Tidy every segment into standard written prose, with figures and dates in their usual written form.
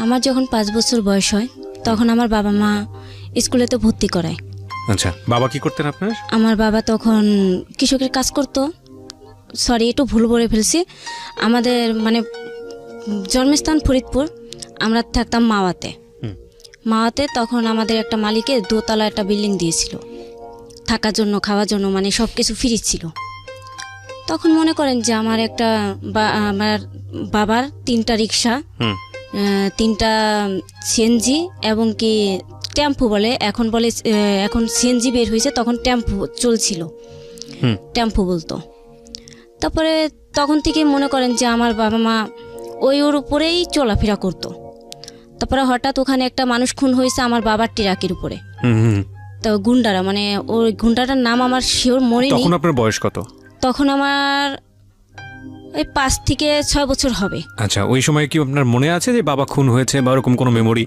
আমার যখন 5 বছর বয়স হয় তখন আমার বাবা মা স্কুলেতে ভর্তি করায়। আচ্ছা, বাবা কি করতেন আপনার? আমার বাবা তখন কৃষকের কাজ করতো। সরি, একটু ভুল বলে ফেলছি। আমাদের মানে জন্মস্থান ফরিদপুর, আমরা থাকতাম মাওয়াতে। মাওয়াতে তখন আমাদের একটা মালিকে দোতলা একটা বিল্ডিং দিয়েছিল থাকার জন্য, খাওয়ার জন্য, মানে সব কিছু ফ্রি ছিল। তখন মনে করেন যে আমার আমার বাবার 3টা রিক্সা, 3টা সিএনজি এবং কি টেম্পু বলে, এখন সিএনজি বের হয়েছে, তখন টেম্পু চলছিল, টেম্পু বলতো। তারপরে তখন থেকে মনে করেন যে আমার বাবা মা ওর উপরেই চলাফেরা করতো। তারপরে হঠাৎ ওখানে একটা মানুষ খুন হয়েছে আমার বাবার ট্রাকের উপরে। তো গুন্ডারা, মানে ওই গুন্ডাটার নাম আমার শিওর মনে নেই। তখন আপনার বয়স কত? তখন আমার ওই 5 থেকে 6 বছর হবে। আচ্ছা, ওই সময় কি আপনার মনে আছে যে বাবা খুন হয়েছে বা এরকম কোনো মেমোরি?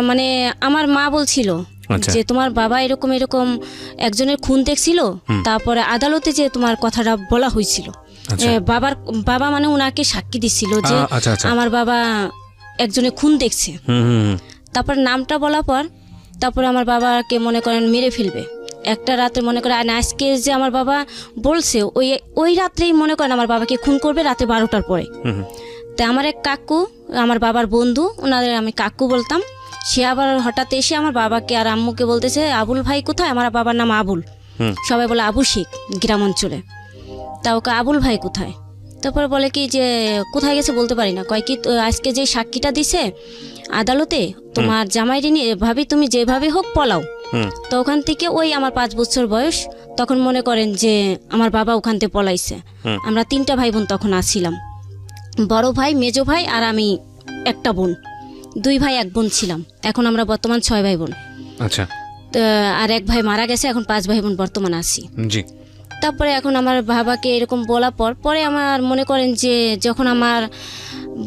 মানে আমার মা বলছিল যে তোমার বাবা এরকম এরকম একজনের খুন দেখছিল, তারপরে আদালতে যে তোমার কথাটা বলা হয়েছিল। বাবা মানে উনাকে সাক্ষী দিচ্ছিল যে আমার বাবা একজনের খুন দেখছে। তারপর নামটা বলার পর তারপরে আমার বাবাকে মনে করেন মেরে ফেলবে একটা রাতে, মনে করেন আজকে যে আমার বাবা বলছে ওই রাত্রেই মনে করেন আমার বাবাকে খুন করবে রাতে 12টার পরে। তাই আমার এক কাকু, আমার বাবার বন্ধু, ওনাদের আমি কাকু বলতাম, সে আবার হঠাৎ এসে আমার বাবাকে আর আম্মুকে বলতেছে আবুল ভাই কোথায়? আমার বাবার নাম আবুল, সবাই বলে আবু শেখ গ্রাম অঞ্চলে। তা ওকে আবুল ভাই কোথায়? তারপরে বলে কি যে কোথায় গেছে বলতে পারি না। কয় কি আজকে যে সাক্ষীটা দিছে আদালতে তোমার জামাইরে নিয়ে, ভাবি তুমি যেভাবে হোক পলাও। তো ওখান থেকে ওই আমার 5 বছর বয়স, তখন মনে করেন যে আমার বাবা ওখান থেকে পলাইছে। আমরা 3টা ভাই বোন তখন আসছিলাম, বড় ভাই, মেজো ভাই আর আমি একটা বোন, 2 ভাই 1 বোন ছিলাম। এখন আমরা বর্তমান 6 ভাই বোন। আচ্ছা, আর 1 ভাই মারা গেছে, এখন 5 ভাই বোন বর্তমান আছি। জি। তারপরে এখন আমার বাবাকে এরকম বলার পরে আমার মনে করেন যে যখন আমার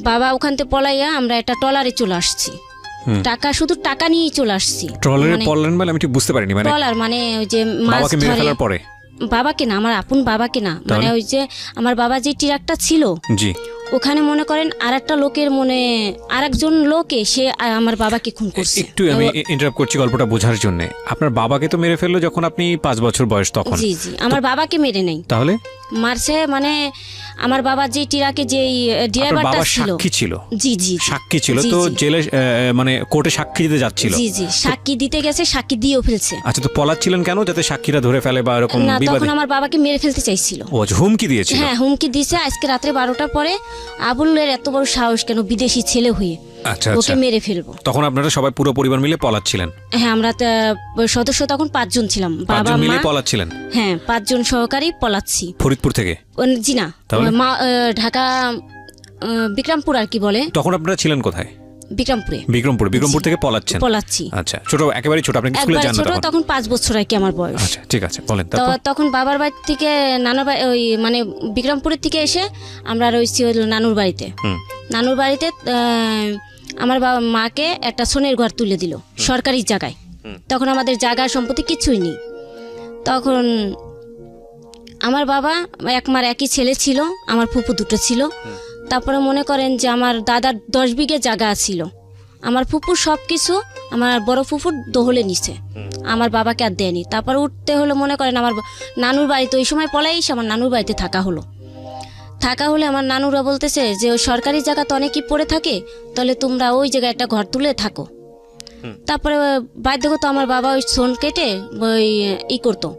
বাবা ওখান থেকে পলাইয়া আমরা একটা ট্রলারে চলে আসছি, শুধু টাকা নিয়েই চলে আসছি। ট্রলারে পড়লেন বলে আমি ঠিক বুঝতে পারিনি। মানে ট্রলার মানে ওই যে মাছ ধরে, পরে বাবাকে না, আমার আপন বাবাকে না, মানে ওই যে আমার বাবা যে ট্রাকটা ছিল, জি, ওখানে মনে করেন আরেকটা লোকের মনে আরেকজন লোকে সে আমার বাবাকে খুন করছে। একটু আমি ইন্টারাপ্ট করছি গল্পটা বোঝার জন্য। আপনার বাবাকে তো মেরে ফেললো যখন আপনি 5 বছর বয়স তখন? জি জি, আমার বাবাকে মেরে নেই, তাহলে মারছে মানে আমার বাবা যে ট্রাকে যে ড্রাইভারটা ছিল, সাক্ষী ছিল। জি জি, সাক্ষী ছিল। তো জেলে মানে কোর্টে সাক্ষী দিতে যাচ্ছিল। জি জি, সাক্ষী দিতে গেছে, সাক্ষী দিয়েও ফেলছে। আচ্ছা, তো পলাচ্ছিলেন কেন? যাতে সাক্ষীরা ধরে ফেলে বা এরকম বিবাদে? তখন আমার বাবাকে মেরে ফেলতে চাইছিল। ও হুমকি দিয়েছিল? হ্যাঁ, হুমকি দিয়েছে। আজকে রাতে 12টার পরে আবুলের এত বড় সাহস কেন, বিদেশি ছেলে হয়ে আচ্ছা ওকে মেরে ফেলবো। তখন আপনারা সবাই পুরো পরিবার মিলে পলাচ্ছিলেন? হ্যাঁ, আমরা সদস্য তখন 5 জন ছিলাম, বাবা মা মিলে পলাচ্ছিলেন? হ্যাঁ, 5 জন সহকারী পলাচ্ছি। ফরিদপুর থেকে? জি না, ঢাকা বিক্রমপুর আর কি বলে। তখন আপনারা ছিলেন কোথায়? বিক্রমপুর থেকে পলাচ্ছি। আচ্ছা, ছোট, একেবারে ছোট, আপনি স্কুলে যান না তখন 5 বছর আর কি আমার বয়স। আচ্ছা, ঠিক আছে, বলেন। তখন বাবার বাড়ি থেকে নানুর বাড়ি, ওই মানে বিক্রমপুরের থেকে এসে আমরা রয়েছি নানুর বাড়িতে। নানুর বাড়িতে আমার বাবা মাকে একটা সোনের ঘর তুলে দিল সরকারি জায়গায়। তখন আমাদের জায়গা সম্পত্তি কিছুই নেই। তখন আমার বাবা, এক মার একই ছেলে ছিল, আমার ফুপু 2টো ছিল। তারপরে মনে করেন যে আমার দাদার 10 বিঘে জায়গা ছিল, আমার ফুপুর সব কিছু আমার বড় ফুপুর দহলে নিছে, আমার বাবাকে আর দেয়নি। তারপর উঠতে হলো মনে করেন আমার নানুর বাড়িতে, ওই সময় পলাইস আমার নানুর বাড়িতে থাকা হলে আমার নানুরা বলতেছে যে ওই সরকারি জায়গা তো অনেকই পড়ে থাকে, তাহলে তোমরা ওই জায়গায় একটা ঘর তুলে থাকো। তারপরে বাধ্যগত আমার বাবা ওই সোন কেটে ওই করতো,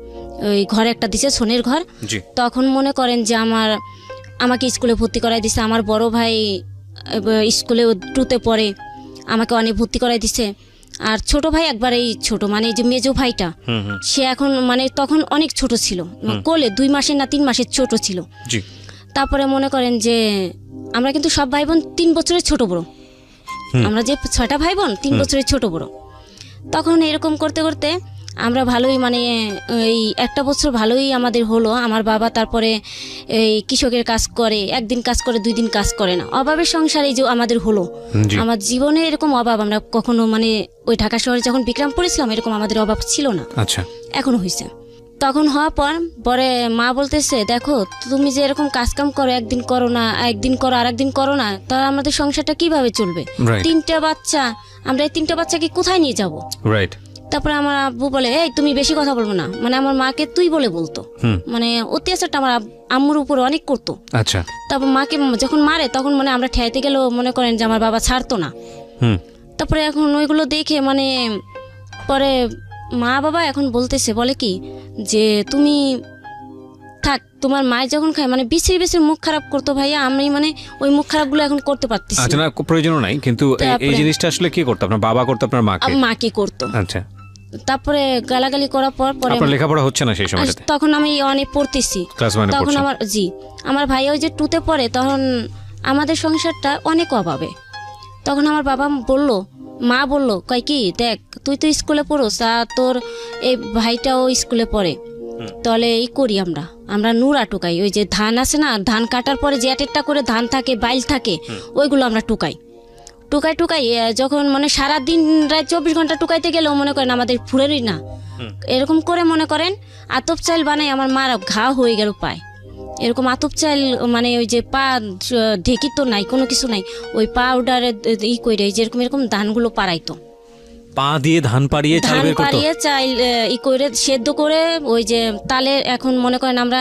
ওই ঘরে একটা দিছে সোনের ঘর। তখন মনে করেন যে আমাকে স্কুলে ভর্তি করাই দিছে। আমার বড় ভাই স্কুলে 2তে পড়ে, আমাকে অনেক ভর্তি করাই দিছে। আর ছোট ভাই একবারেই ছোট, মানে যে মেজো ভাইটা, সে এখন মানে তখন অনেক ছোট ছিল, কোলে 2 মাসের না 3 মাসের ছোট ছিল। তারপরে মনে করেন যে আমরা কিন্তু সব ভাই বোন 3 বছরের ছোট বড়, আমরা যে 6টা ভাই বোন 3 বছরের ছোট বড়। তখন এরকম করতে করতে আমরা ভালোই, মানে এই 1টা বছর ভালোই আমাদের হলো। আমার বাবা তারপরে এই কৃষকের কাজ করে, একদিন কাজ করে 2 দিন কাজ করে না, অভাবের সংসারে যে আমাদের হলো। আমার জীবনে এরকম অভাব আমরা কখনো, মানে ওই ঢাকা শহরে যখন বিক্রমপুরে ছিলাম এরকম আমাদের অভাব ছিল না। আচ্ছা, এখন হয়েছে। তখন হওয়ার পর পরে মা বলতেছে, দেখো তুমি যে এরকম কাজ কাম করো, একদিন করো না, একদিন করো আর একদিন করো না, তা আমাদের সংসারটা কিভাবে চলবে? Right. 3টা বাচ্চা, আমরা এই 3টা বাচ্চাকে কোথায় নিয়ে যাব? রাইট। তারপরে আমার আব্বু বলে, এই তুমি বেশি কথা বলবো না, মানে আমার মাকে তুই বলে বলতো, মানে অত্যাচারটা আমার আম্মুর উপর অনেক করতো। আচ্ছা। তারপর মাকে যখন মারে তখন মানে আমরা ঠেয়াইতে গেলেও মনে করেন যে আমার বাবা ছাড়তো না। তারপরে এখন ওইগুলো দেখে মানে পরে মা বাবা এখন বলতেছে, বলে কি যে তুমি থাক, তোমার মায়ের যখন খায় মানে বেশি বেশি মুখ খারাপ করতো ভাইয়া, আমি মানে ওই মুখ খারাপগুলো এখন করতে পারতেছি আচ্ছা, না প্রয়োজনও নাই, কিন্তু এই জিনিসটা আসলে কি করতো? আপনার বাবা করতো আপনার মাকে? মাকে করতো। আচ্ছা। তারপরে গালাগালি করার পর পরে আপনার লেখাপড়া হচ্ছে না সেই সময়টাতে? তখন আমি অনেক পড়তেছি, ক্লাস 1 এ তখন পড়ছেন? আমার ভাই ওই যে 2তে পড়ে, তখন আমাদের সংসারটা অনেক অভাবে। তখন আমার বাবা বলল, মা বলল, কয় কি দেখ তুই তো স্কুলে পড়োস আর তোর এই ভাইটাও স্কুলে পড়ে, তাহলে এই করি আমরা নুরা টুকাই, ওই যে ধান আছে না, ধান কাটার পরে যে একটা করে ধান থাকে, বাইল থাকে, ওইগুলো আমরা টুকাই যখন মানে সারাদিন রাত 24 ঘন্টা টুকাইতে গেলেও মনে করেন আমাদের ফুরেরই না, এরকম করে মনে করেন আতপ চাল বানাই, আমার মার ঘা হয়ে গেল পায়, এরকম আতপ চাল মানে ওই যে পা ঢেকি তো নাই, কোনো কিছু নাই, ওই পাউডারে করে যেরকম এরকম ধানগুলো পাড়াইতো, পা দিয়ে ধান পাড়িয়ে চাল বের করতো? পাড়িয়ে চাল করে সেদ্ধ করে ওই যে তালে, এখন মনে করেন আমরা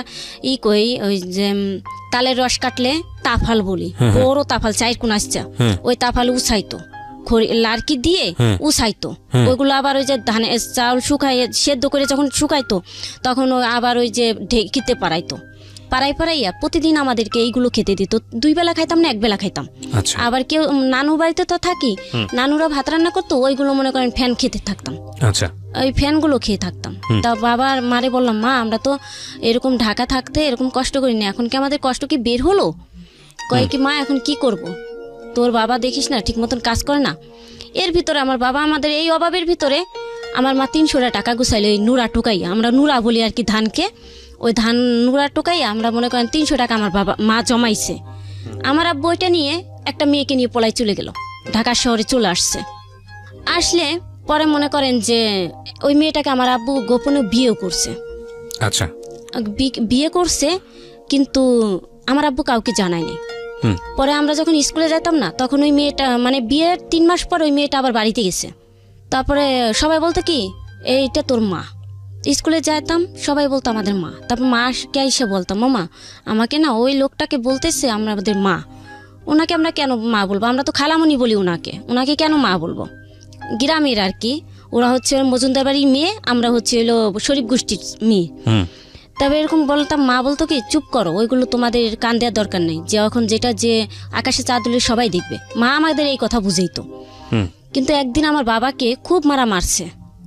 কই ওই যে তালের রস কাটলে তাফাল বলি, বড় তাফাল 4 কোণ আসছে, ওই তাফাল উছাইতো লাড়কি দিয়ে উছাইতো, ওইগুলো আবার ওই যে ধানের চাউল শুকাইয়ে সেদ্ধ করে যখন শুকাইতো তখন আবার ওই যে ঢেকিতে পাড়াইয়া প্রতিদিন আমাদেরকে এইগুলো খেতে দিত। 2 বেলা খাইতাম না, 1 বেলা খাইতাম। আবার কেউ নানু বাড়িতে তো থাকি, নানুরা ভাত রান্না করতো, ওইগুলো মনে করেন ফ্যান খেতে থাকতাম। আচ্ছা। ওই ফ্যানগুলো খেয়ে থাকতাম। তা বাবার মারে বললাম, মা আমরা তো এরকম ঢাকা থাকতে এরকম কষ্ট করিনি, এখন কি আমাদের কষ্ট কি বের হলো? কয় কি মা এখন কি করব, তোর বাবা দেখিস না ঠিক মতন কাজ করে না। এর ভিতরে আমার বাবা আমাদের এই অভাবের ভিতরে আমার মা 300 টাকা গুছাইলো, এই নুরা টুকাই, আমরা নুরা বলি আর কি ধানকে, ওই ধান নুরা টুকাই আমরা মনে করেন 300 টাকা আমার মা জমাইছে। আমার আব্বু ওইটা নিয়ে একটা মেয়েকে নিয়ে পলাই চলে গেল, ঢাকা শহরে চলে আসলে পরে মনে করেন যে ওই মেয়েটাকে আমার আব্বু গোপনে বিয়ে করছে। আচ্ছা। বিয়ে করছে কিন্তু আমার আব্বু কাউকে জানায়নি। পরে আমরা যখন স্কুলে যেতাম না তখন ওই মেয়েটা মানে বিয়ের 3 মাস পর ওই মেয়েটা আবার বাড়িতে গেছে। তারপরে সবাই বলতো কি এইটা তোর মা, স্কুলে যেতাম সবাই বলতো আমাদের মা। তারপর মাকে এসে বলতাম, মামা আমাকে না ওই লোকটাকে বলতেছে আমাদের মা, ওনাকে আমরা কেন মা বলবো, আমরা তো খালামণি বলি ওনাকে কেন মা বলবো? গ্রামের আর কি, ওরা হচ্ছে মজুমদার বাড়ির মেয়ে, আমরা হচ্ছে হলো শরীফ গোষ্ঠীর মেয়ে। তবে এরকম বলতাম, মা বলতো কি চুপ করো, ওইগুলো তোমাদের কান দেওয়ার দরকার নেই, যে এখন যেটা যে আকাশে চাঁদ উঠলে সবাই দেখবে। মা আমাদের এই কথা বুঝাইতো। কিন্তু একদিন আমার বাবাকে খুব মারছে,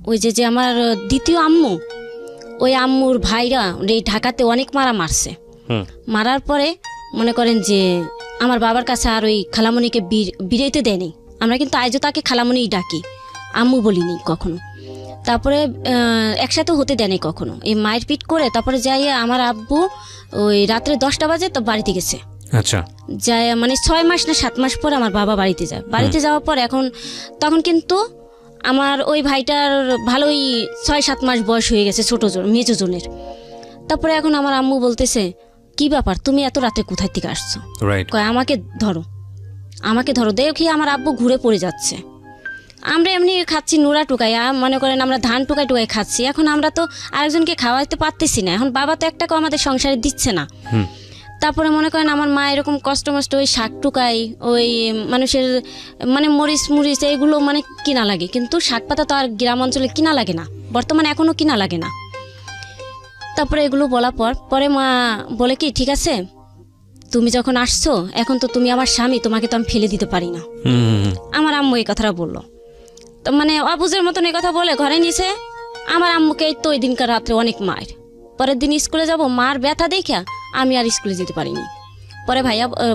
ওই যে আমার দ্বিতীয় আম্মু, ওই আম্মুর ভাইরা এই ঢাকাতে অনেক মারছে। মারার পরে মনে করেন যে আমার বাবার কাছে আর ওই খালামণিকে বিরাইতে দেয়নি, আমরা কিন্তু আজও তাকে খালামণিই ডাকি, আম্মু বলিনি কখনো। তারপরে একসাথে হতে দেয়নি কখনো, এই মায়ের পিট করে তারপরে যাই আমার আব্বু ওই রাত্রে 10টা বাজে তো বাড়িতে গেছে। আচ্ছা। যায় মানে 6 মাস না 7 মাস পর আমার বাবা বাড়িতে যায়। বাড়িতে যাওয়ার পর তখন কিন্তু আমার ওই ভাইটার ভালোই 6-7 মাস বয়স হয়ে গেছে, ছোট মেজো জনের। তারপরে এখন আমার আম্মু বলতেছে, কি ব্যাপার তুমি এত রাতে কোথায় থেকে আসছো? কয় আমাকে ধরো দেখি আমার আব্বু ঘুরে পড়ে যাচ্ছে। আমরা এমনি খাচ্ছি নুরা টুকাইয়া, মনে করেন আমরা ধান টুকাই খাচ্ছি, এখন আমরা তো আরেকজনকে খাওয়াইতে পারতেছি না, এখন বাবা তো 1 টাকাও আমাদের সংসারে দিচ্ছে না। তারপরে মনে করেন আমার মা এরকম কষ্ট ওই শাক টুকাই, ওই মানুষের মানে মরিচ এইগুলো মানে কিনা লাগে, কিন্তু শাক পাতা তো আর গ্রাম অঞ্চলে কিনা লাগে না, বর্তমানে এখনো কিনা লাগে না। তারপরে এগুলো বলার পরে মা বলে কি ঠিক আছে তুমি যখন আসছো এখন তো তুমি আমার স্বামী, তোমাকে তো আমি ফেলে দিতে পারি না। আমার আম্মু এই কথাটা বললো, তো মানে অবুঝের মতন এই কথা বলে ঘরে নিছে। আমার আম্মুকে তো ওই দিনকার রাত্রে অনেক মার, পরের দিন স্কুলে যাব, মার ব্যথা দেখা আমি আর স্কুলে যেতে পারিনি। পরে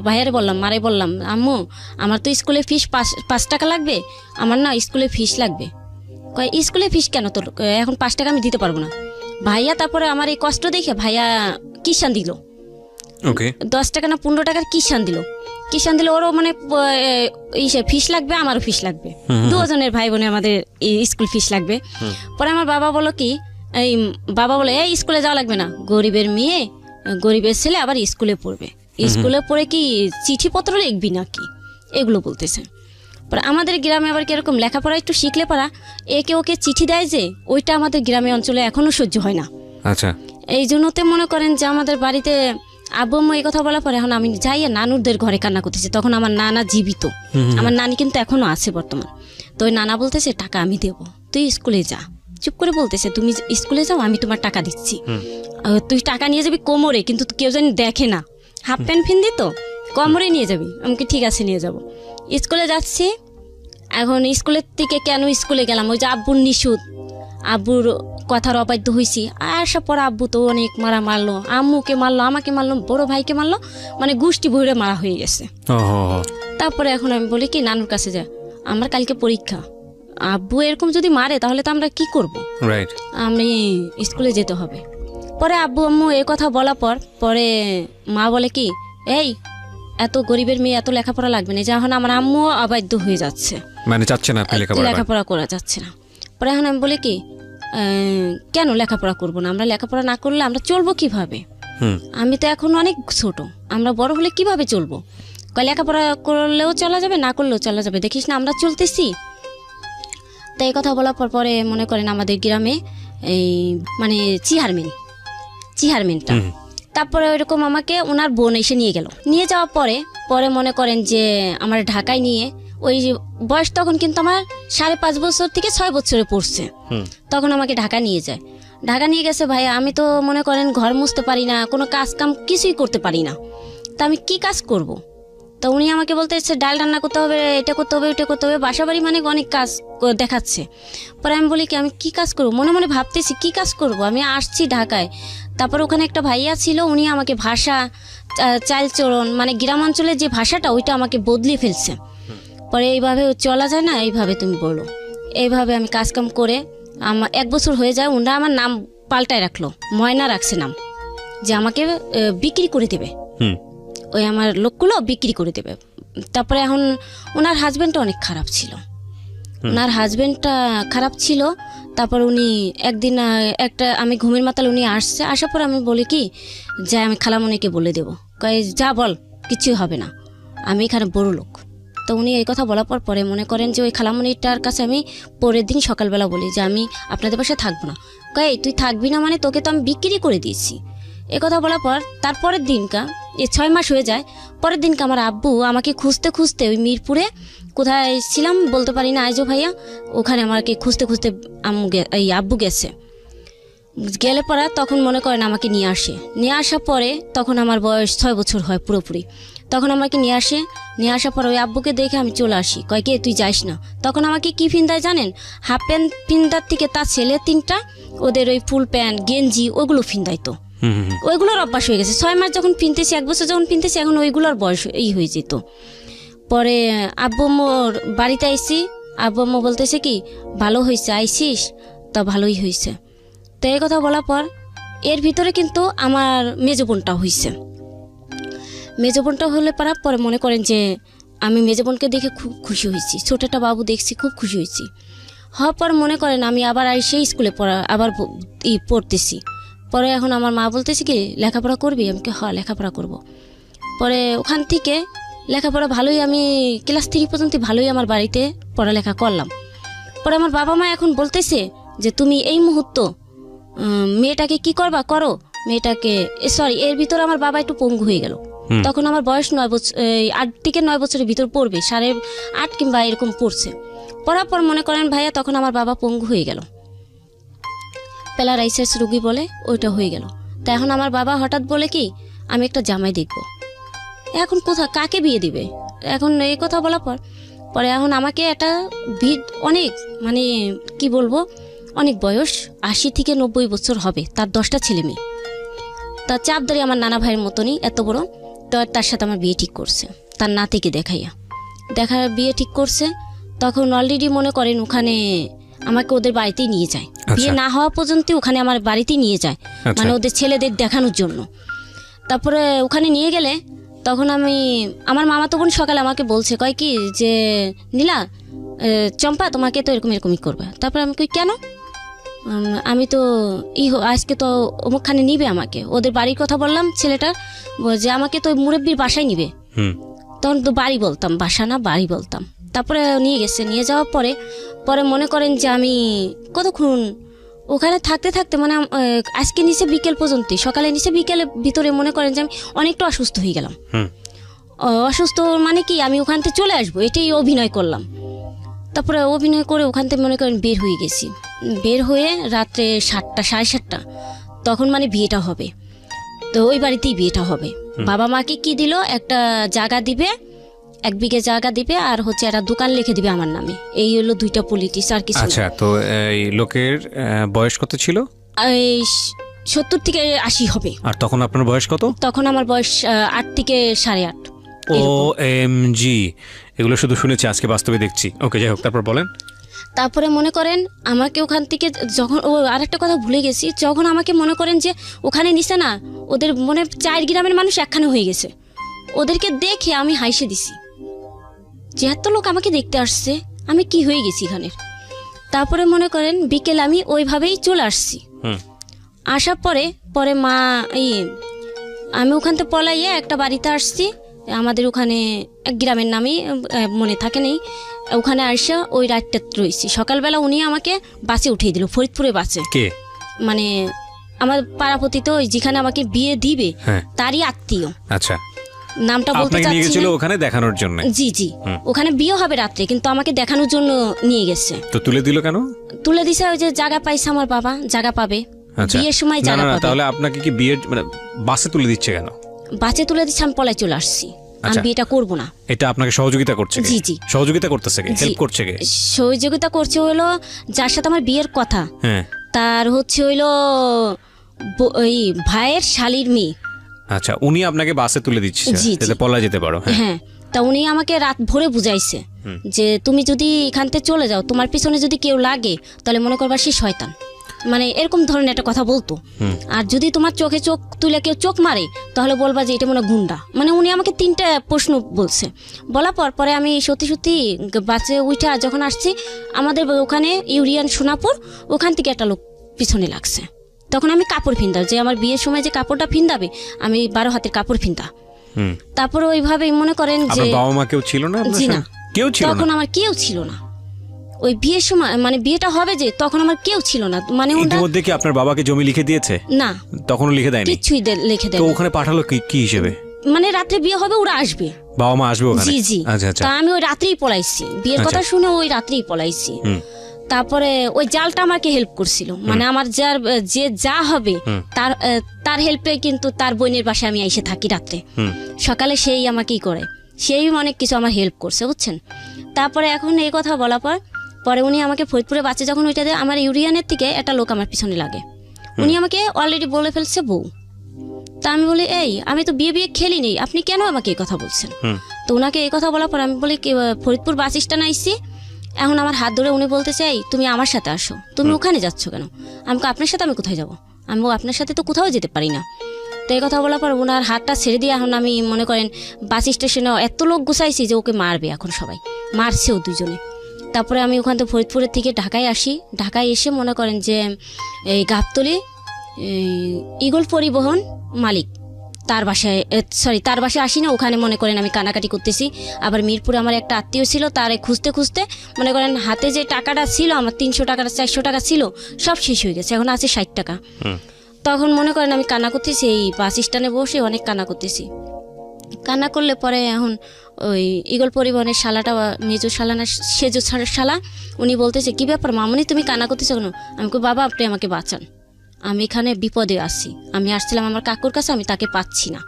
ভাইয়ারে বললাম, মারে বললাম, আম্মু আমার তো স্কুলে ফিস 5 টাকা লাগবে, আমার না স্কুলে ফিস লাগবে। কয় স্কুলে ফিস কেন তোর, এখন 5 টাকা আমি দিতে পারবো না। ভাইয়া তারপরে আমার এই কষ্ট দেখে ভাইয়া কিষান দিল, 10 টাকা না 15 টাকার কিষান দিল। ওরও মানে ফিস লাগবে, আমারও ফিস লাগবে, 2 জনের ভাই বোনে আমাদের স্কুল ফিস লাগবে। পরে আমার বাবা বললো কি এই বাবা বলে এই স্কুলে যাওয়া লাগবে না, গরিবের মেয়ে গরিবের ছেলে আবার স্কুলে পড়বে, স্কুলে পড়ে কি চিঠিপত্র লিখবি নাকি, এগুলো বলতেছে। পরে আমাদের গ্রামে আবার কিরকম লেখাপড়া একটু শিখলে পারা একে ওকে চিঠি দেয় যে, ওইটা আমাদের গ্রামে অঞ্চলে এখনো সহ্য হয় না। আচ্ছা, এই জন্যতে মনে করেন যে আমাদের বাড়িতে আব্বু আম্মু এই কথা বলার পরে এখন আমি যাইয়া নানুরদের ঘরে কান্না করতেছি। তখন আমার নানা জীবিত, আমার নানি কিন্তু এখনো আছে বর্তমান। তো ওই নানা বলতেছে টাকা আমি দেবো, তুই স্কুলে যা। চুপ করে বলতেছে তুমি স্কুলে যাও, আমি তোমার টাকা দিচ্ছি, তুই টাকা নিয়ে যাবি কোমরে, কিন্তু কেউ জানি দেখে না, হাফ প্যান্ট ফিন্দি তো কোমরে নিয়ে যাবি। আমাকে ঠিক আছে নিয়ে যাব। স্কুলে যাচ্ছি। এখন স্কুলের থেকে কেন স্কুলে গেলাম, ওই যে আব্বুর নিষুদ, আব্বুর কথার অবাধ্য হয়েছি। আসার পর আব্বু তো অনেক মারলো, আম্মুকে মারলো, আমাকে মারলো, বড় ভাইকে মারলো, মানে গোষ্ঠী ভরে মারা হয়ে গেছে। তারপরে এখন আমি বলি কি নানুর কাছে যা, আমার কালকে পরীক্ষা, আব্বু এরকম যদি মারে তাহলে তো আমরা কি করব, আমি স্কুলে যেতে হবে। পরে আব্বু আম্মু এই কথা বলার পরে মা বলে কি এই এত গরিবের মেয়ে এত লেখাপড়া লাগবে না, যখন আমার আম্মু অবাধ্য হয়ে যাচ্ছে, মানে চাচ্ছে না লেখাপড়া করা যাচ্ছে না। পরে এখন আমি বলি কি কেন লেখাপড়া করবো না, আমরা লেখাপড়া না করলে আমরা চলবো কিভাবে, আমি তো এখন অনেক ছোট, আমরা বড় হলে কিভাবে চলবো, লেখাপড়া করলেও চলা যাবে, না করলেও চলা যাবে, দেখিস না আমরা চলতেছি। তাই কথা বলার পরে মনে করেন আমাদের গ্রামে এই মানে চেয়ারম্যানটা, তারপরে ওইরকম আমাকে ওনার বোন এসে নিয়ে যাওয়ার পরে মনে করেন যে আমার ঢাকায় নিয়ে, ওই বয়স তখন কিন্তু আমার 5.5 বছর থেকে 6 বছরে পড়ছে, তখন আমাকে ঢাকা নিয়ে যায়। ঢাকা নিয়ে গেছে ভাই, আমি তো মনে করেন ঘর মুছতে পারি না, কোনো কাজ কাম কিছুই করতে পারি না, তা আমি কি কাজ করব। তো উনি আমাকে বলতে এসছে ডাল রান্না করতে হবে, এটা করতে হবে, ওইটা করতে হবে, বাসা বাড়ি মানে অনেক কাজ দেখাচ্ছে। পরে আমি বলি কি আমি কি কাজ করবো, মনে মনে ভাবতেছি কি কাজ করব, আমি আসছি ঢাকায়। তারপর ওখানে একটা ভাইয়া ছিল, উনি আমাকে ভাষা চালচলন মানে গ্রাম অঞ্চলের যে ভাষাটা ওইটা আমাকে বদলে ফেলছে। পরে এইভাবে চলা যায় না, এইভাবে তুমি বলো, এইভাবে আমি কাজকাম করে আমার 1 বছর হয়ে যায়। ওনারা আমার নাম পাল্টায় রাখলো, ময়না রাখছে নাম, যে আমাকে বিক্রি করে দেবে, ওই আমার লোকগুলো বিক্রি করে দেবে। তারপরে এখন ওনার হাজব্যান্ডটা অনেক খারাপ ছিল, তারপর উনি একদিন একটা আমি ঘুমের মাতাল, উনি আসার পর আমি বলি কি যাই আমি খালামণিকে বলে দেবো, কয় যা বল কিছুই হবে না, আমি এখানে বড় লোক। তো উনি এই কথা বলার পরে মনে করেন যে ওই খালামণিটার কাছে আমি পরের দিন সকালবেলা বলি যে আমি আপনাদের বাসায় থাকবো না। কয় তুই থাকবি না মানে তোকে তো আমি বিক্রি করে দিয়েছি। এ কথা বলার পর তারপরের দিনকা 6 মাস হয়ে যায়, পরের দিনকে আমার আব্বু আমাকে খুঁজতে ওই মিরপুরে কোথায় ছিলাম বলতে পারি না আইজো ভাইয়া, ওখানে আমাকে খুঁজতে আব্বু গেছে, গেলে পরে তখন মনে করেন আমাকে নিয়ে আসার পরে তখন আমার বয়স 6 বছর হয় পুরোপুরি। তখন আমাকে নিয়ে আসার পর ওই আব্বুকে দেখে আমি চলে আসি, কয় কে তুই যাইস না। তখন আমাকে কি ফিন্দায় জানেন, হাফ প্যান্ট ফিন্দার থেকে তার ছেলে 3টা ওদের ওই ফুল প্যান্ট গেঞ্জি ওগুলো ফিন্দাইতো, ওইগুলোর অভ্যাস হয়ে গেছে। 6 মাস যখন পিনতেছি, 1 বছর যখন পিনতেছি, এখন ওইগুলোর বয়স হয়ে যেত। পরে আব্বু আম্মুর বাড়িতে আইসি, আব্বু আম্মু বলতেছে কি ভালো হয়েছে আইসিস, তা ভালোই হয়েছে। তো এই কথা বলার পর এর ভিতরে কিন্তু আমার মেজো বোনটা হলে পারার পরে মনে করেন যে আমি মেজো বোনকে দেখে খুব খুশি হয়েছি, ছোটটা বাবু দেখছি খুব খুশি হয়েছি। হওয়ার পর মনে করেন আমি আবার সেই স্কুলে পড়তেছি। পরে এখন আমার মা বলতেছে কি লেখাপড়া করবি, আমি লেখাপড়া করব। পরে ওখান থেকে লেখাপড়া ভালোই, আমি ক্লাস 3 পর্যন্ত ভালোই আমার বাড়িতে পড়ালেখা করলাম। পরে আমার বাবা মা এখন বলতেছে যে তুমি এই মুহূর্ত মেয়েটাকে কি করো, মেয়েটাকে এর ভিতরে আমার বাবা একটু পঙ্গু হয়ে গেল। তখন আমার বয়স 9 বছর, 8 থেকে 9 বছরের ভিতর পড়বে, 8.5 কিংবা এরকম পড়ছে। পড়ার পর মনে করেন ভাইয়া তখন আমার বাবা পঙ্গু হয়ে গেল, প্যারালাইসিস রোগী বলে ওইটা হয়ে গেল। তা এখন আমার বাবা হঠাৎ বলে কি আমি একটা জামাই দেখব, এখন কাকে বিয়ে দিবে, এখন এই কথা বলার পরে এখন আমাকে একটা অনেক মানে কি বলবো, অনেক বয়স 80 থেকে 90 বছর হবে, তার 10টা ছেলে মেয়ে, তার চাপদারি আমার নানা ভাইয়ের মতনই এত বড়। তো তার সাথে আমার বিয়ে ঠিক করছে, তার নাতিকে বিয়ে ঠিক করছে। তখন অলরেডি মনে করেন ওখানে আমাকে ওদের বাড়িতেই নিয়ে যায়, বিয়ে না হওয়া পর্যন্ত ওখানে আমার বাড়িতেই নিয়ে যায়, মানে ওদের ছেলেদের দেখানোর জন্য। তারপরে ওখানে নিয়ে গেলে তখন আমার মামা তো বোন সকালে আমাকে বলছে, কয় কি যে নীলা চম্পা তোমাকে তো এরকমই করবে। তারপরে আমি কই কেন, আমি তো আজকে তো অমুকখানে নিবে আমাকে, ওদের বাড়ির কথা বললাম ছেলেটার, যে আমাকে তো মুরব্বির বাসায় নিবে। তখন তো বাড়ি বলতাম, বাসা না বাড়ি বলতাম। তারপরে নিয়ে গেছে, নিয়ে যাওয়ার পরে পরে মনে করেন যে আমি কতক্ষণ ওখানে থাকতে থাকতে মানে আজকে নিচে বিকেল পর্যন্তই, সকালে নিচে বিকেলের ভিতরে মনে করেন যে আমি অনেকটা অসুস্থ হয়ে গেলাম। অসুস্থ মানে কি আমি ওখান থেকে চলে আসবো এটাই অভিনয় করলাম। তারপরে অভিনয় করে ওখান থেকে মনে করেন বের হয়ে গেছি। বের হয়ে রাত্রে 7টা 7:30 তখন মানে বিয়েটা হবে। তো ওই বাড়িতেই বিয়েটা হবে। বাবা মাকে কি দিল, একটা জায়গা দিবে, 1 বিঘে জায়গা দিবে, আর হচ্ছে একটা দোকান লিখে দিবে আমার নামে। এই হলো 2টা পলিটিক্স, আর কিছু না। আচ্ছা, তো এই লোকের বয়স কত ছিল? এই 70 থেকে 80 হবে। আর তখন আপনার বয়স কত? তখন আমার বয়স 8 থেকে 8.5। OMG, এগুলো শুধু শুনেছি, আজকে বাস্তবে দেখছি। ওকে, যাই হোক, তারপর বলেন। তারপরে মনে করেন আমাকে ওখান থেকে যখন আরেকটা কথা ভুলে গেছি, যখন আমাকে মনে করেন যে ওখানে নিছে না, ওদের মনে 4 গ্রামের মানুষ একখানে হয়ে গেছে। ওদেরকে দেখে আমি হাসে দিছি যে এত লোক আমাকে দেখতে আসছে, আমি কি হয়ে গেছি এখানে। তারপরে মনে করেন বিকেল আমি ওইভাবেই চলে আসছি। আসার পরে পরে মা আমি ওখান থেকে পলাইয়ে একটা বাড়িতে আসছি, আমাদের ওখানে এক গ্রামের নামই মনে থাকে নেই। ওখানে আসা ওই রাতটা রয়েছি। সকালবেলা উনি আমাকে বাসে উঠিয়ে দিল, ফরিদপুরে বাসে। কে? মানে আমার পাড়াপতি, তো যেখানে আমাকে বিয়ে দিবে তারই আত্মীয়। আচ্ছা, নামটা বলতে আপনাকে নিয়ে চাচ্ছি গেছিল না। ওখানে দেখানোর জন্য? জি জি, ওখানে বিয়ে হবে রাত্রে, কিন্তু আমাকে দেখানোর জন্য নিয়ে গেছে। তো তুলে দিল কেন? তুলে দিছে ওই যে জায়গা পাইছে আমার বাবা, জায়গা পাবে, আচ্ছা, বিয়ের সময় না জায়গা না, পাবে। তাহলে আপনাকে কি বিয়ে মানে বাসে তুলে দিচ্ছে কেন? বাসে তুলে দিচ্ছে, আমি পলায় চলে আসছি, আমি আচ্ছা। বিয়েটা করব না। এটা আপনাকে সহযোগিতা করছে কে? জি জি, সহযোগিতা করতেছে কে? জি। হেল্প করছে কে? সহযোগিতা করছে হলো যার সাথে আমার বিয়ের কথা, হ্যাঁ, তার হচ্ছে হইলো ওই ভাইয়ের শালির মেয়ে। আচ্ছা, উনি আপনাকে বাসে তুলে দিচ্ছে জি, জি। যাতে পলা যেতে পারো। হ্যাঁ, হ্যাঁ, তা উনি আমাকে রাত ভোরে বুঝাইছে যে তুমি যদি এখান থেকে চলে যাও, তোমার পিছনে যদি কেউ লাগে তাহলে মনে করবা সে শয়তান, মানে এরকম ধরনের একটা কথা বলতো। আর যদি তোমার চোখে চোখ তুলে কেউ চোখ মারে তাহলে বলবা যে এটা মনে হয় গুন্ডা। মানে উনি আমাকে 3টা প্রশ্ন বলছে। বলার পর পরে আমি সত্যি সত্যি বাসে উঠে যখন আসছি, আমাদের ওখানে ইউরিয়ান সোনাপুর, ওখান থেকে একটা লোক পিছনে লাগছে। তখন আমি কাপড় ফিন্দাব, যে আমার বিয়ের সময় যে কাপড়টা ফিন্দাবে, আমি 12 হাতের কাপড় ফিন্দা। তারপরে ওইভাবেই মনে করেন যে আপনার বাবা মা কেউ ছিল না? জি না, কেউ ছিল না? তখন আমার কেউ ছিল না। ওই বিয়ের সময় মানে বিয়েটা হবে যে, তখন আমার কেউ ছিল না। মানে ইতিমধ্যে কি আপনার বাবাকে জমি লিখে দিয়েছে? না, তখনও লিখে দেয়নি? কিছুই লিখে তো দেয়। ওখানে পাঠালো কি হিসেবে? মানে রাত্রে বিয়ে হবে, ওরা আসবে, বাবা মা আসবে ওখানে? জি জি। আচ্ছা আচ্ছা, তা আমি ওই রাত্রেই পলাইছি, বিয়ের কথা শুনে ওই রাত্রেই পলাইছি। তারপরে ওই জালটা আমাকে হেল্প করছিল, মানে আমার যে যা হবে তার হেল্পে কিন্তু তার বোনের বাসায় আমি এসে থাকি রাত্রে। সকালে সেই আমাকেই করে, সেই অনেক কিছু আমার হেল্প করছে, বুঝছেন। তারপরে এখন এই কথা বলার পরে উনি আমাকে ফরিদপুরে বাচ্চা যখন ওইটা দেয়, আমার ইউরিয়ানের থেকে একটা লোক আমার পিছনে লাগে। উনি আমাকে অলরেডি বলে ফেলছে বউ। তা আমি বলি, আমি তো বিয়ে খেলিনি, আপনি কেন আমাকে এই কথা বলছেন? তো ওনাকে এই কথা বলার পর আমি বলি, ফরিদপুর বাস স্ট্যান্ড আইসি, এখন আমার হাত ধরে উনি বলতেছে, তুমি আমার সাথে আসো, তুমি ওখানে যাচ্ছ কেন? আমি আপনার সাথে আমি কোথায় যাবো? আমি আপনার সাথে তো কোথাও যেতে পারি না। তো এই কথা বলার পর ওনার হাতটা ছেড়ে দিয়ে এখন আমি মনে করেন বাস স্টেশনে এত লোক গুছাইছি যে ওকে মারবে, এখন সবাই মারছেও 2জনে। তারপরে আমি ওখান থেকে ফরিদপুরের থেকে ঢাকায় আসি। ঢাকায় এসে মনে করেন যে এই গাবতলি ইগল পরিবহন মালিক তার বাসায় আসি না, ওখানে মনে করেন আমি কানাকাটি করতেছি। আবার মিরপুরে আমার একটা আত্মীয় ছিল, তার খুঁজতে খুঁজতে মনে করেন হাতে যে টাকাটা ছিল আমার 300 টাকা 400 টাকা ছিল, সব শেষ হয়ে গেছে, এখন আছে 60 টাকা। তখন মনে করেন আমি কান্না করতেছি, এই বাস স্ট্যান্ডে বসে অনেক কান্না করতেছি। কান্না করলে পরে এখন ওই ইগল পরিবহনের শালাটা, মেজো শালা না সেজো শালা, উনি বলতেছে, কি ব্যাপার মামনি তুমি কান্না করতেছো কেন? আমি কই, বাবা আপনি আমাকে বাঁচান, আমি এখানে বিপদে আছি, আমি আসছিলাম আমার কাকুর কাছে, আমি তাকে পাচ্ছি না।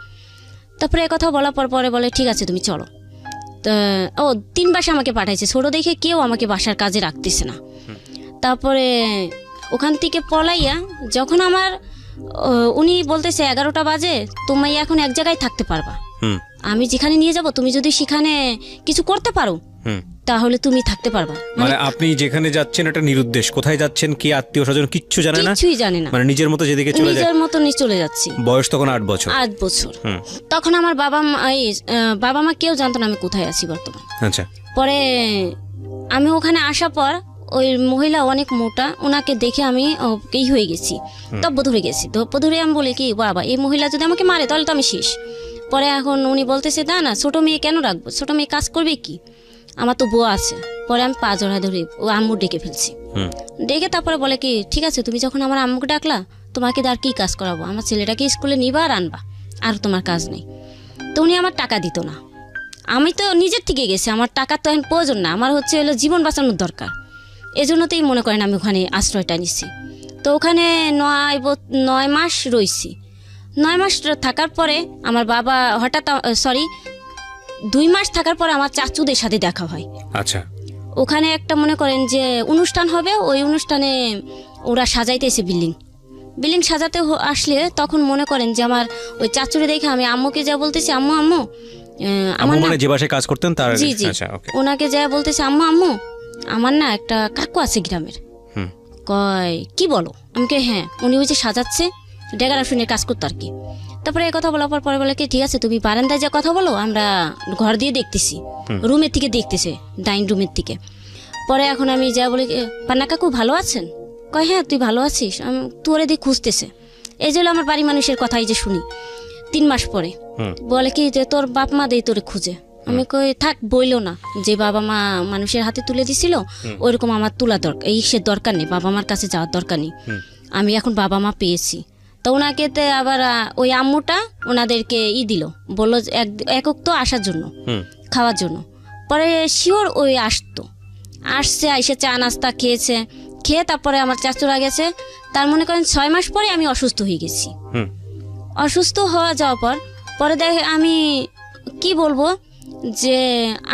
তারপরে কথা বলার পরে বলে, ঠিক আছে তুমি চলো। তো 3 বাসা আমাকে পাঠাইছে, ছোট দেখে কেউ আমাকে বাসার কাজে রাখতেছে না। তারপরে ওখান থেকে পলাইয়া যখন আমার উনি বলতেছে 11টা বাজে, তুমি এখন এক জায়গায় থাকতে পারবা, আমি যেখানে নিয়ে যাব তুমি যদি সেখানে কিছু করতে পারো তাহলে তুমি থাকতে পারবা। মানে আপনি যেখানে যাচ্ছেন এটা নিরুদ্দেশ, কোথায় যাচ্ছেন, কি আত্মীয় স্বজন কিচ্ছু জানে না? কিছুই জানে না, মানে নিজের মতো যেদিকে চলে যায়, নিজের মতো নিয়ে চলে যাচ্ছি। বয়স তখন 8 বছর। 8 বছর। তখন আমার বাবা মা কেউ জানতো না আমি কোথায় আছি বর্তমান। আচ্ছা, পরে আমি ওখানে আসার পর ওই মহিলা অনেক মোটা, ওনাকে দেখে আমি এই হয়ে গেছি, তব্য ধরে গেছি। তব্য ধরে আমি বলি কি বাবা এই মহিলা যদি আমাকে মারে তাহলে তো আমি শেষ। পরে এখন উনি বলতেছে না ছোট মেয়ে কেন রাখবো, ছোট মেয়ে কাজ করবে কি, আমার তো বউ আছে। পরে আমি পা জড়া ধরে ও আম্মু ডেকে ফেলছি। ডেকে তারপরে বলে কি ঠিক আছে তুমি যখন আমার আম্মুকে ডাকলা তোমাকে আর কি কাজ করাবো, আমার ছেলেটাকে স্কুলে নিবা আর আনবা, আর তোমার কাজ নেই। তো উনি আমার টাকা দিত না, আমি তো নিজের থেকে গেছি, আমার টাকার তো এখন প্রয়োজন না, আমার হচ্ছে হলো জীবন বাঁচানোর দরকার। এজন্যতেই মনে করেন আমি ওখানে আশ্রয়টা নিচ্ছি। তো ওখানে 9 মাস রয়েছি। 9 মাস থাকার পরে আমার বাবা হঠাৎ 2 মাস থাকার পরে আমার চাচুদের সাথে দেখা হয়। আচ্ছা। ওখানে একটা মনে করেন যে অনুষ্ঠান হবে, ওই অনুষ্ঠানে ওরা সাজাইতেছে বিল্ডিং সাজাতে আসলে তখন মনে করেন যে আমার ওই চাচুরে দেখে আমি আম্মুকে যা বলতেছি আম্মু আম্মু আমার মানে যে বাসায় কাজ করতেন তার। জি জি, আচ্ছা ওকে। ওনাকে যা বলতেছে আম্মু আম্মু আমার না একটা কাকু আছে গ্রামের। কয় কি বলো, আমি কে হ্যাঁ, উনি ওই যে সাজাচ্ছে ডেকোরেশনের কাজ করতো আর কি। তারপরে এই কথা বলার পরে বলে কি ঠিক আছে তুমি বারান্দায় যা কথা বলো, আমরা ঘর দিয়ে দেখতেছি, রুমের থেকে দেখতেছে, ডাইনিং রুমের থেকে। পরে এখন আমি যা বলি পান্না কাকু ভালো আছেন, কয় হ্যাঁ তুই ভালো আছিস, আমি তোরে দিয়ে খুঁজতেছে। এই যে আমার বাড়ি মানুষের কথাই যে শুনি। 3 মাস পরে বলে কি যে তোর বাপ মা দেই তোরে খুঁজে। আমি কই থাক বইলো না, যে বাবা মা মানুষের হাতে তুলে দিছিল ওইরকম আমার তোলা দরকার, এই সে দরকার নেই, বাবা মার কাছে যাওয়ার দরকার নেই, আমি এখন বাবা মা পেয়েছি। তো ওনাকে আবার ওই আম্মুটা ওনাদেরকে দিল, বললো একক তো আসার জন্য খাওয়ার জন্য। পরে শিওর ওই আসছে এসে চা নাস্তা খেয়ে তারপরে আমার চাচুরা গেছে। তার মনে করেন 6 মাস পরে আমি অসুস্থ হয়ে গেছি। অসুস্থ হওয়া যাওয়ার পরে দেখে আমি কি বলবো যে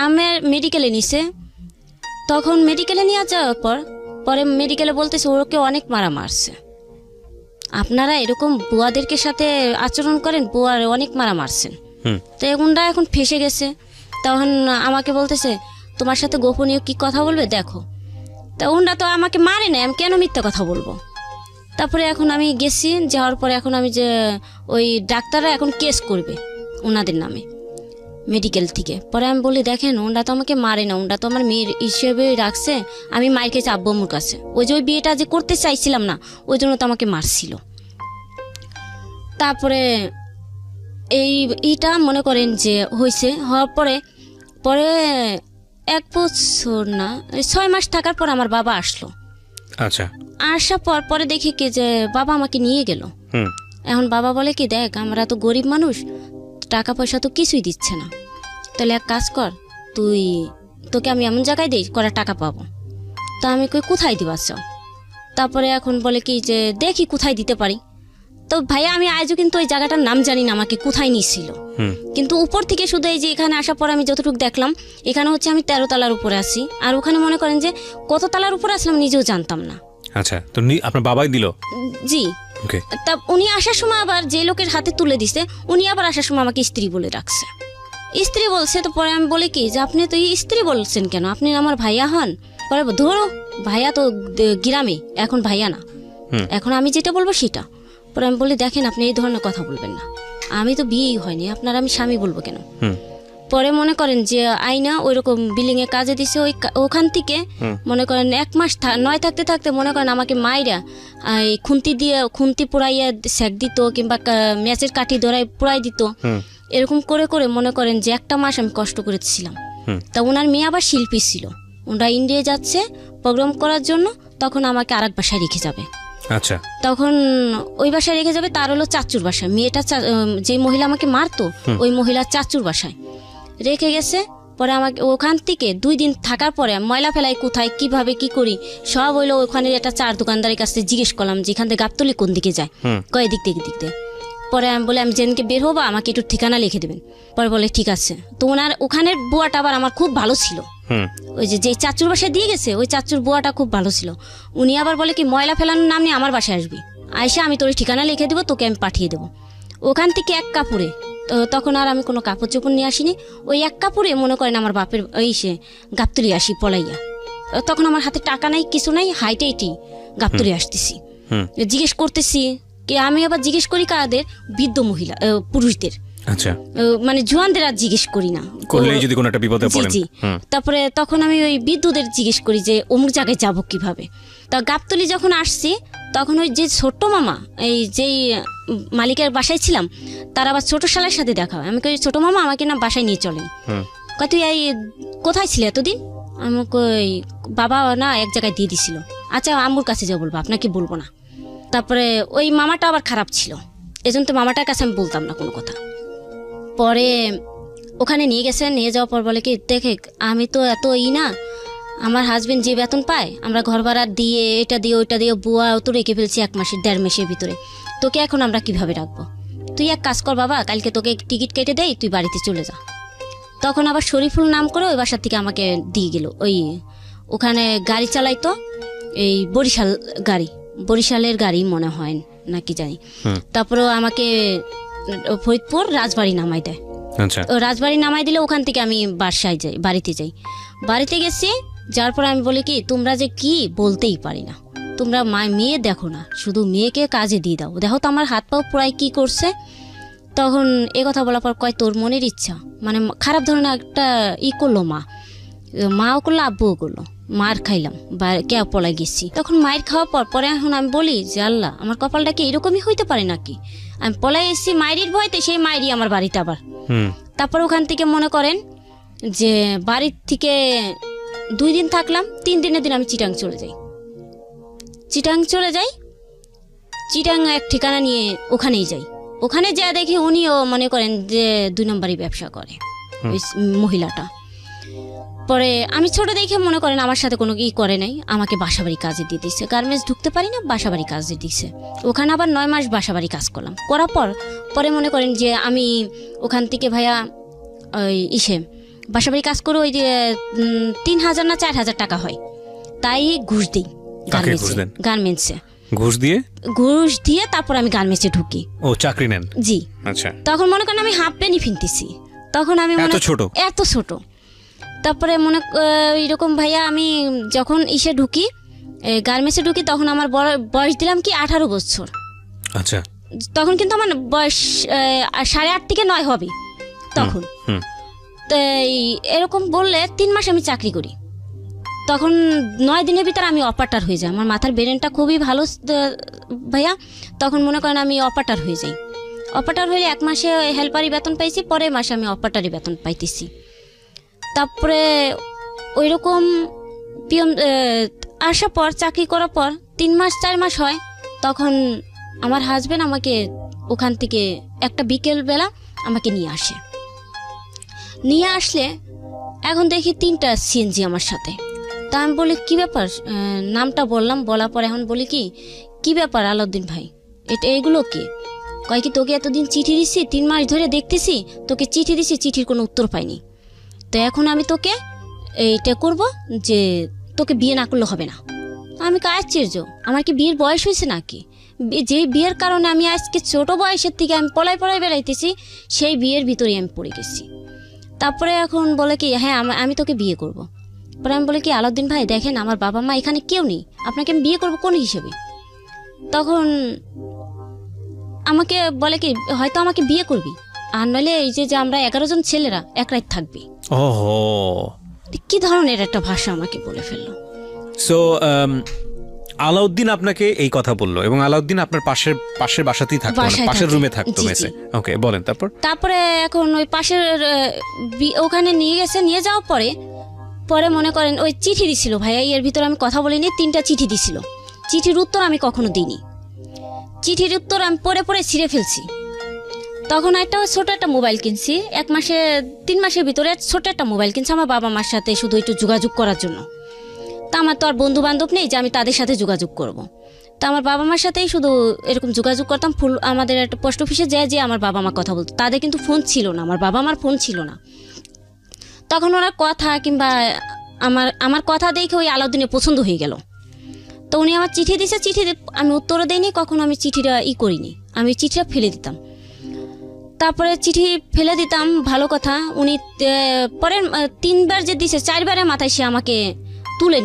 আমার মেডিকেলে নিছে। তখন মেডিকেলে নিয়ে যাওয়ার পরে মেডিকেলে বলতেছে ওকে অনেক মারছে, আপনারা এরকম বুয়াদেরকে সাথে আচরণ করেন, বুয়ার অনেক মারছেন। তো এগুনটা এখন ফেসে গেছে। তখন আমাকে বলতেছে তোমার সাথে গোপনীয় কি কথা বলবে দেখো। তা ওনরা তো আমাকে মারে না, আমি কেন মিথ্যা কথা বলবো। তারপরে এখন আমি গেছি, যাওয়ার পরে এখন আমি যে ওই ডাক্তাররা এখন কেস করবে ওনাদের নামে মেডিকেল থেকে। পরে আমি বলি দেখেন ওনরা তো আমাকে মারে না, ওনরা তো আমার মেয়ের হিসেবে রাখছে, আমি মাইকে চাপবো আব্বুর কাছে, ওই যে ওই বিয়েটা যে করতে চাইছিলাম না ওই জন্য তো আমাকে মারছিল। তারপরে এইটা মনে করেন যে হয়েছে, হওয়ার পরে 1 বছর না 6 মাস থাকার পর আমার বাবা আসলো। আচ্ছা। আসার পরে দেখি কি যে বাবা আমাকে নিয়ে গেল। এখন বাবা বলে কি দেখ আমরা তো গরিব মানুষ, টাকা পয়সা তো কিছুই দিচ্ছে না, তাহলে এক কাজ কর তোকে আমি এমন জায়গায় দিই করা টাকা পাবো। তা আমি কই কোথায় দিবা চাও। তারপরে এখন বলে কি যে দেখি কোথায় দিতে পারি। তো ভাইয়া আমি আজও কিন্তু ওই জায়গাটার নাম জানি না আমাকে কোথায় নিয়েছিল, কিন্তু উপর থেকে শুধু এই যে এখানে আসার পর আমি যতটুকু দেখলাম এখানে হচ্ছে আমি 13 তলার উপরে আছি, আর ওখানে মনে করেন যে কত তলার উপরে আসলাম নিজেও জানতাম না। আচ্ছা, তো আপনার বাবাই দিল? জি। তা উনি আসার সময় আবার যে লোকের হাতে তুলে দিছে উনি আবার আসার সময় আমাকে স্ত্রী বলে রাখছে, স্ত্রী বলছে। তো পরে আমি বলি কি যে আপনি তো স্ত্রী বলছেন কেন, আপনি আমার ভাইয়া হন। পরে ধরো ভাইয়া তো গ্রামে, এখন ভাইয়া না, এখন আমি যেটা বলবো সেটা। পরে আমি বলি দেখেন আপনি এই ধরনের কথা বলবেন না, আমি তো বিয়েই হয়নি, আপনার আমি স্বামী বলবো কেন। পরে মনে করেন যে আইনা ওইরকম বিল্ডিং এ কাজে দিছে, ওখান থেকে মনে করেন 1 মাস 9 থাকতে থাকতে মনে করেন আমাকে মাইরা খুন্তি পুরাইয়া সেক দিত, কিংবা ম্যাচের কাঠি ধরাই পুরাই দিত। এরকম করে করে মনে করেন যে 1 মাস আমি কষ্ট করেছিলাম। তা ওনার মেয়ে আবার শিল্পী ছিল, ওনারা ইন্ডিয়া যাচ্ছে প্রোগ্রাম করার জন্য, তখন আমাকে আরেক বাসায় রেখে যাবে। আচ্ছা। তখন ওই বাসায় রেখে যাবে, তার হলো চাচুর বাসায়, মেয়েটা যে মহিলা আমাকে মারতো ওই মহিলা চাচুর বাসায় রেখে গেছে। পরে আমাকে ওখান থেকে 2 দিন থাকার পরে ময়লা ফেলাই কোথায় কিভাবে কি করি সব হইলো ওখানে একটা চার দোকানদারের কাছে জিজ্ঞেস করলাম যে এখান থেকে গাবতলি কোন দিকে যায়, কয় দিক থেকে। পরে আমি বলে আমি যেদিনকে বের হবো আমাকে একটু ঠিকানা লিখে দেবেন। পরে বলে ঠিক আছে। তো ওনার ওখানের বুয়াটা আবার আমার খুব ভালো ছিল, ওই যে চাচুর বাসায় দিয়ে গেছে ওই চাচুর বুয়াটা খুব ভালো ছিল। উনি আবার বলে কি ময়লা ফেলানোর নাম নিয়ে আমার বাসায় আসবি, আইসা আমি তোর ঠিকানা লিখে দেবো, তোকে আমি পাঠিয়ে দেবো। ওখান থেকে 1 কাপড়ে, তখন আর আমি কোনো কাপড় চোপড় নিয়ে আসিনি, ওই 1 কাপড়ে মনে করেন আমার বাপের সে গাবতলি আসি পলাইয়া। তখন আমার হাতে টাকা নাই কিছু নাই, হাইটেই গাবতলি আসতেছি, জিজ্ঞেস করতেছি কি আমি আবার জিজ্ঞেস করি কাদের, বৃদ্ধ মহিলা পুরুষদের। আচ্ছা, মানে জোয়ানদের আর জিজ্ঞেস করি না, করলেই যদি কোনো একটা বিপদে জি পড়েন। জি। তারপরে তখন আমি ওই বিদ্যুতের জিজ্ঞেস করি যে অমুক জায়গায় যাব কিভাবে। তা গাবতলি যখন আসছি তখন ওই যে ছোট্ট মামা, এই যেই মালিকের বাসায় ছিলাম, তার আবার ছোট শালার সাথে দেখা হয়। আমি কই ছোট মামা আমাকে না বাসায় নিয়ে চলেন। কয় তুই এই কোথায় ছিলে এতদিন? আমি কই বাবা না এক জায়গায় দিয়ে দিছিল। আচ্ছা আম্মুর কাছে যাও বলবো, আপনাকে বলবো না। তারপরে ওই মামাটা আবার খারাপ ছিল, এজন্য তো মামাটার কাছে আমি বলতাম না কোনো কথা। পরে ওখানে নিয়ে গেছে, নিয়ে যাওয়ার পর বলে কি দেখে আমি তো এত না, আমার হাজবেন্ড যে বেতন পায় আমরা ঘর ভাড়া দিয়ে এটা দিয়ে ওইটা দিয়ে বুয়া তো রেখে ফেলছি 1 মাসের 1.5 মাসের ভিতরে, তোকে এখন আমরা কিভাবে রাখবো? তুই এক কাজ কর বাবা, কালকে তোকে টিকিট কেটে দেই, তুই বাড়িতে চলে যা। তখন আবার শরীফুল নাম করে ওই বাসার থেকে আমাকে দিয়ে গেল। ওখানে গাড়ি চালাইতো, এই বরিশালের গাড়ি মনে হয় নাকি জানি। তারপরেও আমাকে ফরিদপুর রাজবাড়ি নামাই দেয়। আচ্ছা, রাজবাড়ি নামাই দিলে ওখান থেকে আমি বাড়িতে যাই। বাড়িতে গেছি, যার পর আমি বলি কি তোমরা যে কি বলতেই পারি না, তোমরা মেয়ে দেখো না, শুধু মেয়েকে কাজে দিয়ে দাও, দেখো তো আমার হাত পাও প্রায় কি করছে। তখন এ কথা বলার পর কয় তোর মনের ইচ্ছা, মানে খারাপ ধরনের একটা করলো মাও করলো আব্বুও করলো, মার খাইলাম বা কে পলাই গেছি। তখন মায়ের খাওয়ার পর পরে এখন আমি বলি যে আল্লাহ আমার কপালটা কি এরকমই হইতে পারে নাকি? আমি পলাই এসেছি মায়ের ভয়তে, সেই মায়েরই আমার বাড়িতে আবার। তারপর ওখান থেকে মনে করেন যে বাড়ির থেকে 2 দিন থাকলাম, 3 দিনের দিন আমি চিটাং চলে যাই। চিটাং এক ঠিকানা নিয়ে ওখানেই যাই। ওখানে যা দেখি উনিও মনে করেন যে 2 নম্বরই ব্যবসা করে ওই মহিলাটা। পরে আমি ছোট দেখে মনে করেন আমার সাথে কোনো করে নাই, আমাকে বাসাবাড়ি কাজে দিয়ে দিচ্ছে। গার্মেন্টস ঢুকতে পারি না, বাসাবাড়ি কাজে দিচ্ছে। ওখানে আবার 9 মাস বাসাবাড়ি কাজ করলাম। করার পরে মনে করেন যে আমি ওখান থেকে ভাইয়া ওই বাসাবাড়ি কাজ করে ওই যে 3,000 না 4,000 টাকা হয়, তাই ঘুষ দিই গার্মেন্টসে। ঘুষ দিয়ে তারপর আমি গার্মেন্টসে ঢুকি। ও চাকরি নেন? জি। আচ্ছা। তখন মনে করেন আমি হাফ প্যান্টই কিনতেছি, তখন আমি এত ছোট। তারপরে এরকম ভাইয়া আমি যখন ঢুকি গার্মেন্টসে ঢুকি, তখন আমার বয়স দিলাম কি 18 বছর। আচ্ছা। তখন কিন্তু আমার বয়স 8.5 থেকে 9 হবে তখন। তো এরকম বললে 3 মাস আমি চাকরি করি। তখন 9 দিনের ভিতরে আমি অপারেটর হয়ে যাই। আমার মাথার ব্রেনটা খুবই ভালো ভাইয়া। তখন মনে করেন আমি অপারেটর হয়ে যাই। অপারেটর হয়ে 1 মাসে হেল্পারি বেতন পাইছি, পরের মাসে আমি অপারেটরি বেতন পাইতেছি। তারপরে ওই রকম আসার পর চাকরি করার পর 3 মাস 4 মাস হয়, তখন আমার হাজবেন্ড আমাকে ওখান থেকে একটা বিকেল বেলা আমাকে নিয়ে আসলে এখন দেখি 3টা সিএনজি আমার সাথে। তা আমি বলি কি ব্যাপার, নামটা বলার পর এখন বলি কি ব্যাপার আলাউদ্দিন ভাই, এগুলো কি? কয় কি তোকে এতদিন চিঠি দিছি, 3 মাস ধরে দেখতেছি তোকে চিঠি দিছি, চিঠির কোনো উত্তর পাইনি। তো এখন আমি তোকে এইটা করব যে তোকে বিয়ে না করলে হবে না। আমি আশ্চর্য, আমার কি বিয়ের বয়স হয়েছে নাকি? যে বিয়ের কারণে আমি আজকে ছোট বয়সের থেকে আমি পলাই বেড়াইতেছি, সেই বিয়ের ভিতরেই আমি পড়ে গেছি। তারপরে এখন বলে কি হ্যাঁ আমি তোকে বিয়ে করব। পরে আমি বলি কি আলাউদ্দিন ভাই দেখেন আমার বাবা মা এখানে কেউ নেই, আপনাকে আমি বিয়ে করবো কোন হিসেবে? তখন আমাকে বলে কি হয়তো আমাকে বিয়ে করবি, আর নইলে এই যে আমরা 11 জন ছেলেরা এক রাত থাকবি। ওহো, কি ধরনের একটা ভাষা আমাকে বলে ফেললো। সো আলাউদ্দিন আপনাকে এই কথা বললো এবং আলাউদ্দিন আপনার পাশের বাসাতেই থাকতো, পাশের রুমে থাকতো মেসে। ওকে, বলেন। তারপরে এখন ওই পাশের ওখানে নিয়ে যাওয়ার পরে মনে করেন ওই চিঠি দিছিল ভাইয়া, এর ভিতরে আমি কথা বলিনি, 3টা চিঠি দিছিল। চিঠির উত্তর আমি কখনো দিইনি, চিঠির উত্তর আমি পরে ছিঁড়ে ফেলছি। তখন ছোট একটা মোবাইল কিনছি, 3 মাসের ভিতরে ছোট একটা মোবাইল কিনছি আমার বাবা মার সাথে শুধু একটু যোগাযোগ করার জন্য। তা আমার তো আর বন্ধু বান্ধব নেই যে আমি তাদের সাথে যোগাযোগ করব। তা আমার বাবা মার সাথেই শুধু এরকম যোগাযোগ করতাম। আমাদের একটা পোস্ট অফিসে যে আমার বাবা মা কথা বলতো, তাদের কিন্তু ফোন ছিল না, আমার বাবা মার ফোন ছিল না। তখন ওরা কথা কিংবা আমার কথা দেখে ওই আলাউদ্দিনের পছন্দ হয়ে গেল। তো উনি আমার চিঠি দিয়েছে, আমি উত্তরও দিইনি, কখনো আমি চিঠিটা করিনি, আমি চিঠিটা ফেলে দিতাম। তারপরে চিঠি ফেলে দিতাম, ভালো কথা। উনি পরের 3 বার যে দিছে, 4 বারের মাথায় সে আমাকে তুলে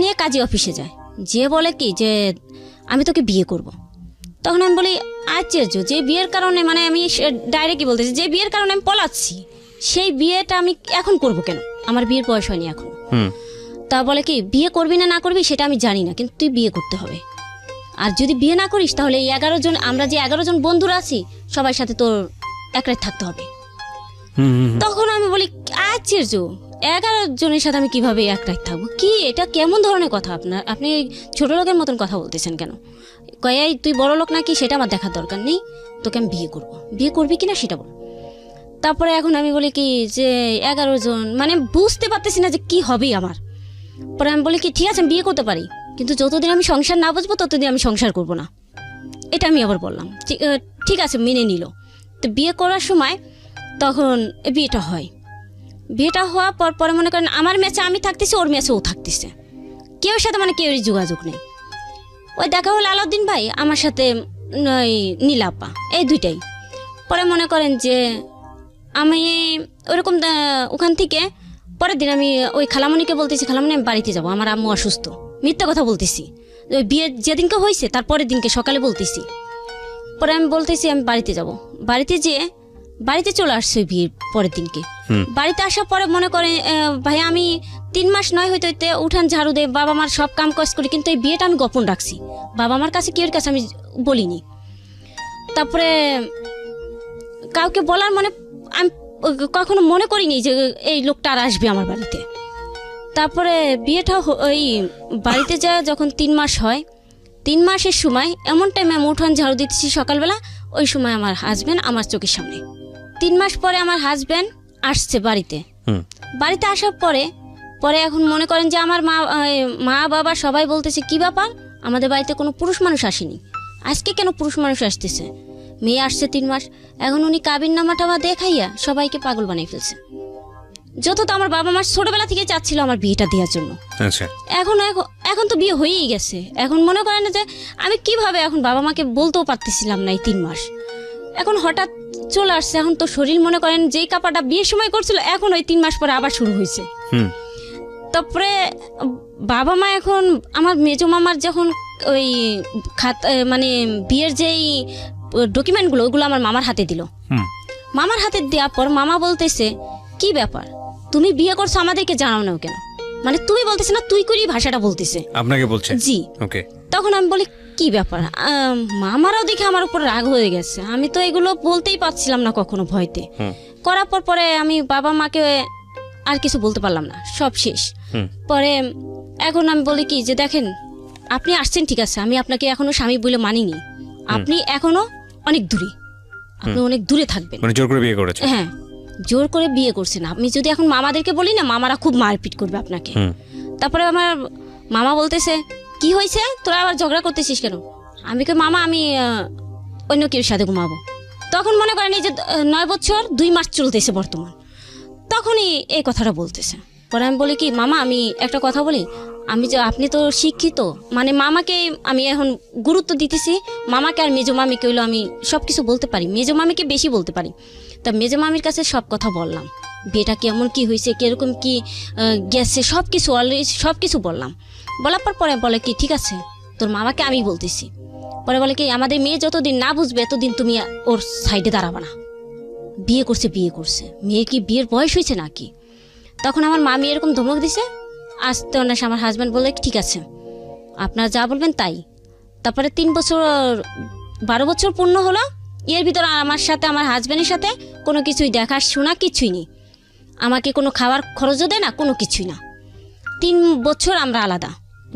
নিয়ে কাজী অফিসে যায়, যে বলে কি যে আমি তোকে বিয়ে করব। তখন আমি বলি আশ্চর্য যে বিয়ের কারণে মানে আমি ডাইরেক্টই বলতেছি যে বিয়ের কারণে আমি পলাচ্ছি, সেই বিয়েটা আমি এখন করব কেন? আমার বিয়ের বয়স হয়নি এখন। তা বলে কি বিয়ে করবি না করবি সেটা আমি জানি না, কিন্তু তুই বিয়ে করতে হবে। আর যদি বিয়ে না করিস তাহলে এই 11 জন, আমরা যে 11 জন বন্ধুরা আছি সবার সাথে তোর এক রাত থাকতে হবে। তখন আমি বলি আশ্চর্য, 11 জনের সাথে আমি কিভাবে এক রাত থাকবো? কি এটা কেমন ধরনের কথা? আপনি ছোট লোকের মতন কথা বলতেছেন কেন? কয়ে তুই বড় লোক নাকি সেটা আমার দেখার দরকার নেই, তোকে আমি বিয়ে করবো। বিয়ে করবি কিনা সেটা বল। তারপরে এখন আমি বলি কি যে 11 জন মানে বুঝতে পারতেছি না যে কি হবে আমার। পরে আমি বলি কি ঠিক আছে আমি বিয়ে করতে পারি, কিন্তু যতদিন আমি সংসার না বুঝবো ততদিন আমি সংসার করব না। এটা আমি আবার বললাম। ঠিক আছে মেনে নিল। তো বিয়ে করার সময় তখন বিয়েটা হয়। বিয়েটা হওয়ার পর পরে মনে করেন আমার ম্যাচে আমি থাকতেছি, ওর ম্যাচে ও থাকতেছে, কেউ সাথে মানে কেউরই যোগাযোগ নেই। ওই দেখা হলো আলাউদ্দিন ভাই আমার সাথে ওই নীলাপা, এই দুইটাই। পরে মনে করেন যে আমি ওরকম ওখান থেকে পরের দিন আমি ওই খালামণিকে বলতেছি খালামণি আমি বাড়িতে যাবো, আমার আম্মু অসুস্থ। মিথ্যা কথা বলতেছি। ওই বিয়ে যেদিনকে হয়েছে তার পরের দিনকে সকালে বলতেছি। পরে আমি বলতেছি আমি বাড়িতে যাব। বাড়িতে যেয়ে বাড়িতে চলে আসছে ওই বিয়ের পরের দিনকে। বাড়িতে আসার পরে মনে করে ভাই আমি 3 মাস নয় হইতে হইতে উঠান ঝাড়ু দেয়, বাবা মার সব কাম কাজ করি, কিন্তু এই বিয়েটা আমি গোপন রাখছি। বাবা মার কাছে কেউর কাছে আমি বলিনি। তারপরে কাউকে বলার মানে আমি কখনো মনে করিনি যে এই লোকটা আর আসবে আমার বাড়িতে। তারপরে বিয়েটা ওই বাড়িতে যায় যখন 3 মাস হয়, 3 মাসের সময় এমন টাইমে আমি উঠান ঝাড়ু দিতেছি সকালবেলা, ওই সময় আমার হাজব্যান্ড আমার চোখের সামনে। 3 মাস পরে আমার হাজব্যান্ড আসছে বাড়িতে। বাড়িতে আসার পরে এখন মনে করেন যে আমার মা বাবা সবাই বলতেছে কি ব্যাপার, আমাদের বাড়িতে কোনো পুরুষ মানুষ আসেনি, আজকে কেন পুরুষ মানুষ আসতেছে? মেয়ে আসছে 3 মাস, এখন উনি কাবির নামাটা দেখাইয়া সবাইকে পাগল বানিয়ে ফেলছে। যত তো আমার বাবা মার ছোটবেলা থেকে চাচ্ছিল আমার বিয়েটা দেওয়ার জন্য। আচ্ছা এখন তো বিয়ে হয়েই গেছে। এখন মনে করেন যে আমি কিভাবে এখন বাবা মাকে বলতেও পারতেছিলাম না এই 3 মাস। এখন হঠাৎ চলে আসছে। এখন তো শরীর মনে করেন যেই কাপড়টা বিয়ের সময় করছিল এখন ওই 3 মাস পরে আবার শুরু হয়েছে। তারপরে বাবা মা এখন আমার মেজো মামার যখন ওই মানে বিয়ের যেই ডকুমেন্টগুলো ওগুলো আমার মামার হাতে দিল। মামার হাতে দেওয়ার পর মামা বলতেছে কি ব্যাপার তুমি বিয়ে করছো আমাদেরকে জানাও না কেন? মানে তুমি বলতেছে না, তুই করি ভাষাটা বলতেছে আপনাকে বলছে। জি ওকে। তখন আমি বলি কি ব্যাপার? মামারাও দেখে আমার উপর রাগ হয়ে গেছে। আমি তো এগুলো বলতেই পারছিলাম না কখনো ভয়তে। করার পরে আমি বাবা মাকে আর কিছু বলতে পারলাম না, সব শেষ। পরে এখন আমি বলি কি যে দেখেন আপনি আসছেন ঠিক আছে, আমি আপনাকে এখনো স্বামী বলে মানিনি, আপনি এখনো অনেক দূরে, আপনি অনেক দূরে থাকবেন। মানে জোর করে বিয়ে করেছে? হ্যাঁ জোর করে বিয়ে করছেন। আপনি যদি এখন মামাদেরকে বলি না মামারা খুব মারপিট করবে আপনাকে। তারপরে আমার মামা বলতেছে কি হয়েছে তোরা আবার ঝগড়া করতেছিস কেন? আমি কই মামা আমি অন্য কেউ সাথে ঘুমাবো। তখন মনে করেন এই যে 9 বছর 2 মাস চলতেছে বর্তমান, তখনই এই কথাটা বলতেছে। পরে আমি বলি কি মামা আমি একটা কথা বলি, আমি যে আপনি তো শিক্ষিত, মানে মামাকে আমি এখন গুরুত্ব দিতেছি। মামাকে আর মেজো মামিকে হইলো আমি সব কিছু বলতে পারি, মেজো মামিকে বেশি বলতে পারি। তা মেজো মামির কাছে সব কথা বললাম, বিয়েটা কেমন কি হয়েছে, কিরকম কি গেছে, সব কিছু অলরেডি সব কিছু বললাম। বলার পরে বলে কি ঠিক আছে তোর মামাকে আমি বলতেছি। পরে বলে কি আমাদের মেয়ে যতদিন না বুঝবে এতদিন তুমি ওর সাইডে দাঁড়াবা না। বিয়ে করছে মেয়ে কি বিয়ের বয়স হয়েছে নাকি? তখন আমার মামি এরকম ধমক দিছে। আসতে অনেক আমার হাজব্যান্ড বলে ঠিক আছে আপনারা যা বলবেন তাই। তারপরে 3 বছর 12 বছর পূর্ণ হলো। এর ভিতরে আমার সাথে আমার হাজব্যান্ডের সাথে কোনো কিছুই দেখা শোনা কিছুই নেই। আমাকে কোনো খাবার খরচও দেয় না, কোনো কিছুই না। 3 বছর আমরা আলাদা।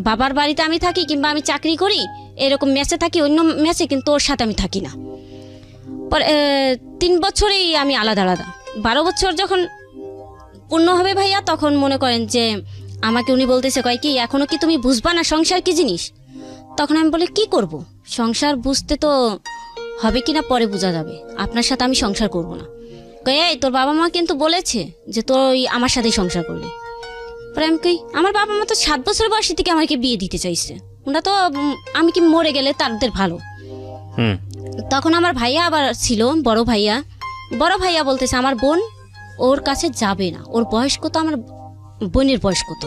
বাবার বাড়িতে আমি থাকি কিংবা আমি চাকরি করি এরকম মেসে থাকি, অন্য মেসে, কিন্তু ওর সাথে আমি থাকি না। পরে 3 বছরেই আমি আলাদা। 12 বছর যখন পূর্ণ হবে ভাইয়া তখন মনে করেন যে আমাকে উনি বলতেছে কয় কি এখনো কি তুমি বুঝবা না সংসার কি জিনিস? তখন আমি বলি কি করব, সংসার বুঝতে তো হবে কিনা পরে বোঝা যাবে, আপনার সাথে আমি সংসার করব না। কয় এই তোর বাবা মা কিন্তু বলেছে যে তুই আমার সাথেই সংসার করবি। পরে আমি কই আমার বাবা মা তো 7 বছর বয়সী থেকে আমাকে বিয়ে দিতে চাইছে, ওরা তো আমি কি মরে গেলে তাদের ভালো। তখন আমার ভাইয়া আবার ছিল বড় ভাইয়া বলতেছে আমার বোন ওর কাছে যাবে না, ওর বয়স কত, আমার বোনের বয়স কত,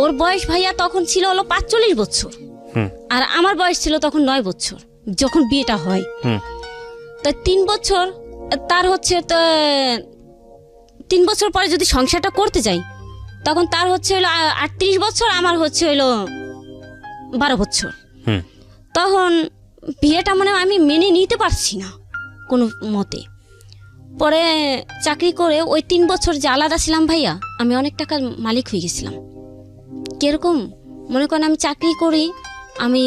ওর বয়স ভাইয়া তখন ছিল হলো 45 বছর আর আমার বয়স ছিল তখন 9 বছর যখন বিয়েটা হয়। তো 3 বছর তার হচ্ছে তো 3 বছর পরে যদি সংসারটা করতে যাই তখন তার হচ্ছে হলো 38 বছর, আমার হচ্ছে হলো 12 বছর। হুম তখন বিয়েটা মানে আমি মেনে নিতে পারছি না কোনো মতে। পরে চাকরি করে ওই 3 বছর যে আলাদা ছিলাম ভাইয়া, আমি অনেক টাকার মালিক হয়ে গেছিলাম। কিরকম মনে করেন, আমি চাকরি করি, আমি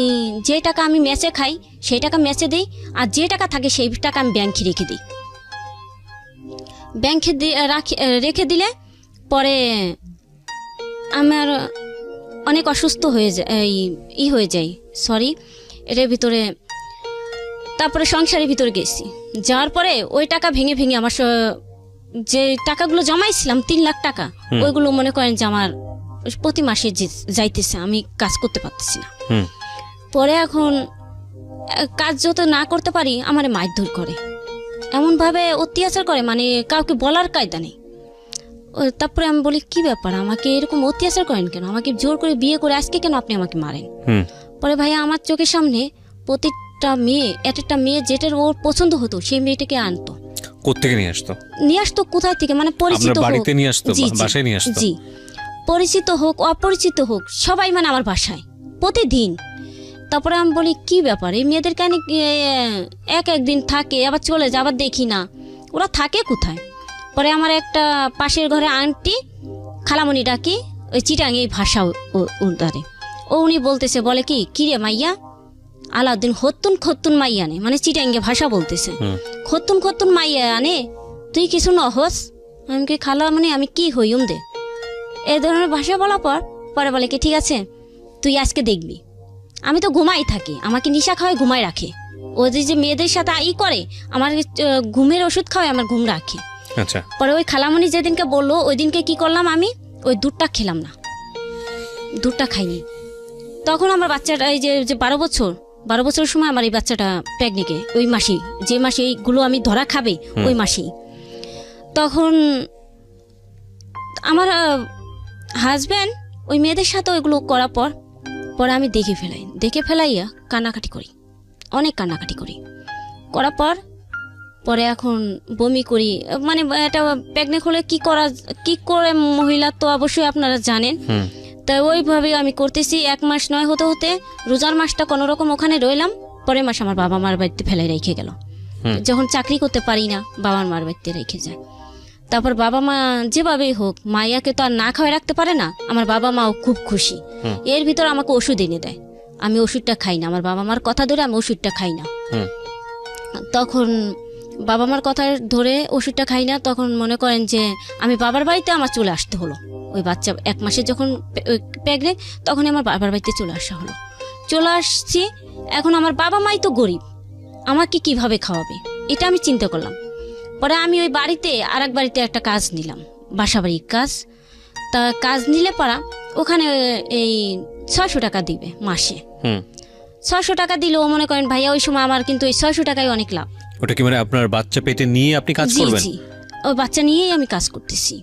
যে টাকা আমি ম্যাচে খাই সেই টাকা ম্যাচে দিই, আর যে টাকা থাকে সেই টাকা আমি ব্যাংকে রেখে দিই। ব্যাংকে রেখে দিলে পরে আমার অনেক অসুস্থ হয়ে যায়, হয়ে যায়, সরি এটার ভিতরে। তারপরে সংসারের ভিতরে গেছি, যাওয়ার পরে ওই টাকা ভেঙে ভেঙে আমার যে টাকাগুলো জমাইছিলাম 3 লাখ টাকা, ওইগুলো মনে করেন যে আমার প্রতি মাসে যাইতেছে, আমি কাজ করতে পারতেছি না। পরে এখন কাজ যত না করতে পারি আমার মারধর করে, এমনভাবে অত্যাচার করে, মানে কাউকে বলার কায়দা নেই। তারপরে আমি বলি কি ব্যাপার, আমাকে এরকম অত্যাচার করেন কেন, আমাকে জোর করে বিয়ে করে আজকে কেন আপনি আমাকে মারেন? পরে ভাইয়া আমার চোখের সামনে প্রতিটা মেয়ে, একটা মেয়ে যেটার ওর পছন্দ হতো সেই মেয়েটাকে আনতো। কোত্থেকে নিয়ে আসতো? নিয়ে আসতো কোথায় থেকে, মানে পরিচিত হোক, বাড়িতে নিয়ে আসতো, বাসায় নিয়ে আসতো। জি, পরিচিত হোক অপরিচিত হোক সবাই মানে আমার বাসায় প্রতিদিন। তারপরে আমি বলি কি ব্যাপার, এই মেয়েদের কেন একদিন থাকে আবার চলে যায়, আবার দেখি না ওরা থাকে কোথায়। পরে আমার একটা পাশের ঘরে আন্টি খালামণি ডাকি, ওই চিটাং এই ভাষা উদ্ধারে ও উনি বলতেছে, বলে কি রে মাইয়া, আলাউদ্দিন খত্তুন খত্তুন মাইয়া আনে, মানে চিটাঙ্গে ভাষা বলতেছে, খত্তুন খত্তুন মাইয়া আনে, তুই কিছু নহস? আমি কি খালামণি আমি কি হইম দে, এই ধরনের ভাষা বলার পরে বলে কি ঠিক আছে তুই আজকে দেখবি। আমি তো ঘুমাই থাকি, আমাকে নিশা খাওয়ায় ঘুমাই রাখে, ও যে মেয়েদের সাথে করে আমার ঘুমের ওষুধ খাওয়ায় আমার ঘুম রাখে। আচ্ছা। পরে ওই খালামণি যেদিনকে বললো ওই দিনকে কি করলাম, আমি ওই দুধটা খেলাম না, দুধটা খাইনি। তখন আমার বাচ্চাটা এই যে 12 বছরের সময় আমার এই বাচ্চাটা প্রেগনেন্টে, ওই মাসেই, যে মাসে এইগুলো আমি ধরা খাবে ওই মাসেই। তখন আমার হাজব্যান্ড ওই মেয়েদের সাথে ওইগুলো করার পরে আমি দেখে ফেলাইয়া কান্নাকাটি করি, অনেক কান্নাকাটি করার পরে এখন বমি করি, মানে এটা প্রেগনেন্ট হলে কি করে মহিলা তো অবশ্যই আপনারা জানেন। তাই ওইভাবে আমি করতেছি। 1 মাস নয় হতে রোজার মাসটা কোনো রকম ওখানে রইলাম, পরের মাস আমার বাবা মার বাড়িতে ফেলে রেখে গেল। যখন চাকরি করতে পারি না বাবা মার বাড়িতে রেখে যায়। তারপর বাবা মা যেভাবেই হোক মাইয়াকে তো আর না খাওয়াই রাখতে পারে না, আমার বাবা মাও খুব খুশি। এর ভিতর আমাকে ওষুধ এনে দেয়, আমি ওষুধটা খাই না, আমার বাবা মার কথা ধরে আমি ওষুধটা খাই না। তখন বাবা মার কথা ধরে ওষুধটা খাই না, তখন মনে করেন যে আমি বাবার বাড়িতে আমার চলে আসতে হলো। ওই বাচ্চা 1 মাসে যখন প্রেগনেন্ট তখন আমার বাবার বাড়িতে চলে আসছি। এখন আমার বাবা মাই তো গরিব, আমাকে কিভাবে খাওয়াবে এটা আমি চিন্তা করলাম। পরে আমি ওই বাড়িতে আরেক বাড়িতে একটা কাজ নিলাম, বাসাবাড়ির কাজ। তা কাজ নিলে পারা ওখানে এই 600 টাকা দিবে মাসে। 600 টাকা দিলেও মনে করেন ভাইয়া ওই সময় আমার কিন্তু ওই 600 টাকায় অনেক লাভ। ওটা কি মানে আপনার বাচ্চা পেটে নিয়ে আপনি কাজ করবেন? জি, ওই বাচ্চা নিয়েই আমি কাজ করতেছি।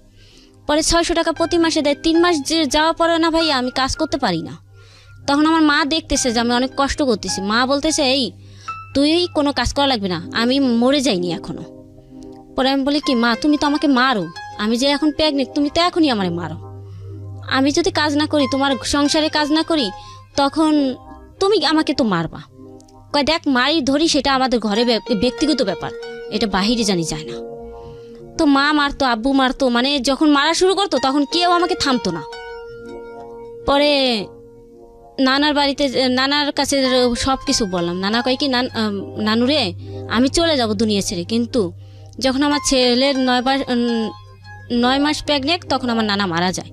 পরে 600 টাকা প্রতি মাসে দেয়। 3 মাস যে যাওয়া পরে না ভাইয়া আমি কাজ করতে পারি না। তখন আমার মা দেখতেছে যে আমি অনেক কষ্ট করতেছি, মা বলতেছে এই তুই কোনো কাজ করা লাগবে না, আমি মরে যাইনি এখনো। পরে আমি বলি কি মা তুমি তো আমাকে মারো, আমি যে এখন প্রেগনেন্ট তুমি তো এখনই আমারে মারো, আমি যদি কাজ না করি, তোমার সংসারে কাজ না করি, তখন তুমি আমাকে তো মারবা। কয় দেখ মারি ধরি সেটা আমাদের ঘরে ব্যক্তিগত ব্যাপার, এটা বাহিরে জানি যায় না। তো মা মারতো, আব্বু মারতো, মানে যখন মারা শুরু করতো তখন কেউ আমাকে থামতো না। পরে নানার কাছে সব কিছু বললাম। নানা কয় কি নানুরে আমি চলে যাব দুনিয়া ছেড়ে, কিন্তু যখন আমার ছেলের 9 মাস প্রেগনেন্ট তখন আমার নানা মারা যায়।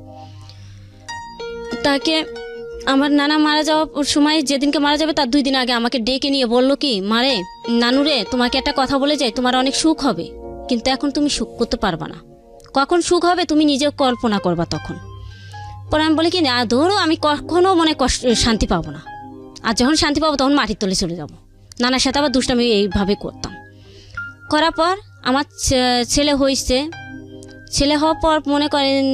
তাকে আমার নানা মারা যাওয়ার সময় যেদিনকে মারা যাবে তার 2 দিন আগে আমাকে ডেকে নিয়ে বললো কি মারে নানুরে তোমাকে একটা কথা বলে যাই, তোমার অনেক সুখ হবে, কিন্তু এখন তুমি সুখ করতে পারবা না, কখন সুখ হবে তুমি নিজেও কল্পনা করবা তখন। পরে আমি বলি কি না ধরো আমি কখনো মনে শান্তি পাবো না, আর যখন শান্তি পাবো তখন মাটির তলে চলে যাব। নানার সাথে আবার দুষ্টামি এইভাবে করতাম। করার পর আমার ছেলে হয়েছে, ছেলে হওয়ার পর মনে করেন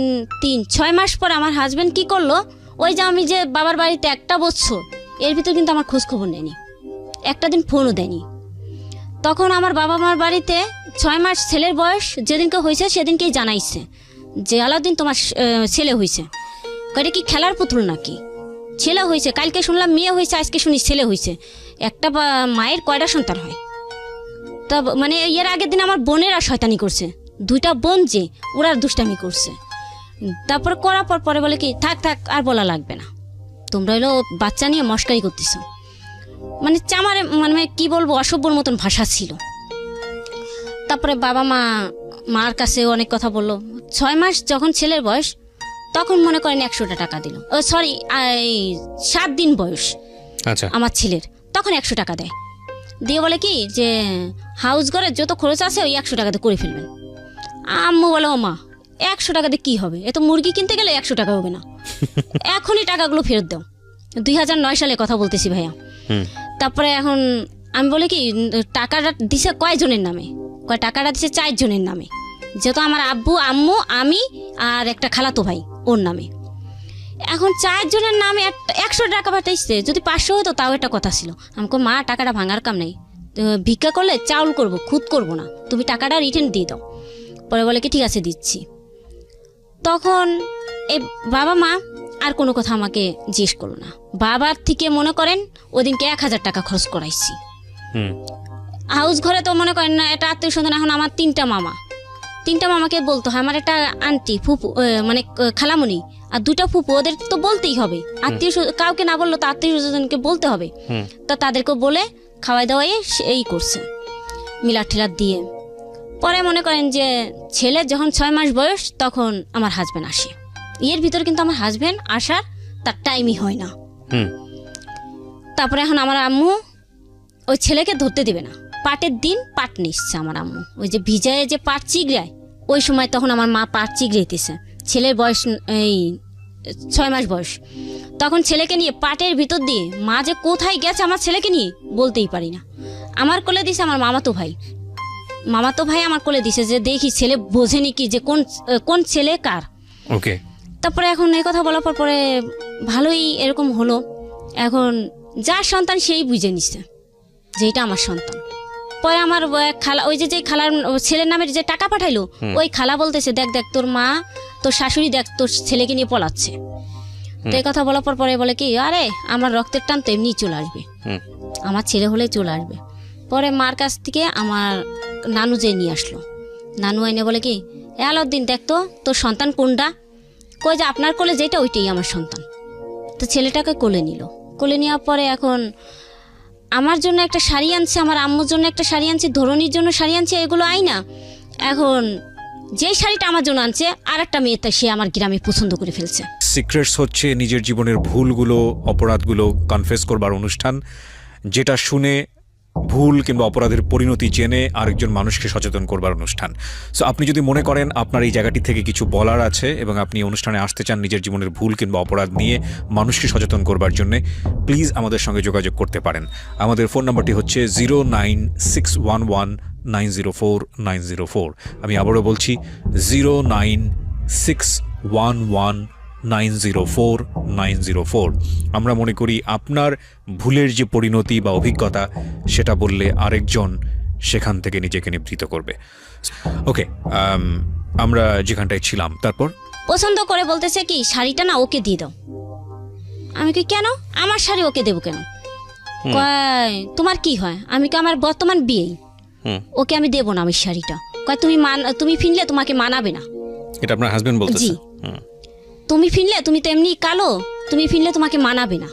6 মাস পর আমার হাজব্যান্ড কি করলো, ওই যে আমি যে বাবার বাড়িতে 1 বছর এর ভিতর কিন্তু আমার খোঁজ খবর নেয়নি, একটা দিন ফোনও দেয়নি। তখন আমার বাবা মার বাড়িতে 6 মাস ছেলের বয়স যেদিনকে হয়েছে সেদিনকেই জানাইছে যে আলাউদ্দিন তোমার ছেলে হয়েছে। কয়টা কি খেলার পুতুল নাকি? ছেলে হয়েছে, কালকে শুনলাম মেয়ে হয়েছে, আজকে শুনি ছেলে হয়েছে। একটা মায়ের কয়টা সন্তান হয়? তা মানে এর আগের দিন আমার বোনেরা শয়তানি করছে, 2টা বোন যে ওরা দুষ্টামি করছে। তারপর করার পরে বলে কি থাক থাক আর বলা লাগবে না, তোমরা হলো বাচ্চা নিয়ে মস্কারি করতেছ। মানে আমার মানে কি বলবো, অসভ্যর মতন ভাষা ছিল। তারপরে বাবা মার কাছে অনেক কথা বললো। 6 মাস যখন ছেলের বয়স তখন মনে করেন 100টা টাকা দিল। 7 দিন বয়স আচ্ছা আমার ছেলের, তখন 100 টাকা দেয়, দিয়ে বলে কি যে হাউস ঘরের যত খরচ আছে ওই 100 টাকাতে করে ফেলবেন। আম্মু বলে ও মা 100 টাকাতে কি হবে, এত মুরগি কিনতে গেলে 100 টাকা হবে না, এখনই টাকাগুলো ফেরত দাও। 2009 সালে কথা বলতেছি ভাইয়া। তারপরে এখন আমি বলি কি টাকাটা দিছে কয়জনের নামে? টাকাটা দিছে 4 জনের নামে, যেহেতু আমার আব্বু আম্মু আমি আর একটা খালাতো ভাই ওর নামে। এখন 4 জনের নামে 100 টাকা পাঠাইছে, যদি 500 হতো তাও একটা কথা ছিল। আমাকে মা টাকাটা ভাঙার কাম নেই, ভিক্ষা করলে চাউল করব, খুদ করব না, তুমি টাকাটা রিটার্ন দিয়ে দাও। পরে বলে কি ঠিক আছে দিচ্ছি। তখন এই বাবা মা আর কোনো কথা আমাকে জিজ্ঞেস করলো না। বাবার থেকে মনে করেন ওদিনকে 1000 টাকা খরচ করাইছি। হাউস ঘরে তো মনে করেন না, এটা আত্মীয় স্বজন। এখন আমার 3টা মামাকে বলতে হয়, আমার একটা আন্টি ফুপু মানে খালামণি আর 2টা ফুপু, ওদের তো বলতেই হবে। আত্মীয় কাউকে না বললো তো আত্মীয় স্বজনকে বলতে হবে। তা তাদেরকে বলে খাওয়াই দাওয়াই এই করছে মিলার ঠিলার দিয়ে। পরে মনে করেন যে ছেলে যখন 6 মাস বয়স তখন আমার হাজবেন্ড আসে। এর ভিতর কিন্তু আমার হাজবেন্ড আসার তার টাইমই হয় না। তারপরে এখন আমার আম্মু ওই ছেলেকে ধরতে দিবে না, পাটের দিন পাট নিচ্ছে আমার আম্মু, ওই যে ভিজায় যে পাট চিগড়ায় ওই সময় তখন আমার মা পাট চিগড়াইতেছে। ছেলের বয়স এই 6 মাস বয়স, তখন ছেলেকে নিয়ে পাটের ভিতর দিয়ে মা যে কোথায় গেছে আমার ছেলেকে নিয়ে বলতেই পারি না। আমার কোলে দিছে আমার মামাতো ভাই আমার কোলে দিছে, যে দেখি ছেলে বোঝেনি কি যে কোন ছেলে কার। ওকে। তারপরে এখন এই কথা বলার পরে ভালোই এরকম হলো। এখন যার সন্তান সেই বুঝে নিচ্ছে যে এটা আমার সন্তান। পরে আমার খালা, ওই যে খালার ছেলের নামের যে টাকা পাঠাইলো, ওই খালা বলতেছে দেখ তোর মা তোর শাশুড়ি দেখ তোর ছেলেকে নিয়ে পলাচ্ছে। তো এই কথা বলার পরে বলে কি আরে আমার রক্তের টান তো এমনি চলে আসবে, আমার ছেলে হলে চলে আসবে। পরে মার কাছ থেকে আমার নানু যে নিয়ে আসলো, নানু আইনে বলে কি আলাউদ্দিন দেখ তো তোর সন্তান কোনটা? কই যে আপনার কোলে যেটা ওইটাই আমার সন্তান। তো ছেলেটাকে কোলে নেওয়ার পরে এখন আমার জন্য একটা শাড়ি আনছে, আমার আম্মুর জন্য একটা শাড়ি আনছে, ধরনীর জন্য শাড়ি আনছে, এগুলো আইনা এখন যেই শাড়িটা আমার জন্য আনছে আর একটা মেয়েটা সে আমার গ্রামে পছন্দ করে ফেলছে। সিক্রেটস হচ্ছে নিজের জীবনের ভুলগুলো অপরাধগুলো কনফেস করবার অনুষ্ঠান, যেটা শুনে ভুল কিংবা অপরাধের পরিণতি জেনে আরেকজন মানুষকে সচেতন করবার অনুষ্ঠান। সো আপনি যদি মনে করেন আপনার এই জায়গাটি থেকে কিছু বলার আছে এবং আপনি অনুষ্ঠানে আসতে চান নিজের জীবনের ভুল কিংবা অপরাধ নিয়ে মানুষকে সচেতন করবার জন্য, প্লিজ আমাদের সঙ্গে যোগাযোগ করতে পারেন। আমাদের ফোন নাম্বারটি হচ্ছে 09611904904। আমি আবারও বলছি 09611904904। আমরা মনে করি আপনার ভুলের যে পরিণতি বা অভিজ্ঞতা সেটা বললে আরেকজন সেখান থেকে নিজেকে নিবৃত করবে। ওকে, আমরা যেখানটায় ছিলাম তারপর পছন্দ করে বলতেছে কি শাড়িটা না ওকে দিয়ে দাও। আমি কি কেন আমার শাড়ি ওকে দেবো কেন? কয় তোমার কি হয়? আমি কি আমার বর্তমান বিয়েই, ওকে আমি দেবো না আমি শাড়িটা। কয় তুমি ফিনলে তোমাকে মানাবে না। এটা আপনার হাজবেন্ড বলতেছে? জি, তুমি ফিনলে তুমি তো এমনি কালো, তুমি ফিনলে তোমাকে মানাবে না।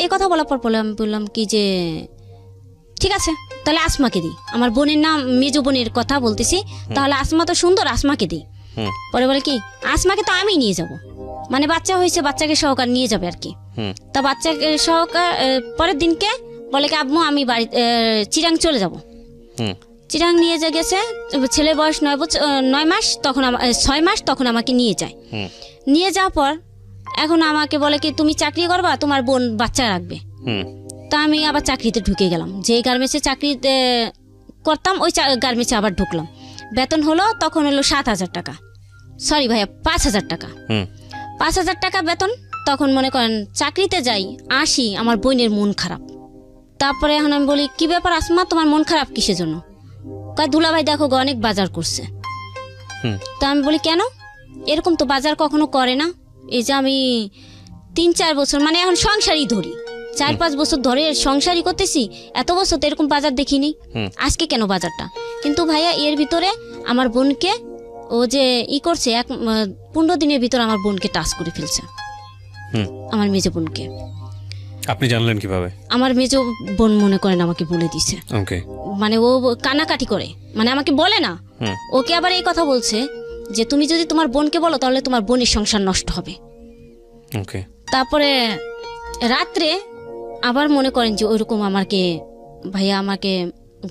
এই কথা বলার পর আমি বললাম কি যে ঠিক আছে তাহলে আসমাকে দিই, আমার বোনের নাম মেজো বোনের কথা বলতেছি, তাহলে আসমা তো সুন্দর, আসমাকে দিই। পরে বলে কি আসমাকে তো আমি নিয়ে যাব, মানে বাচ্চা হয়েছে বাচ্চাকে সহকার নিয়ে যাবে আর কি। তা বাচ্চাকে সহকার পরের দিনকে বলে কি আম্মু আমি বাড়ি চিরাং চলে যাব। চিরাং নিয়ে গেছে, ছেলের বয়স 9 মাস তখন 6 মাস তখন আমাকে নিয়ে যায়। নিয়ে যাওয়ার পর এখন আমাকে বলে কি তুমি চাকরি করবা, তোমার বোন বাচ্চা রাখবে। তা আমি আবার চাকরিতে ঢুকে গেলাম, যে গার্মেন্টসে চাকরিতে করতাম ওই গার্মেন্টসে আবার ঢুকলাম। বেতন হলো তখন হলো 7,000 টাকা, সরি ভাইয়া 5,000 টাকা। 5,000 টাকা বেতন। তখন মনে করেন চাকরিতে যাই আসি, আমার বোনের মন খারাপ, তারপরে এখন আমি বলি কি ব্যাপার আসমা, তোমার মন খারাপ কিসের জন্য? কয় দুলাভাই দেখো গো অনেক বাজার করছে। হুম। তা আমি বলি কেন? এরকম তো বাজার কখনো করে না। এই যে আমি 3-4 বছর মানে এখন সংসারই ধরি, 4-5 বছর ধরে সংসারই করতেছি, এত বছর তো এরকম বাজার দেখিনি, আজকে কেন বাজারটা? কিন্তু ভাইয়া এর ভিতরে আমার বোনকে ও যে করছে 15 দিনের ভিতর আমার বোনকে টাচ করে ফেলছে। আমার মেজো বোনকে। আপনি জানলেন কিভাবে? আমার মেজো বোন মনে করেন আমাকে বলে দিছে। ওকে। মানে ও কানাকাটি করে, মানে আমাকে বলে না, ওকে আবার এই কথা বলছে যে তুমি যদি তোমার বোনকে বলো তাহলে তোমার বোনের সংসার নষ্ট হবে। ওকে। তারপরে রাত্রে আবার মনে করেন যে ওইরকম আমাকে ভাইয়া আমাকে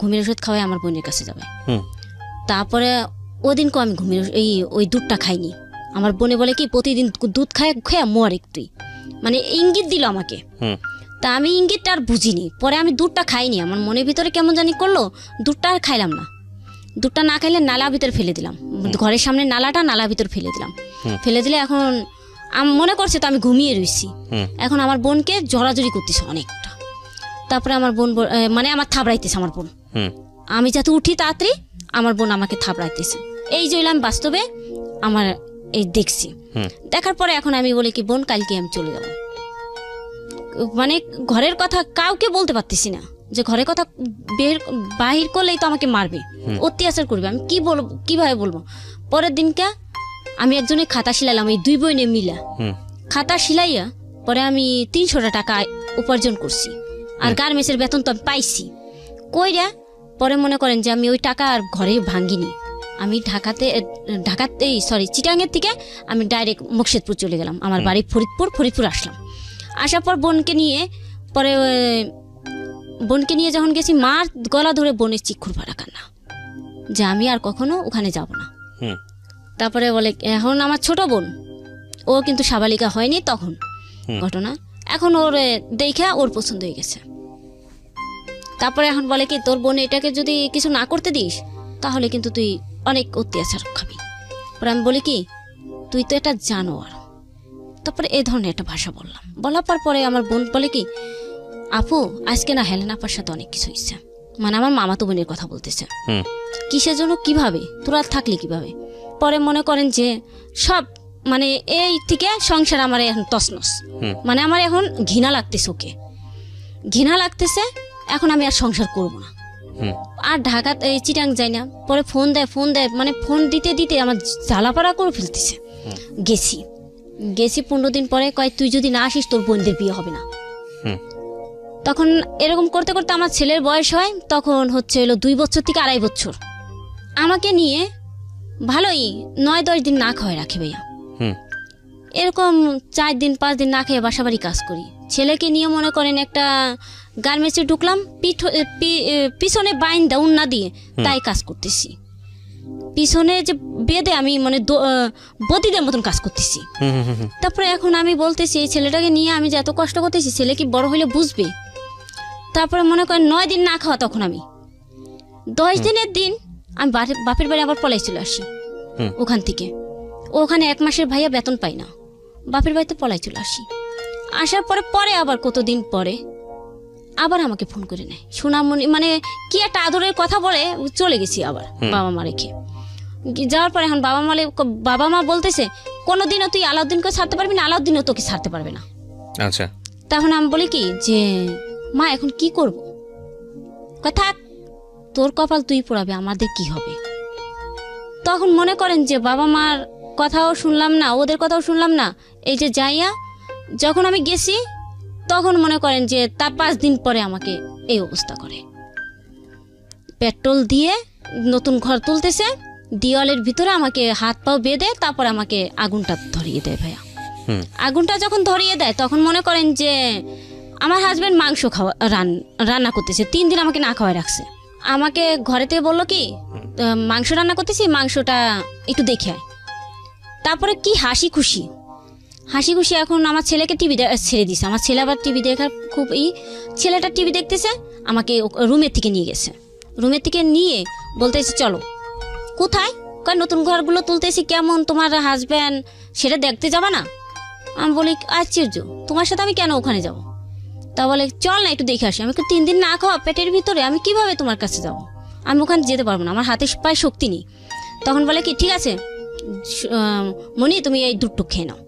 ঘুমের ওষুধ খাওয়াই আমার বোনের কাছে যাবে। তারপরে ওদিনকে আমি ওই দুধটা খাইনি। আমার বোনে বলে কি প্রতিদিন দুধ খেয়ে মোয়ার একটুই, মানে ইঙ্গিত দিল আমাকে। তা আমি ইঙ্গিতটা আর বুঝিনি, পরে আমি দুধটা খাইনি, আমার মনের ভিতরে কেমন জানি করলো, দুধটা আর খাইলাম না। দুধটা না খাইলে নালা ভিতরে ফেলে দিলাম, ঘরের সামনে নালা ভিতরে ফেলে দিলাম। ফেলে দিলে এখন মনে করছে তো আমি ঘুমিয়ে রয়েছি, এখন আমার বোনকে জড়াজড়ি করতেছে অনেকটা। তারপরে আমার বোন মানে আমার থাবড়াইতেছে আমার বোন, আমি যাতে উঠি তাড়াতাড়ি আমার বোন আমাকে থাবড়াইতেছে। এই যে আমি বাস্তবে আমার এই দেখছি। দেখার পরে এখন আমি বলি কি বোন কালকে আমি চলে যাব, মানে ঘরের কথা কাউকে বলতে পারতেছি না, যে ঘরের কথা বাহির করলেই তো আমাকে মারবে, অত্যাচার করবে, আমি কি বলবো, কিভাবে বলবো। পরের দিনকে আমি একজনের খাতা সিলাইলাম, এই 2 বোনে মিলা খাতা সিলাইয়া পরে আমি 300 টাকা উপার্জন করছি। আর গার্মেন্টসের বেতন তো আমি পাইছি কইরা। পরে মনে করেন যে আমি ওই টাকা আর ঘরে ভাঙ্গিনি, আমি চিটাঙের থেকে আমি ডাইরেক্ট মুর্শিদপুর চলে গেলাম, আমার বাড়ি ফরিদপুর আসলাম। আসার পর বোনকে নিয়ে যখন গেছি, মার গলা ধরে বোনের চিক্ষুর ভাড়া কান্না, যে আমি আর কখনো ওখানে যাব না। তারপরে বলে এখন আমার ছোট বোন, ও কিন্তু সাবালিকা হয়নি তখন ঘটনা, এখন ওর দেখা ওর পছন্দ হয়ে গেছে। তারপরে এখন বলে কি তোর বোন এটাকে যদি কিছু না করতে দিস তাহলে কিন্তু তুই অনেক অত্যাচার খাবি। পরে আমি বলি কি তুই তো এটা জানোয়ার। তারপরে এই ধরনের একটা ভাষা বলার পরে আমার বোন বলে কি আপু আজকে না হেলেন আপার সাথে অনেক কিছু হয়েছে, মানে আমার মামাতো বোনের কথা বলতেছে, কিসের জন্য, কিভাবে, তোরা থাকলি কিভাবে। পরে মনে করেন যে সব মানে এই থেকে সংসার আমার এখন তছনছ, মানে আমার এখন ঘৃণা লাগতেছে, ওকে ঘৃণা লাগতেছে, এখন আমি আর সংসার করব না। আর ঢাকাতে এই চিটাং যাই না। পরে ফোন দেয় মানে ফোন দিতে আমার জ্বালাপাড়া করে ফেলতেছে। গেছি 15 দিন পরে কয় তুই যদি না আসিস তোর বোনদের বিয়ে হবে না। তখন এরকম করতে করতে আমার ছেলের বয়স হয়, তখন হচ্ছে হলো 2 বছর থেকে 2.5 বছর। আমাকে নিয়ে ভালোই 9-10 দিন না খাওয়াই রাখে ভাইয়া, এরকম 4 দিন 5 দিন না খেয়ে বাসা বাড়ি কাজ করি। ছেলেকে নিয়ে মনে করেন একটা গার্মেন্টসে ঢুকলাম, পিছনে বাইন দাউন না দিয়ে তাই কাজ করতেছি, পিছনে যে বেঁধে আমি মানে বদিদের মতন কাজ করতেছি। তারপরে এখন আমি বলতেছি এই ছেলেটাকে নিয়ে আমি যে এত কষ্ট করতেছি, ছেলে কি বড় হইলে বুঝবে। তারপরে মনে করেন 9 দিন না খাওয়া, তখন আমি 10 দিনের দিন আমি বাপের বাড়ি আবার পলাই চলে আসি ওখান থেকে। ওখানে 1 মাসের ভাইয়া বেতন পাই না, বাপের বাড়িতে পলাই চলে আসি। আসার পরে আবার কতদিন পরে আবার আমাকে ফোন করে নেয় সোনামণি, মানে কি একটা আদরের কথা বলে চলে গেছি আবার বাবা মা রেখে। যাওয়ার পরে এখন বাবা মা বলতেছে কোনোদিনও তুই আলাউদ্দিনকে ছাড়তে পারবি না, আলাউদ্দিনও তোকে ছাড়তে পারবে না। আচ্ছা। তখন আমি বলি কি যে মা এখন কি করব, কথা তোর কপাল তুই পোড়াবে, আমাদের কি হবে। তখন মনে করেন যে বাবা মার কথাও শুনলাম না, ওদের কথাও শুনলাম না। এই যে যাইয়া যখন আমি গেছি তখন মনে করেন যে তার 5 দিন পরে আমাকে এই অবস্থা করে, পেট্রোল দিয়ে নতুন ঘর তুলতেছে, দেওয়ালের ভিতরে আমাকে হাত পাও বেঁধে তারপর আমাকে আগুনটা ধরিয়ে দেয় ভাইয়া। আগুনটা যখন ধরিয়ে দেয় তখন মনে করেন যে আমার হাজবেন্ড মাংস রান্না করতেছে, 3 দিন আমাকে না খাওয়াই রাখছে। আমাকে ঘরেতে বললো কি মাংস রান্না করতেছি, মাংসটা একটু দেখে আয়। তারপরে কি হাসি খুশি। এখন আমার ছেলেকে টিভি ছেড়ে দিছে, আমার ছেলে আবার টিভি দেখার খুব ছেলেটা টিভি দেখতেছে, আমাকে রুমের থেকে নিয়ে গেছে। রুমের থেকে নিয়ে বলতেছে চলো। কোথায়? কয় নতুন ঘরগুলো তুলতেছি, কেমন তোমার হাজব্যান্ড সেটা দেখতে যাবা না? আমি বলি আশ্চর্য, তোমার সাথে আমি কেন ওখানে যাব, তা বলে চল না একটু দেখে আসি। আমি 3 দিন না খাওয়া পেটের ভিতরে আমি কিভাবে তোমার কাছে যাব, আমি ওখানে যেতে পারবো না, আমার হাতে পায়ে শক্তি নেই। তখন বলে কি ঠিক আছে মনি তুমি এই দুধটুক খেয়ে নাও।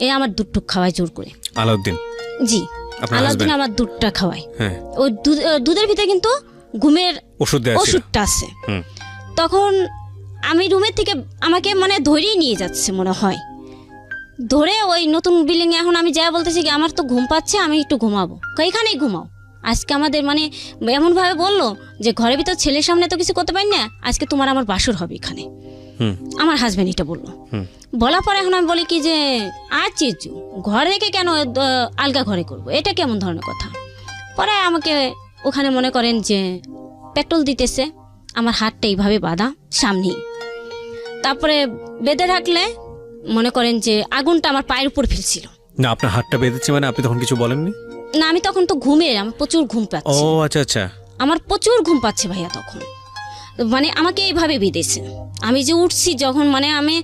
এই আমার দুধটুক খাওয়ায় জোর করে আলাউদ্দিন। জি, আপনার আলাউদ্দিন husband? আমার দুধটা খাওয়ায়। হ্যাঁ, ওই দুধের ভিতরে কিন্তু ঘুমের ওষুধ দেওয়া ছিল। ওষুধটা আছে। হুম। তখন আমি রুমের থেকে আমাকে মানে ধরেই নিয়ে যাচ্ছে মনে হয়, ধরে ওই নতুন বিল্ডিং এ এখন আমি যা বলতেছি কি আমার তো ঘুম পাচ্ছে, আমি একটু ঘুমাবো, এখানেই ঘুমাও। আজকে আমাদের মানে এমনভাবে বললো যে ঘরের ভিতর ছেলের সামনে তো কিছু করতে পারি না, আজকে তোমার আমার বাসর হবে এখানে। হুম। আমার হাজব্যান্ড এটা বললো। হুম। বলার পরে এখন আমি বলি কি যে আচ্ছা ঘর রেখে কেন আলগা ঘরে করব, এটা কেমন ধরনের কথা। পরে আমাকে ওখানে মনে করেন যে পেট্রোল দিতেছে, আমার হাতটা এইভাবে বাঁধা সামনেই, তারপরে বেঁধে রাখলে মনে করেন যে আগুনটা আমার পায়ের উপর ফেলছিল। না, আপনার হাতটা বেঁধেছে মানে আপনি তখন কিছু বলেননি? না, আমি তখন তো ঘুমের, আমার প্রচুর ঘুম ও পাচ্ছে। আচ্ছা আচ্ছা। আমার প্রচুর ঘুম পাচ্ছে ভাইয়া তখন, মানে আমাকে এইভাবে বেঁধেছে। আমি যে উঠছি যখন, মানে আমি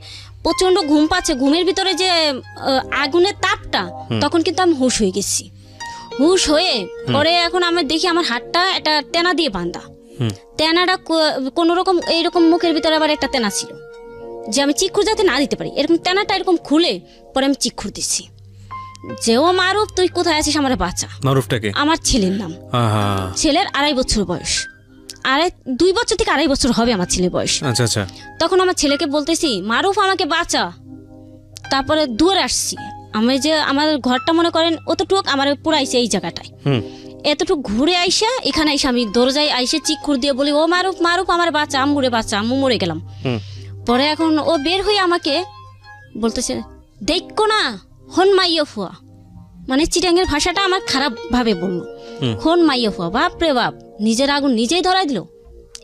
প্রচন্ড ঘুম পাচ্ছে, ঘুমের ভিতরে যে আগুনের তাপটা, তখন কিন্তু আমি হুঁশ হয়ে গেছি। হুঁশ হয়ে পরে এখন আমি দেখি আমার হাতটা একটা তেনা দিয়ে বাঁধা। তেনাটা কোনো রকম এইরকম মুখের ভিতরে আবার একটা তেনা ছিল যে আমি চিক্ষুর যাতে না দিতে পারি, এরকম তেনাটা এরকম খুলে পরে আমি চিক্ষুর দিচ্ছি যে ও মারুফ তুই কোথায় আছিস, আমার বাচ্চা। মারুফটাকে? আমার ছেলের নাম। ছেলের 2.5 বছর বয়স, 2 বছর থেকে 2.5 বছর হবে আমার ছেলের বয়স। আচ্ছা আচ্ছা। তখন আমার ছেলেকে বলতেছি মারুফ আমাকে বাঁচা। তারপরে দূরে আসছি আমি, যে আমার ঘরটা মনে করেন অতটুক আমার পুরাইছে এই জায়গাটায়, এতটুকু ঘুরে আইসা এখানে আইসা আমি দরজায় আইসে চিক্ষুর দিয়ে বলি ও মারুফ মারুফ আমার বাচ্চা, আম্মুরে বাচ্চা, আম্মু মরে গেলাম। পরে এখন ও বের হয়ে আমাকে বলতেছে দেখো না হন মাইয়া ফুয়া, মানে চিটাঙ্গের ভাষাটা আমার খারাপ ভাবে বললো, হন মাইয়া ফুয়া। বাপ রে বাপ, নিজের আগুন নিজেই ধরাই দিল।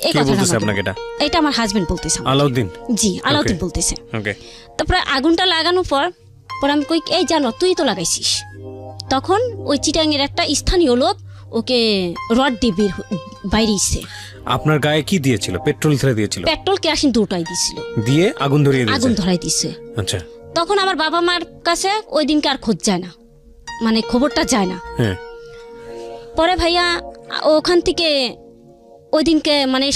এই কথাটা এটা আমার হাজবেন্ড বলতেছে। আলাউদ্দিন? জি, আলাউদ্দিন বলতেছে। ওকে। তারপরে আগুনটা লাগানোর পর আমি কই এই জানো তুই তো লাগাইছিস। তখন ওই চিটাঙ্গের একটা স্থানীয় লোক ওকে রড দিয়ে বাইরেছে। আপনার গায়ে কি দিয়েছিল? পেট্রোল ছেড়ে দিয়েছিল? পেট্রোল কেরোসিন দুটোই দিছিল, দিয়ে আগুন ধরিয়ে দিয়েছে। আগুন ধরাই দিছে। আচ্ছা। তখন আমার বাবা মার কাছে ওই দিনকে আর খোঁজ যায় না, মানে খবরটা যায় না। হ্যাঁ। পরে ভাইয়া ওখান থেকে ওই দিনকে মানে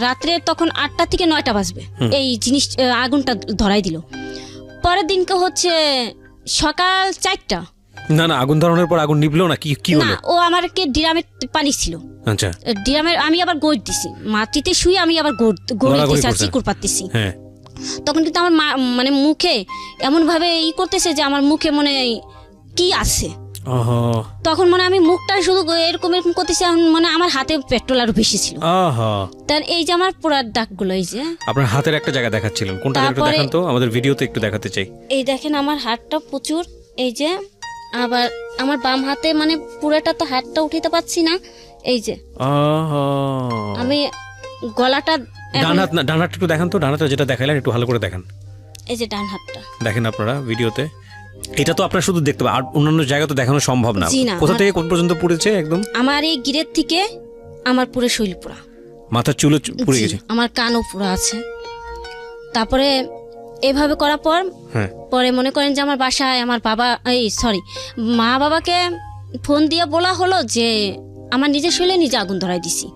রাত্রে তখন 8টা থেকে 9টা বাজবে এই জিনিস আগুনটা ধরাই দিল। পরের দিনকে হচ্ছে সকাল 4টা। না না, আগুন ধরানোর পর আগুন নিভলো না? কি হলো? না, ও আমারকে ড্রামের পানি ছিল। আচ্ছা। ড্রামের আমি আবার গোড় দিছি, মাটিতে শুয়ে আমি আবার গোড় দিছি আর চিকুর পাততেছি। হ্যাঁ। তখন কিন্তু আমার মানে মুখে এমন ভাবে করতেছে যে আমার মুখে মনে কি আছে। তখন মানে আমি মুখটা শুধু এরকম এরকম করতেছি, মানে আমার হাতে পেট্রোল আরো বেশি ছিল। তার এই যে আমার পুরার দাগগুলো, এই যে আপনার হাতের একটা জায়গা দেখাচ্ছিলেন, কোনটা একটু দেখান তো, আমাদের ভিডিওতে একটু দেখাতে চাই। এই দেখেন আমার হাতটা প্রচুর, এই যে আবার আমার বাম হাতে মানে পুরোটা তো হাতটা উঠাতে পারছি না, এই যে আমি গলাটা। ডান হাত না, ডান হাতটা একটু দেখান তো, ডান হাতটা যেটা দেখাইলেন একটু ভালো করে দেখান। এই যে ডান হাতটা দেখেন আপনারা ভিডিওতে, এটা তো আপনারা শুধু দেখতে পাবেন, আর অন্যান্য জায়গা তো দেখানো সম্ভব না। কোথা থেকে কোন পর্যন্ত পুড়েছে? একদম আমার এই গিরের থেকে আমার পুরো শরীর পুরা, মাথার চুলও পুড়ে গেছে, আমার কানও পুরো আছে। তারপরে এভাবে করার পর পরে মনে করেন যে আমার বাসায় আমার বাবা মা বাবাকে ফোন দিয়ে বলা হলো যে আমার নিজের শরীরে নিজে আগুন ধরাই দিছি।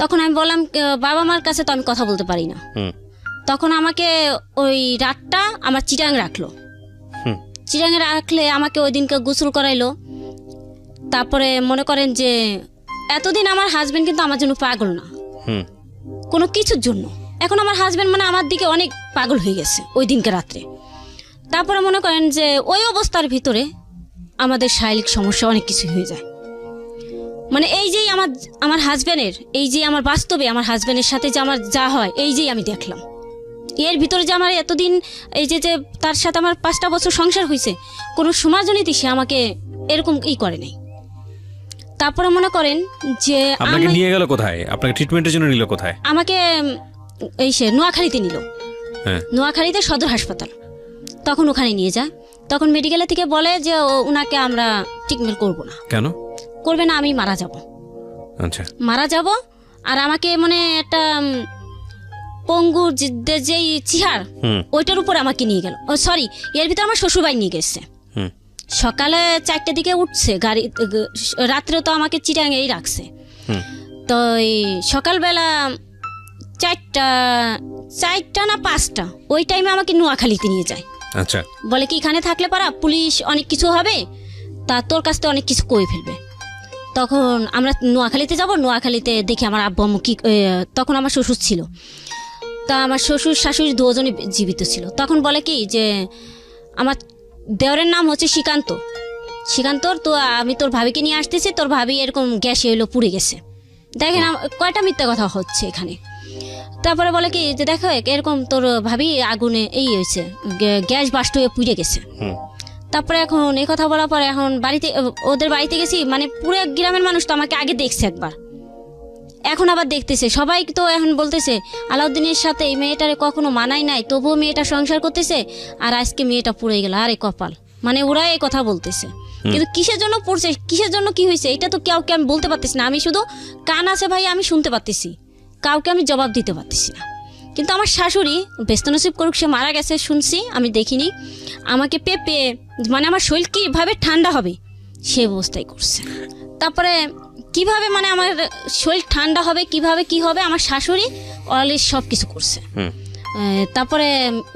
তখন আমি বললাম বাবা মার কাছে তো আমি কথা বলতে পারি না। তখন আমাকে ওই রাতটা আমার চিটাং রাখলো। চিটাঙে রাখলে আমাকে ওই দিনকে গোসল করাইলো। তারপরে মনে করেন যে এতদিন আমার হাজবেন্ড কিন্তু আমার জন্য পাগল না কোনো কিছুর জন্য, এখন আমার হাজবেন্ড মানে আমার দিকে অনেক পাগল হয়ে গেছে ওই দিনকে রাত্রে। তারপরে মনে করেন যে ওই অবস্থার ভিতরে আমাদের শারীরিক সমস্যা অনেক কিছু হয়ে যায়। মানে এই যেই আমার হাজবেন্ডের, এই যে আমার বাস্তবে আমার হাজবেন্ডের সাথে যে আমার যা হয়, এই যেই আমি দেখলাম এর ভিতরে যে আমার এতদিন এই যে তার সাথে আমার 5টা বছর সংসার হয়েছে, কোনো সমাজনীতি সে আমাকে এরকম করে নাই। তারপরে মনে করেন যে আপনাকে নিয়ে গেল কোথায়? আপনাকে ট্রিটমেন্টের জন্য নিল কোথায়? আমাকে নোয়াখালীতে নিল। নোয়াখালীতে সদর হাসপাতাল। তখন ওখানে নিয়ে যায়, তখন মেডিকেল থেকে বলে যে ওনাকে আমরা ট্রিটমেন্ট করব না। কেন করবে না? আমি মারা যাব। আচ্ছা, মারা যাব। আর আমাকে মানে একটা পঙ্গুর যেই চিহার ওইটার উপরে আমাকে নিয়ে গেল। এর ভিতরে আমার শ্বশুরবাড়ি নিয়ে গেছে। সকালে 4টার দিকে উঠছে গাড়ি, রাত্রে তো আমাকে চিটাঙ্গেই রাখছে। হুম। তো এই সকালবেলা 4টা না 5টা ওই টাইমে আমাকে নোয়াখালীতে নিয়ে যায়। আচ্ছা। বলে কি এখানে থাকলে পারা পুলিশ অনেক কিছু হবে, তা তোর কাছ থেকে অনেক কিছু কয়ে ফেলবে। তখন আমরা নোয়াখালীতে যাব, নোয়াখালীতে দেখি আমার আব্বু আম্মু কি, তখন আমার শ্বশুর ছিল, তা আমার শ্বশুর শাশুড়ি দুজনই জীবিত ছিল। তখন বলে কি যে আমার দেওরের নাম হচ্ছে শ্রীকান্তর, তো আমি তোর ভাবিকে নিয়ে আসতেছি, তোর ভাবি এরকম গ্যাসে এলো পুড়ে গেছে। দেখেন কয়টা মিথ্যা কথা হচ্ছে এখানে। তারপরে বলে কি যে দেখো এরকম তোর ভাবি আগুনে এই হয়েছে, গ্যাস বাস্ট হয়ে পুড়ে গেছে। তারপরে এখন এই কথা বলার পরে এখন বাড়িতে, ওদের বাড়িতে গেছি, মানে পুরো গ্রামের মানুষ তো আমাকে আগে দেখছে একবার, এখন আবার দেখতেছে সবাই। তো এখন বলতেছে আলাউদ্দিনের সাথে এই মেয়েটারে কখনো মানাই নাই, তবুও মেয়েটা সংসার করতেছে, আর আজকে মেয়েটা পুড়ে গেল, আরে কপাল। মানে ওরা এই কথা বলতেছে, কিন্তু কিসের জন্য পড়ছে, কিসের জন্য কি হয়েছে, এটা তো কাউকে আমি বলতে পারতেছি না। আমি শুধু কান আছে ভাই, আমি শুনতে পারতেছি, কাউকে আমি জবাব দিতে পারতেছি না। কিন্তু আমার শাশুড়ি ব্যস্ত নসিব করুক, সে মারা গেছে শুনছি, আমি দেখিনি, আমাকে পেপে মানে আমার শরীর কীভাবে ঠান্ডা হবে সে অবস্থায় করছে। তারপরে কিভাবে মানে আমার শরীর ঠান্ডা হবে, কিভাবে কি হবে, আমার শাশুড়ি অলরেডি সব কিছু করছে। তারপরে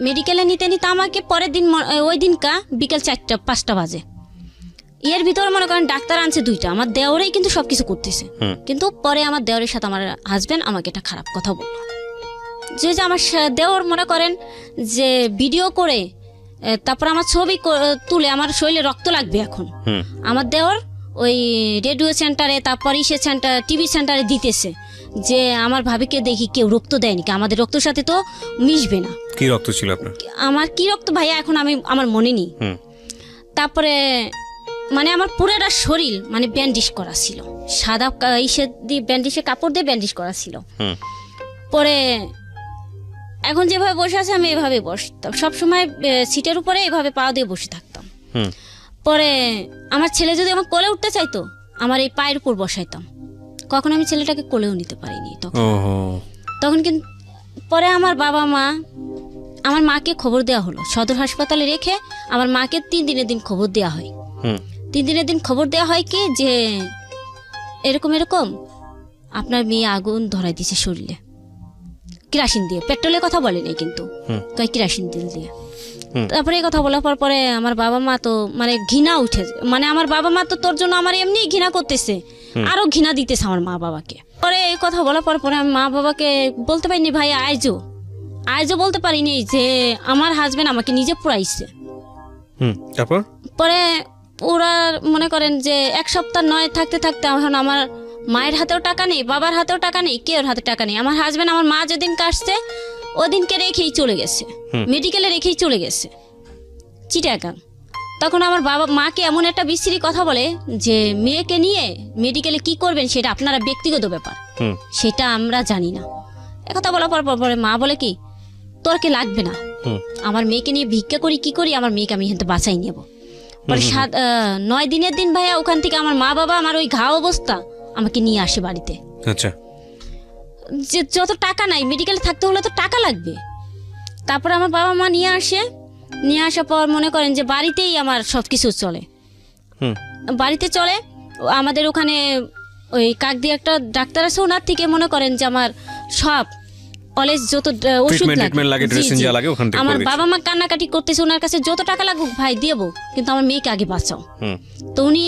মেডিকেলে নিতে নিতে আমাকে পরের দিন, ওই দিনকা বিকেল 4টা-5টা বাজে, এর ভিতরে মনে করেন ডাক্তার আনছে 2টা, আমার দেওরেই কিন্তু সব কিছু করতেছে। কিন্তু পরে আমার দেওরের সাথে আমার হাজব্যান্ড আমাকে একটা খারাপ কথা বললো, যে আমার দেওর মনে করেন যে ভিডিও করে তারপর আমার ছবি তুলে আমার শরীরে রক্ত লাগবে। এখন আমার দেওর ওই রেডিও সেন্টারে, তারপর ইসে সেন্টার, টিভি সেন্টারে দিতেছে যে আমার ভাবিকে দেখি কেউ রক্ত দেয়নি, আমাদের রক্তের সাথে তো মিশবে না। কি রক্ত ছিল আপনার? আমার কি রক্ত ভাইয়া এখন আমার মনে নেই। তারপরে মানে আমার পুরোটা শরীর মানে ব্যান্ডিশ করা ছিল, সাদা ইসে দিয়ে ব্যান্ডিশে কাপড় দিয়ে ব্যান্ডিশ করা ছিল। পরে এখন যেভাবে বসে আছে আমি এভাবে বসতাম সবসময়, সিটের উপরে এভাবে পা দিয়ে বসে থাকতাম। পরে আমার ছেলে যদি আমার কোলে উঠতে চাইতো, আমার এই পায়ের উপর বসাইতাম, কখন আমি ছেলেটাকে কোলেও নিতে পারিনি তখন। কিন্তু পরে আমার বাবা মা, আমার মাকে খবর দেওয়া হলো, সদর হাসপাতালে রেখে আমার মাকে 3 দিনের দিন খবর দেওয়া হয়। 3 দিনের দিন খবর দেওয়া হয় কি যে এরকম এরকম আপনার মেয়ে আগুন ধরাই দিছে শরীরে, কেরাসিন দিয়ে, পেট্রোলের কথা বলেনি কিন্তু কেরাসিন তেল দিয়ে। তারপরে এই কথা বলার পরে আমার বাবা মা তো মানে ঘৃণা উঠে, মানে আমার বাবা মা তো তোর জন্য আমার এমনি ঘৃণা করতেছে, আরো ঘৃণা দিতেছে আমার মা বাবাকে। পরে এই কথা বলার পরে আমি মা বাবাকে বলতে পারিনি, ভাই আইজো বলতে পারিনি যে আমার হাজবেন্ড আমাকে নিজে পুরাইছে। তারপর পরে ওরা মনে করেন যে 1 সপ্তাহ নয় থাকতে থাকতে এখন আমার মায়ের হাতেও টাকা নেই, বাবার হাতেও টাকা নেই, কেউর হাতে টাকা নেই। আমার হাজবেন্ড আমার মা যেদিন কাটছে ওদিনকে রেখেই চলে গেছে, মেডিকেলে রেখেই চলে গেছে চিটাগাং। তখন আমার বাবা মাকে এমন একটা বিশ্রী কথা বলে যে মেয়েকে নিয়ে মেডিকেলে কি করবেন সেটা আপনারা ব্যক্তিগত ব্যাপার, সেটা আমরা জানি না। একথা বলার পরে মা বলে কি তোর কি লাগবে না, আমার মেয়েকে নিয়ে ভিক্ষা করি কি করি, আমার মেয়েকে আমি এখানে বাঁচাই নেব। পরে 9 দিনের দিন ভাইয়া ওখান থেকে আমার মা বাবা আমার ওই ঘা অবস্থা আমাকে নিয়ে আসে বাড়িতে। আচ্ছা। যে যত টাকা নাই, মেডিকেলে থাকতে হলে তো টাকা লাগবে। তারপরে আমার বাবা মা নিয়ে আসার পর মনে করেন যে বাড়িতেই আমার সব কিছু চলে, বাড়িতে চলে। আমাদের ওখানে ওই কাকদি একটা ডাক্তার আছে, ওনার থেকে মনে করেন যে আমার সব অলওয়েজ যত ওষুধ লাগে, আমার বাবা মা কান্নাকাটি করতেছে, ওনার কাছে যত টাকা লাগুক ভাই দেবো, কিন্তু আমার মেয়েকে আগে বাঁচাও। তো উনি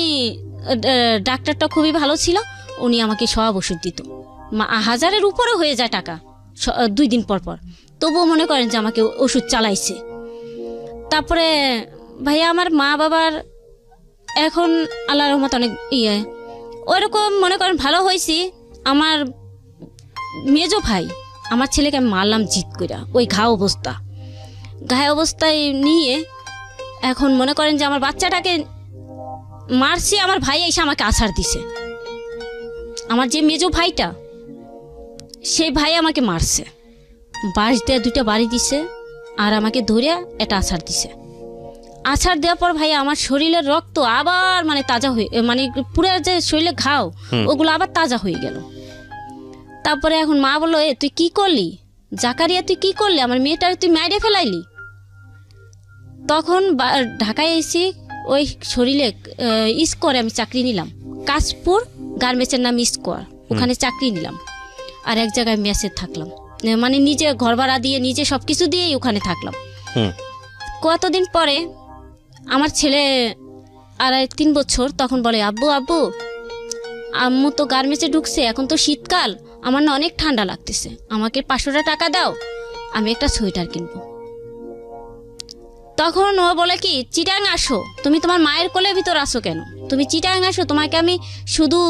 ডাক্তারটা খুবই ভালো ছিল, উনি আমাকে সব ওষুধ দিত, 1000-এর উপরে হয়ে যায় টাকা 2 দিন পর তবুও মনে করেন যে আমাকে ওষুধ চালাইছে। তারপরে ভাইয়া আমার মা বাবার এখন আল্লাহর রহমত অনেক ওইরকম মনে করেন ভালো হয়েছি। আমার মেজো ভাই আমার ছেলেকে আমি মারলাম জিত কইরা, ওই ঘায়ে অবস্থায় নিয়ে এখন মনে করেন যে আমার বাচ্চাটাকে মারছি, আমার ভাই এসে আমাকে আছাড় দিছে। আমার যে মেজো ভাইটা সেই ভাই আমাকে মারছে, বাঁশ দিয়ে 2টা বাড়ি দিছে, আর আমাকে ধরে এটা আছাড় দিছে। আছাড় দেওয়ার পর ভাই আমার শরীরের রক্ত আবার মানে তাজা হয়ে, মানে পুরো যে শরীরে ঘাও ওগুলো আবার তাজা হয়ে গেল। তারপরে এখন মা বললো তুই কি করলি জাকারিয়া, তুই কি করলি, আমার মেয়েটার তুই মাইরে ফেলাইলি। তখন ঢাকায় এসে ওই শরীরে স্কোয়ারে আমি চাকরি নিলাম, কাশপুর গার্মেন্টসের নাম স্কোয়ার, ওখানে চাকরি নিলাম। আর এক জায়গায় মেসে থাকলাম, মানে নিজে ঘর ভাড়া দিয়ে নিজে সব কিছু দিয়েই ওখানে থাকলাম। কতদিন পরে আমার ছেলে 2.5-3 বছর, তখন বলে আব্বু আব্বু আম্মু তো গার্মেন্টসে ঢুকছে, এখন তো শীতকাল, আমার না অনেক ঠান্ডা লাগতেছে, আমাকে 500 টাকা দাও, আমি একটা সোয়েটার কিনবো। তখন ও বলে কি, চিটাং আসো, তুমি তোমার মায়ের কোলের ভিতর আসো কেন, তুমি চিটাং আসো, তোমাকে আমি শুধু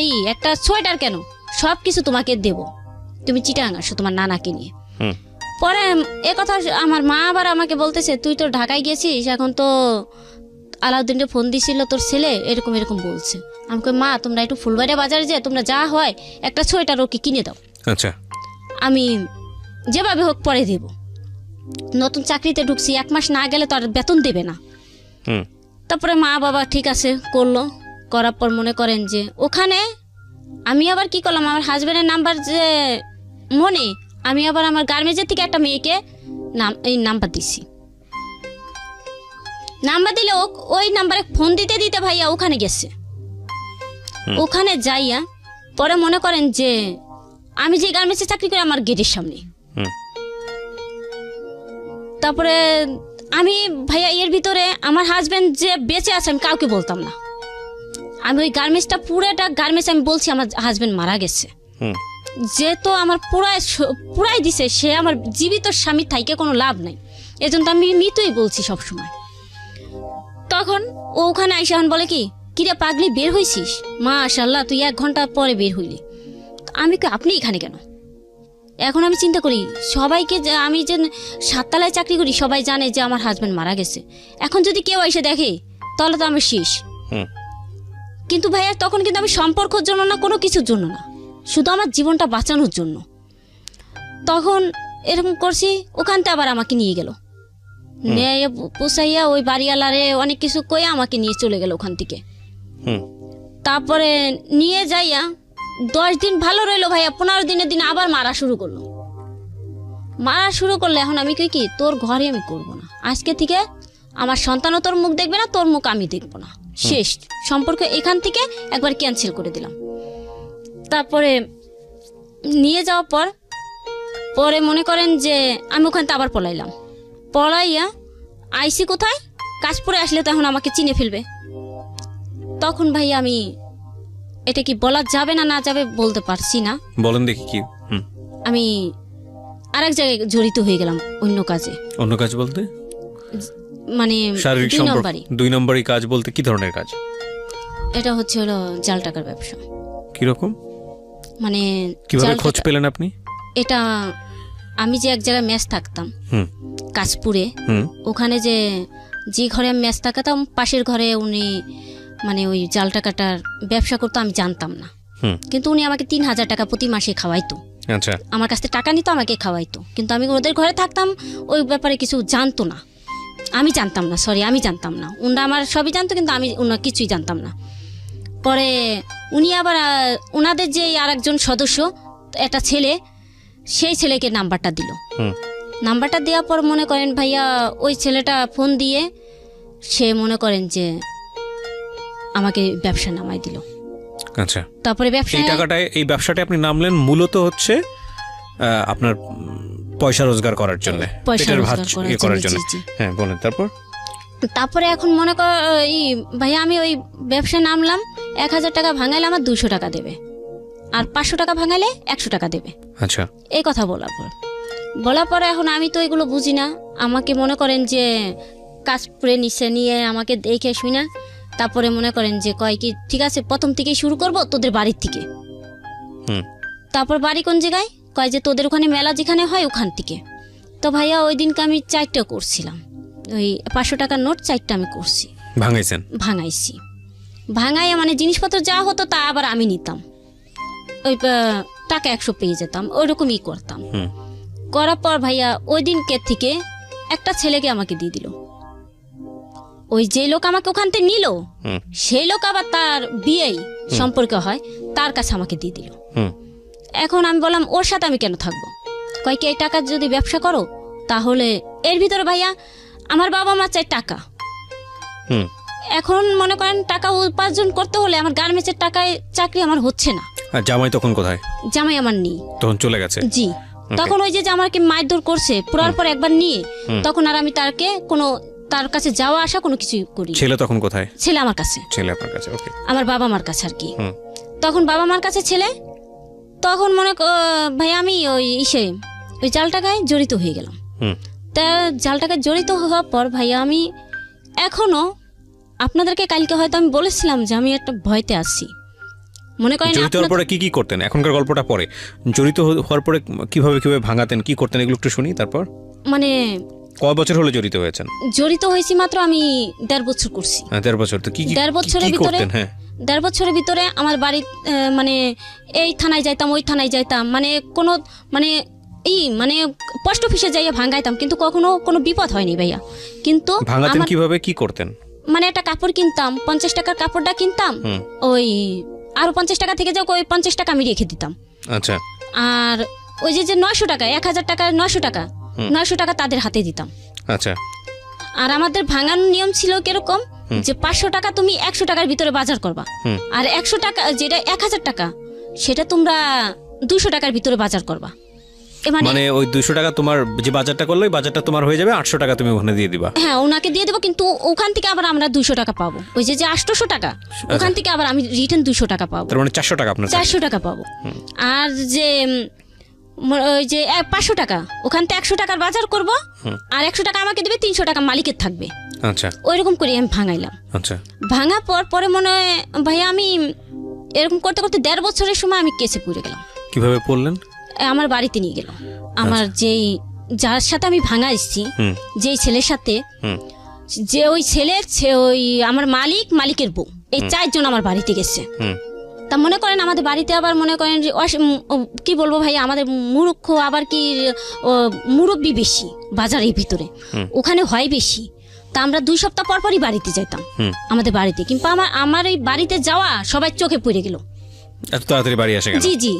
এই একটা সোয়েটার কেন, সব কিছু তোমাকে দেব, তুমি চিটাং আসো তোমার নানাকে নিয়ে। পরে এ কথা আমার মা আবার আমাকে বলতেছে, তুই তো ঢাকায় গেছিস, এখন তো আলাউদ্দিনকে ফোন দিছিল তোর ছেলে, এরকম এরকম বলছে। আমাকে মা তোমরা একটু ফুলবাড়িয়া বাজারে যে তোমরা যা হয় একটা সোয়েটার ওকে কিনে দাও, আচ্ছা আমি যেভাবে হোক পরে দেব। নতুন চাকরিতে ঢুকছি, 1 মাস না গেলে তো আর বেতন দেবে না। তারপরে মা বাবা ঠিক আছে করলো, করার পর মনে করেন যে ওখানে আমি আবার কি করলাম, আমার হাজবেন্ডের নাম্বার যে মনে, আমি আবার আমার গার্মেন্টসের থেকে একটা মেয়েকে এই নাম্বার দিছি। নাম্বার দিলে ওই নাম্বারে ফোন দিতে দিতে ভাইয়া ওখানে গেছে। ওখানে যাইয়া পরে মনে করেন যে আমি যে গার্মেন্টসে চাকরি করি আমার গেটের সামনে। তারপরে আমি ভাইয়া এর ভিতরে আমার হাজবেন্ড যে বেঁচে আছে আমি কাউকে বলতাম না। আমি ওই গার্মেন্টসটা পুরোটা গার্মেন্টস আমি বলছি আমার হাজবেন্ড মারা গেছে, যেহেতু আমার পুরাই দিছে, সে আমার জীবিত স্বামী থাইকে কোনো লাভ নাই, এজন্য আমি মৃতই বলছি সবসময়। তখন ও ওখানে আইসা বলে কি, কিরে পাগলি বের হইছিস, মাশাআল্লাহ তুই 1 ঘন্টা পরে বের হইলি। আমি কি আপনি এখানে কেন? এখন আমি চিন্তা করি সবাইকে, আমি যে 7 তলায় চাকরি করি সবাই জানে যে আমার হাজবেন্ড মারা গেছে, এখন যদি কেউ এসে দেখে তাহলে তো আমি শেষ। কিন্তু ভাইয়া তখন কিন্তু আমি সম্পর্কের জন্য না, কোনো কিছুর জন্য না, শুধু আমার জীবনটা বাঁচানোর জন্য। তখন এরকম করছি, ওখানতে আবার আমাকে নিয়ে গেল, নিয়ে পোষাইয়া ওই বাড়িওয়ালারে অনেক কিছু কয়ে আমাকে নিয়ে চলে গেল ওখান থেকে। তারপরে নিয়ে যাইয়া 10 দিন ভালো রইলো ভাইয়া, 15 দিনের দিন আবার মারা শুরু করলো। মারা শুরু করলে এখন আমি কই কি, তোর ঘরে আমি করব না, আজকে থেকে আমার সন্তানও তোর মুখ দেখবে না, তোর মুখ আমি দেখবো না, শেষ সম্পর্ক এখান থেকে একবার ক্যান্সেল করে দিলাম। তারপরে নিয়ে যাওয়ার পর পরে মনে করেন যে আমি ওখানতে আবার পলাইয়া আইসি কোথায়, কাশপুরে আসলে তখন আমাকে চিনে ফেলবে। তখন ভাই আমি এটা কি বলা যাবে না না যাবে বলতে পারছি না, বলেন দেখি কি। আমি আরেক জায়গায় জড়িত হয়ে গেলাম অন্য কাজে। অন্য কাজ বলতে মানে শারীরিক সম্পর্ক? 2 নম্বরই কাজ বলতে কি ধরনের কাজ? এটা হচ্ছে হলো জাল টাকার ব্যবসা। কি রকম, মানে কিভাবে খোঁজ পেলেন আপনি? এটা আমি যে এক জায়গায় মেস থাকতাম কাশপুরে, ওখানে যে ঘরে আমি মেস থাকতাম পাশের ঘরে উনি মানে ওই জাল টাকাটার ব্যবসা করতো, আমি জানতাম না, কিন্তু উনি আমাকে 3000 টাকা প্রতি মাসে খাওয়াইতো। আচ্ছা, আমার কাছ থেকে টাকা নিত, আমাকে খাওয়াইতো, কিন্তু আমি ওদের ঘরে থাকতাম, ওই ব্যাপারে কিছু জানতো না, আমি জানতাম না, আমি জানতাম না, উনরা আমার সবই জানতো কিন্তু আমি ওনার কিছুই জানতাম না। পরে উনি আবার ওনাদের যে আরেকজন সদস্য একটা ছেলে, সেই ছেলেকে নাম্বারটা দিল। নাম্বারটা দেওয়ার পর মনে করেন ভাইয়া ওই ছেলেটা ফোন দিয়ে সে মনে করেন যে আমাকে ব্যবসা নামাই দিল। আচ্ছা, তারপরে এই ব্যবসাটা আপনি নামলেন মূলত হচ্ছে আপনার পয়সা রোজগার করার জন্য, পেটের ভাত করার জন্য। হ্যাঁ বলেন। তারপরে এখন মনে কর ভাইয়া আমি ওই ব্যবসায় নামলাম, 1000 টাকা ভাঙাইলে আমার 200 টাকা দেবে, আর 500 টাকা ভাঙাইলে 100 টাকা দেবে। আচ্ছা, এই কথা বলার পরে এখন আমি তো এগুলো বুঝি না, আমাকে মনে করেন যে কাশপুরে নিয়ে আমাকে দেখে শুই না। তারপরে মনে করেন যে কয় কি ঠিক আছে প্রথম থেকেই শুরু করব তোদের বাড়ির থেকে। তারপর বাড়ি কোন জায়গায়, কয় যে তোদের ওখানে মেলা যেখানে হয় ওখান থেকে। তো ভাইয়া ওই দিনকে আমি 4টা করছিলাম, ওই 500 টাকার নোট 4টা আমি করছি। ভাঙাইছি ভাঙাইয়া মানে জিনিসপত্র যা হতো তা আবার আমি নিতাম, ওই টাকা 100 পেয়ে যেতাম, ওইরকমই করতাম। করার পর ভাইয়া ওই দিনকে থেকে একটা ছেলেকে আমাকে দিয়ে দিল। ওই যে লোক আমাকে ওখান থেকে নিল সেই লোক আবার তার বিয়েই সম্পর্ক হয়, তার কাছে আমাকে দিয়ে দিল। এখন আমি বললাম ওর সাথে আমি কেন থাকবো, কয় কি এই টাকা যদি ব্যবসা করো তাহলে এর ভিতরে ভাইয়া আমার বাবা মা চাই টাকা, হুম। এখন মনে করেন টাকা উপার্জন করতে হলে আমার গার্মেন্টসের টাকায় চাকরি আমার হচ্ছে না। আর জামাই তখন কোথায়? জামাই আমার নেই, তখন চলে গেছে। জি। তখন ওই যে আমাকে মারধর করছে পুরার পর একবার নিয়ে, তখন আর আমি তার কাছে যাওয়া আসা কোনো কিছু করি। ছেলে তখন কোথায়? ছেলে আমার কাছে। ছেলে আপনার কাছে, ওকে। আমার বাবা মার কাছে আর কি। তখন বাবা মার কাছে ছেলে, তখন ভাই আমি ওই জাল টাকায় জড়িত হয়ে গেলাম। তা জাল টাকায় জড়িত হওয়ার পর ভাইয়া আমি এখনো আপনাদেরকে কালকে হয়তো আমি বলেছিলাম যে আমি একটা ভয়তে আছি। মনে করেন জড়িত হওয়ার পরে কি করতেন? এখনকার গল্পটা পরে, জড়িত হওয়ার পরে কিভাবে ভাঙাতেন, কি করতেন, এগুলো একটু শুনি। তারপর মানে কয় বছর হলো জড়িত হয়েছেন? জড়িত হয়েছি মাত্র আমি 1.5 বছর করছি। 1.5 বছর। তো কি 1.5 বছরের ভিতরে, করতেন? হ্যাঁ, 1.5 বছরের ভিতরে আমার বাড়ি মানে এই থানায় যাইতাম, ওই থানায় যাইতাম, মানে কোনো মানে পোস্ট অফিসে যাইয়া ভাঙাইতাম, কিন্তু কখনো কোনো বিপদ হয়নি ভাইয়া। কিন্তু ভাঙাতেন কিভাবে, কি করতেন? মানে একটা কাপড় কিনতাম, 50 টাকার কাপড়টা কিনতাম, ওই আরো 50 টাকা থেকে যাও, ওই 50 টাকা আমি রেখে দিতাম। আচ্ছা। আর ওই যে 900 টাকা, 1000 টাকা, 900 টাকা, 900 টাকা তাদের হাতে দিতাম। আচ্ছা। আর আমাদের ভাঙানোর নিয়ম ছিল কিরকম, যে 500 টাকা তুমি 100 টাকার ভিতরে বাজার করবা, আর 100 টাকা যেটা 1000 টাকা সেটা তোমরা 200 টাকার ভিতরে বাজার করবা। মানে ওই 200 টাকা তোমার যে বাজারটা করলো, ওই বাজারটা তোমার হয়ে যাবে, 800 টাকা তুমি ওখানে দিয়ে দিবা। হ্যাঁ, ওনাকে দিয়ে দেবো, কিন্তু ওখান থেকে আবার আমরা 200 টাকা পাবো। ওই যে 800 টাকা, ওখান থেকে আবার আমি রিটার্ন 200 টাকা পাবো। তার মানে 400 টাকা আপনার 400 টাকা পাবো। আর যে ওই যে 500 টাকা, ওখান থেকে 100 টাকার বাজার করব, আর 100 টাকা আমাকে দেবে, 300 টাকা মালিকের থাকবে। আচ্ছা। ওইরকম করে আমি ভাঙাইলাম। আচ্ছা। ভাঙা পরে মনে হয় ভাইয়া আমি এরকম করতে করতে 1.5 বছরের সময় আমি কেসে পড়ে গেলাম। কিভাবে পড়লেন? আমার বাড়িতে নিয়ে গেল আমার যার সাথে আমি ভাঙাইছি, যেই ছেলের সাথে, যে ওই ছেলের ওই আমার মালিকের বউ, এই 4 জন আমার বাড়িতে গেছে। তা মনে করেন আমাদের বাড়িতে আবার মনে করেন যে কি বলবো ভাই, আমাদের মূর্খ আবার কি মুরব্বী বেশি বাজারের ভিতরে, ওখানে হয় বেশি। তা আমরা 2 সপ্তাহ পর পরই বাড়িতে যেতাম আমাদের বাড়িতে, কিন্তু আমার এই বাড়িতে যাওয়া সবাই চোখে পড়ে গেল। এত তাড়াতাড়ি বাড়ি আসে কেন? জি জি,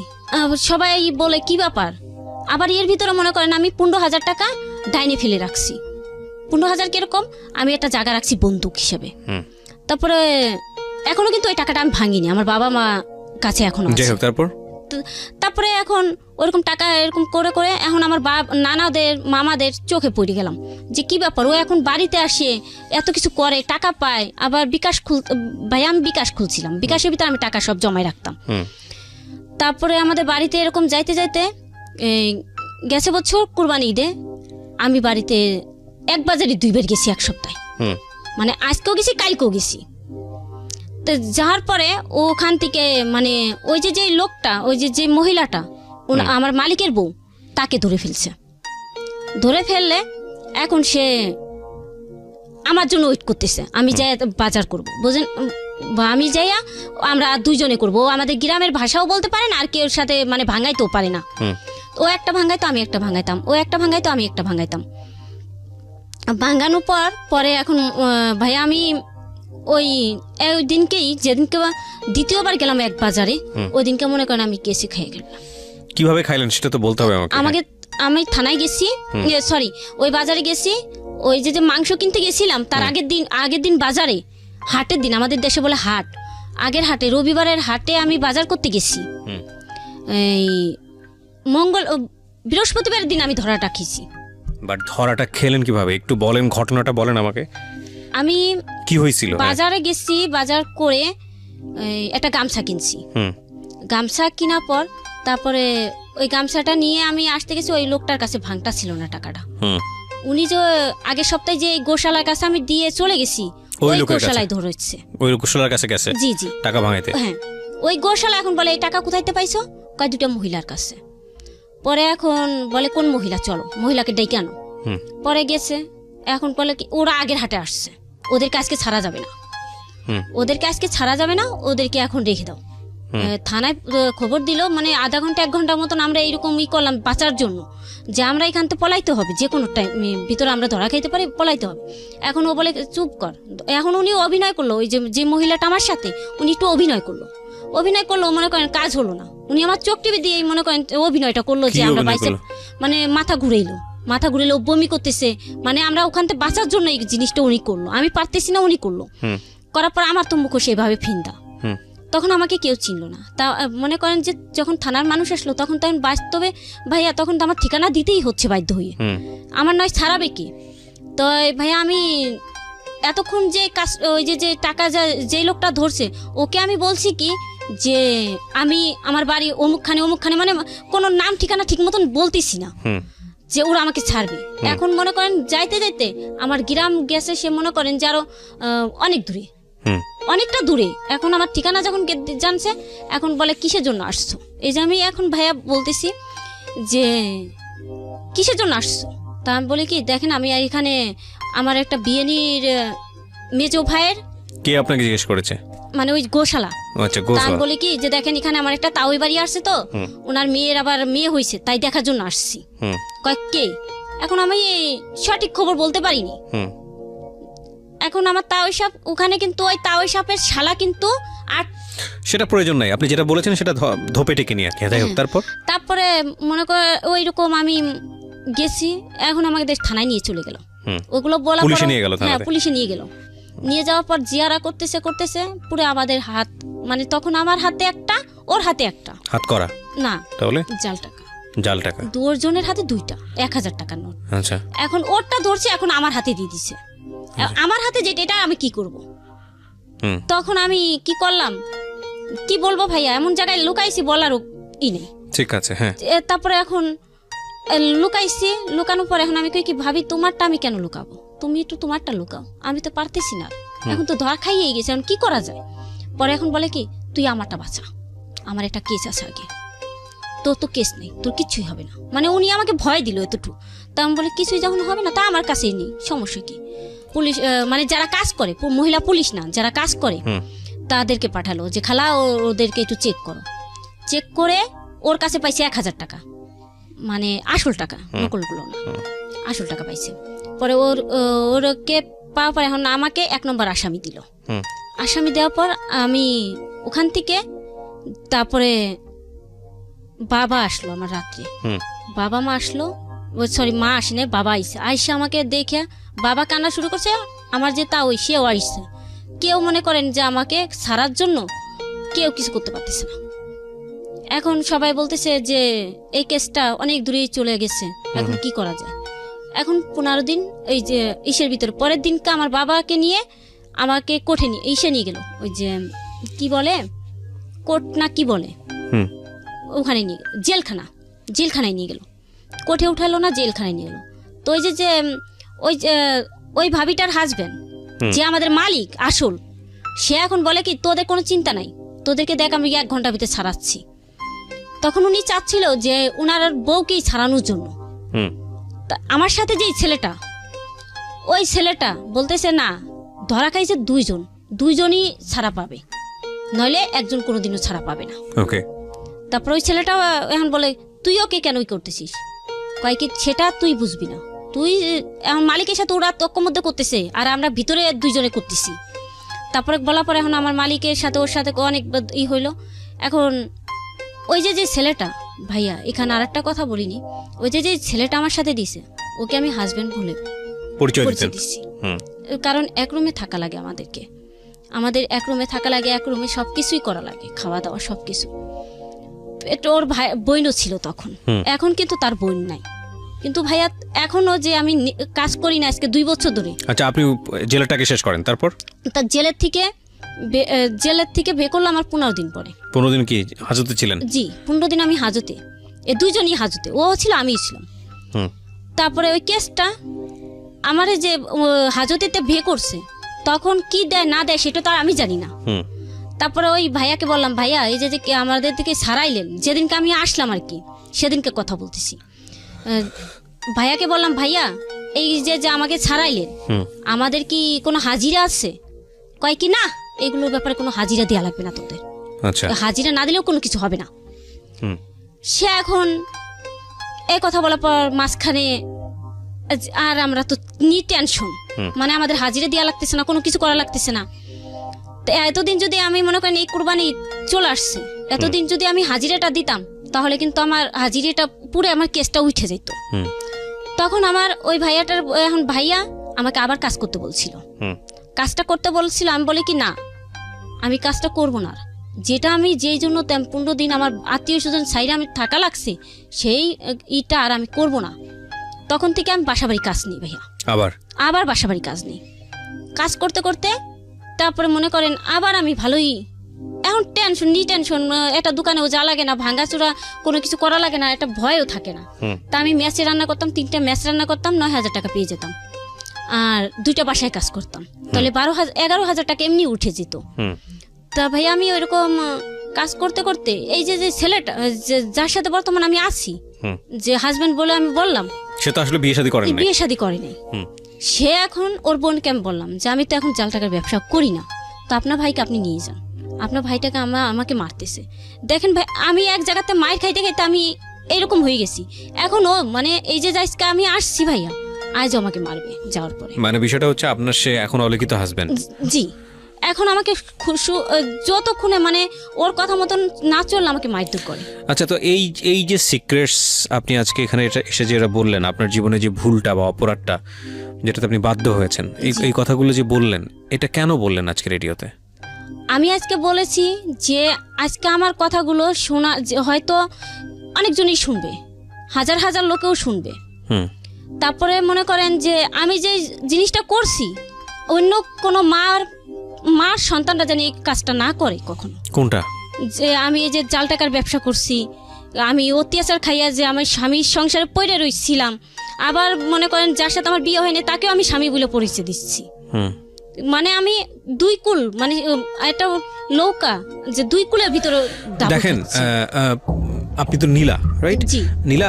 সবাই বলে কি ব্যাপার। আবার এর ভিতরে মনে করেন আমি 15,000 টাকা ডাইনে ফেলে রাখছি। 15,000 কিরকম, আমি একটা জায়গা রাখছি বন্দুক হিসেবে। তারপরে এখনো কিন্তু ওই টাকাটা আমি ভাঙিনি, আমার বাবা মা কাছে এখনো আছে। তারপরে এখন ওরকম টাকা এরকম করে করে এখন আমার নানাদের মামাদের চোখে পড়ে গেলাম যে কি ব্যাপার, ও এখন বাড়িতে আসে এত কিছু করে, টাকা পায়, আবার ভাই আমি বিকাশ খুলছিলাম, বিকাশের ভিতরে আমি টাকা সব জমায় রাখতাম। তারপরে আমাদের বাড়িতে এরকম যাইতে যাইতে গেছে বছর কুরবানি ঈদে আমি বাড়িতে 1 বাজারে 2 বার গেছি 1 সপ্তাহে। মানে আজকেও গেছি, কালকেও গেছি। তো যাওয়ার পরে ওখান থেকে মানে ওই যে লোকটা, ওই যে মহিলাটা, আমার মালিকের বউ, তাকে ধরে ফেলছে। ধরে ফেললে এখন সে আমার জন্য ওয়েট করতেছে, আমি যাই বাজার করবো, বুঝেন, আমি যাইয়া আমরা 2 জনে করবো। ও আমাদের গ্রামের ভাষাও বলতে পারে না, আর কেউ সাথে মানে ভাঙাইতেও পারে না। ও একটা ভাঙাইতো, আমি একটা ভাঙাইতাম, ও একটা ভাঙাইতো, আমি একটা ভাঙাইতাম। ভাঙানোর পরে এখন ভাই আমি ওই দিনকেই, যেদিনকে দ্বিতীয়বার গেলাম 1 বাজারে, ওই দিনকে মনে করেন আমি কেসি খেয়ে গেলাম। কিভাবে খাইলেন সেটা তো বলতে হবে আমাকে। আমি থানায় গেছি, সরি ওই বাজারে গেছি, ওই যে মাংস কিনতে গেছিলাম তার আগের দিন বাজারে, হাটের দিন, আমাদের দেশে বলে হাট, আগের হাটে, রবিবারের হাটে আমি বাজার করতে গেছি। এই বৃহস্পতিবারের দিন আমি ধরাটা খেয়েছি। বাট ধরাটা খেলেন কিভাবে, একটু বলেন, ঘটনাটা বলেন আমাকে। আমি কি হয়েছিল? বাজারে গেছি, বাজার করে একটা গামছা কিনছি। গামছা কেনার পর তারপরে ওই গামছাটা নিয়ে আমি আসতে গেছি, ওই লোকটার কাছে ভাঙটা ছিল না টাকাটা। উনি যে আগের সপ্তাহে যে গোশালার কাছে আমি দিয়ে চলে গেছি, ওই গোশালায় ধরেছে। ওই গোশালার কাছে গেছে? জি জি, টাকা ভাঙাইতে। হ্যাঁ, ওই গোশালা এখন বলে এই টাকা কোথাইতে পাইছো, কয় 2টা মহিলার কাছে। পরে এখন বলে কোন মহিলা, চলো মহিলাকে ডেকে আনো। পরে গেছে, এখন বলে কি ওরা আগের হাটে আসছে, ওদেরকে আজকে ছাড়া যাবে না, ওদেরকে আজকে ছাড়া যাবে না, ওদেরকে এখন রেখে দাও। থানায় খবর দিল, মানে আধা ঘন্টা 1 ঘন্টার মতন আমরা এইরকম করলাম বাঁচার জন্য, যে আমরা এখান থেকে পলাইতে হবে, যে কোনো টাইম ভিতরে আমরা ধরা খাইতে পারি, পলাইতে হবে। এখন ও বলে চুপ কর। এখন উনি অভিনয় করলো, ওই যে মহিলাটা আমার সাথে, উনি একটু অভিনয় করলো, মনে করেন কাজ হলো না। উনি আমার চোখ টিভি দিয়ে মনে করেন অভিনয়টা করলো যে আমরা বাইসে, মানে মাথা ঘুরাইলো, মাথা ঘুরেলো, বমি করতেছে, মানে আমরা ওখান থেকে বাঁচার জন্য এই জিনিসটা উনি করলো, আমি পারতেছি না, উনি করলো। করার পর আমার তো মুখো সেভাবে ফিন্দা। তখন আমাকে কেউ চিনলো না। তা মনে করেন যে যখন থানার মানুষ আসলো তখন তো আমি বাস্তবে ভাইয়া তখন তো আমার ঠিকানা দিতেই হচ্ছে বাধ্য হয়ে, আমার নয় ছাড়াবে কি। তো ভাইয়া আমি এতক্ষণ যে কাজ ওই যে টাকা যে লোকটা ধরছে ওকে আমি বলছি কি যে আমি আমার বাড়ি অমুকখানে মানে কোনো নাম ঠিকানা ঠিক মতন বলতেছি না যে ওরা আমাকে ছাড়বে। এখন মনে করেন যাইতে যাইতে আমার গ্রাম গেছে, সে মনে করেন যে আরো অনেক দূরে, অনেকটা দূরে। এখন আমার ঠিকানা যখন জানছে এখন বলে কিসের জন্য আসছো। এই যে আমি এখন ভাইয়া বলতেছি যে কিসের জন্য আসছো, তা আমি বলি কি দেখেন আমি এখানে আমার একটা বিয়েনির মেজো ভাইয়ের। কে আপনাকে জিজ্ঞেস করেছে? মানে ওই গোশালা। আচ্ছা, তা গোশালা। আমি বলি কি যে দেখেন এখানে আমার একটা তাওই বাড়ি আসছে, তো ওনার মেয়ের আবার মেয়ে হয়েছে, তাই দেখার জন্য আসছি। কয়েক কে, এখন আমি সঠিক খবর বলতে পারিনি। এখন আমার তাওই সাপ ওখানে, কিন্তু ওই তাওই সাপের শালা কিন্তু আর সেটা প্রয়োজন নাই, আপনি যেটা বলেছেন সেটা ধোপে টেকে নিয়ে আর কি। যাই হোক, তারপরে মনে করে ওই রকম আমি গেছি, এখন আমাকে থানায় নিয়ে চলে গেল। ওগুলো বলা পুলিশে নিয়ে গেল। হ্যাঁ, পুলিশে নিয়ে গেল। নিয়ে যাওয়ার পর জিয়ারা করতেছে পুরো আমাদের হাত, মানে তখন আমার হাতে একটা, ওর হাতে একটা। হাত করা না, তাহলে জাল টাকা দুজনের হাতে দুইটা 1000 টাকার নোট। আচ্ছা, এখন ওরটা ধরছে, এখন আমার হাতে দিয়ে দিছে। আমার হাতে যেটা, এটা আমি কি করব? তখন আমি কি করলাম কি বলবো ভাইয়া, এমন জায়গায় লুকাইছি বলারও ই নেই। ঠিক আছে, হ্যাঁ। তারপরে এখন লুকাইছি, লুকানোর পর এখন আমি কি ভাবি তোমারটা আমি কেন লুকাবো, তুমি একটু তোমারটা লুকাও, আমি তো পারতেছি না। এখন তো ধরা খাইয়ে গেছে, এখন কি করা যায়? পরে এখন বলে কি তুই আমারটা বাঁচা, আমার একটা কেস আছে আগে, তোর তো কেস নেই, তোর কিছুই হবে না। মানে উনি আমাকে ভয় দিল এতটুকু। তা আমি বলে কিছুই যখন হবে না তা আমার কাছেই নেই, সমস্যা কি? পুলিশ মানে যারা কাজ করে, মহিলা পুলিশ না, যারা কাজ করে তাদেরকে পাঠালো যে খালা ওদেরকে একটু চেক করো। চেক করে ওর কাছে পাইছে 1000 টাকা, মানে আসল টাকা, নকলগুলো না, আসল টাকা পাইছে। পরে ওরকে পাওয়ার পর এখন আমাকে 1 নম্বর আসামি দিল। আসামি দেওয়ার পর আমি ওখান থেকে, তারপরে বাবা আসলো আমার রাত্রে, বাবা মা আসলো, সরি মা আসেনি, বাবা আইসে আমাকে দেখে বাবা কান্না শুরু করছে। আমার যে তা ওই সেও আইসছে। কেউ মনে করেন যে আমাকে ছাড়ার জন্য কেউ কিছু করতে পারতেছে না। এখন সবাই বলতেছে যে এই কেসটা অনেক দূরেই চলে গেছে, এখন কি করা যায়? এখন 15 দিন এই যে ইসের ভিতরে, পরের দিনকে আমার বাবাকে নিয়ে আমাকে কোর্টে নিয়ে গেল, ওই যে কি বলে কোর্ট না কি বলে, ওখানে নিয়ে জেলখানায় নিয়ে গেল। কোর্টে উঠালো না, জেলখানায় নিয়ে গেল। তো ওই যে ওই ভাবিটার হাজবেন্ড, যে আমাদের মালিক আসল, সে এখন বলে কি তোদের কোনো চিন্তা নাই, তোদেরকে দেখ আমি 1 ঘন্টার ভিতরে ছাড়াচ্ছি। তখন উনি চাচ্ছিল যে উনার বউকেই ছাড়ানোর জন্য। আমার সাথে যে ওই ছেলেটা বলতেছে না, ধরা খাইছে দুইজনই ছাড়া পাবে, নইলে একজন কোনোদিনও ছাড়া পাবে না। তারপর ওই ছেলেটা এখন বলে তুই ওকে কেন করতেছিস? কয় কি সেটা তুই বুঝবি না, তুই এখন মালিকের সাথে ওরা তক্ক মধ্যে করতেছে আর আমরা ভিতরে 2 জনে করতেছি। তারপরে বলার পরে এখন আমার মালিকের সাথে ওর সাথে অনেক হইলো। এখন ওই যে ছেলেটা, ভাইয়া এখানে আর একটা কথা বলিনি, ওই যে ছেলেটা আমার সাথে দিছে ওকে আমি হাজবেন্ড বলে পরিচয় দিচ্ছি। কারণ এক রুমে থাকা লাগে আমাদের এক রুমে থাকা লাগে, এক রুমে সবকিছুই করা লাগে, খাওয়া দাওয়া সবকিছু। ওর ভাই বোনও ছিল তখন, এখন কিন্তু তার বোন নাই। কিন্তু ভাইয়া এখনো যে আমি কাজ করি না আজকে 2 বছর ধরে। আচ্ছা, আপনি জেলটাকে শেষ করেন, তারপর তার জেলের থেকে বের করলো আমার 15 দিন পরে। 15 দিন কি হাজতে ছিলেন? জি, 15 দিন আমি হাজতে, দুইজনই হাজতে, ও ছিল আমিও ছিলাম। তারপরে ওই কেসটা আমার যে হাজতেতে বিয়ে করছে, তখন কি দেয় না দেয় সেটা তো আর আমি জানি না। তারপরে ওই ভাইয়াকে বললাম, ভাইয়া এই যে আমাদের দিকে ছাড়াইলেন, যেদিনকে আমি আসলাম আর কি, সেদিনকে কথা বলতেছি। ভাইয়াকে বললাম, ভাইয়া এই যে আমাকে ছাড়াইলেন, আমাদের কি কোনো হাজিরা আছে? কয় কি না, এগুলোর ব্যাপারে কোনো হাজিরা দেওয়া লাগবে না তোদের। আচ্ছা, হাজিরা না দিলেও কোনো কিছু হবে না। সে এখন এই কথা বলার পর মাঝখানে আর আমরা তো টেনশন, মানে আমাদের হাজিরা দেওয়া লাগতেছে না, কোনো কিছু করা লাগতেছে না। এতদিন যদি আমি মনে করেন এই কুরবানি চলে আসছে, এতদিন যদি আমি হাজিরাটা দিতাম তাহলে কিন্তু আমার হাজিরাটা পুরো আমার কেসটা উঠে যেত। তখন আমার ওই ভাইয়াটার এখন ভাইয়া আমাকে আবার কাজ করতে বলছিল, কাজটা করতে বলছিল। আমি বলি কি না, আমি কাজটা করব না। যেটা আমি যেই জন্য 15 দিন আমার আত্মীয় স্বজন সাইডে আমি থাকা লাগছে, সেই ইটা আর আমি করব না। তখন থেকে আমি বাসাবাড়ি কাজ নিই ভাইয়া, আবার বাসাবাড়ি কাজ নিই। কাজ করতে করতে তারপরে মনে করেন আবার আমি ভালোই এখন টেনশন, একটা দোকানেও যা লাগে না, ভাঙাচোরা কোনো কিছু করা লাগে না, একটা ভয়ও থাকে না। তা আমি মেসে রান্না করতাম, 3টা মেস রান্না করতাম, 9,000 টাকা পেয়ে যেতাম। আর 2টা বাসায় কাজ করতাম, তাহলে 11,000 টাকা এমনি উঠে যেত। তা ভাই আমি ওইরকম কাজ করতে করতে এই যে ছেলেটা যার সাথে বর্তমানে আমি আছি, যে হাজবেন্ড বলে আমি বললাম, সে তো আসলে বিয়ে শাদী করেনি। সে এখন ওর বোনকে আমি বললাম যে আমি তো এখন জাল টাকার ব্যবসা করি না, তো আপনার ভাইকে আপনি নিয়ে যান, আপনার ভাইটাকে আমাকে মারতেছে। দেখেন ভাই, আমি এক জায়গাতে মার খাইতে খাইতে আমি এরকম হয়ে গেছি। এখন ও মানে এই যে যাইসকে আমি আসছি ভাইয়া, আজও আমাকে মারবে যাওয়ার পরে। মানে বিষয়টা হচ্ছে আপনার সে এখন অলিখিত হাজবেন্ড। জি, এখন আমাকে যতক্ষণে মানে ওর কথা মতন না চললে আমাকে মারধর করে। আচ্ছা, তো এই যে সিক্রেটস আপনি আজকে এখানে এটা এসে যেটা বললেন, আপনার জীবনে যে ভুলটা বা অপরাধটা যেটাতে আপনি বাধ্য হয়েছেন, এই কথাগুলো যে বললেন, এটা কেন বললেন আজকে রেডিওতে? আমি আজকে বলেছি যে আজকে আমার কথাগুলো শোনা হয়তো অনেকজনই শুনবে, হাজার হাজার লোকেও শুনবে। তারপরে মনে করেন যে আমি যে জিনিসটা করছি, অন্য কোনো মার সন্তানরা যেন এই কাজটা না করে কখনো। কোনটা? যে আমি এই যে জাল টাকার ব্যবসা করছি, আমি অত্যাচার খাইয়া যে আমার স্বামীর সংসারে পড়ে রয়েছিলাম, আবার মনে করেন যার সাথে আমার বিয়ে হয়নি তাকেও আমি স্বামী বলে পরিচয় দিচ্ছি। মানে আমি 2 কুল, মানে একটা নৌকা যে 2 কুলের ভিতরে। দেখেন, আপনি তো নীলা, রাইট? নীলা,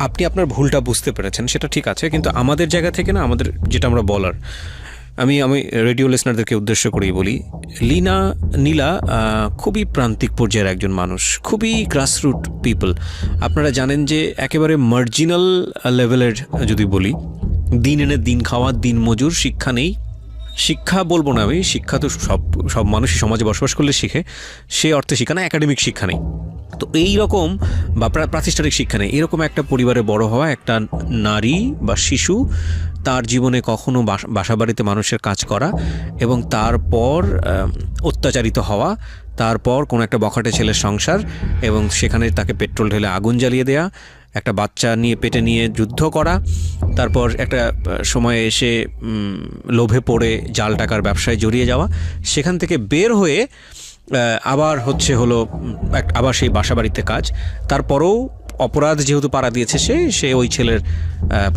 আপনি আপনার ভুলটা বুঝতে পেরেছেন, সেটা ঠিক আছে, কিন্তু আমাদের জায়গা থেকে না, আমাদের যেটা আমরা বলার, আমি রেডিও লিসনারদেরকে উদ্দেশ্য করেই বলি, নীলা খুবই প্রান্তিক পর্যায়ের একজন মানুষ, খুবই গ্রাসরুট পিপল। আপনারা জানেন যে একেবারে মার্জিনাল লেভেলের, যদি বলি, দিন এনে দিন খাওয়া, দিন মজুর, শিক্ষা নেই। শিক্ষা বলবো না আমি, শিক্ষা তো সব মানুষই সমাজে বসবাস করলে শিখে, সে অর্থে শিক্ষা না, একাডেমিক শিক্ষা নেই। তো এই রকম বা প্রাতিষ্ঠানিক শিক্ষা নেই, এরকম একটা পরিবারে বড় হওয়া একটা নারী বা শিশু, তার জীবনে কখনো বাসাবাড়িতে মানুষের কাজ করা এবং তারপর অত্যাচারিত হওয়া, তারপর কোনো একটা বখাটে ছেলের সংসার এবং সেখানে তাকে পেট্রোল ঢেলে আগুন জ্বালিয়ে দেয়া, একটা বাচ্চা নিয়ে পেটে নিয়ে যুদ্ধ করা, তারপর একটা সময়ে এসে লোভে পড়ে জাল টাকার ব্যবসায় জড়িয়ে যাওয়া, সেখান থেকে বের হয়ে আবার আবার সেই বাসাবাড়িতে কাজ, তারপরেও অপরাধ যেহেতু পাড়া দিয়েছে সে ওই ছেলের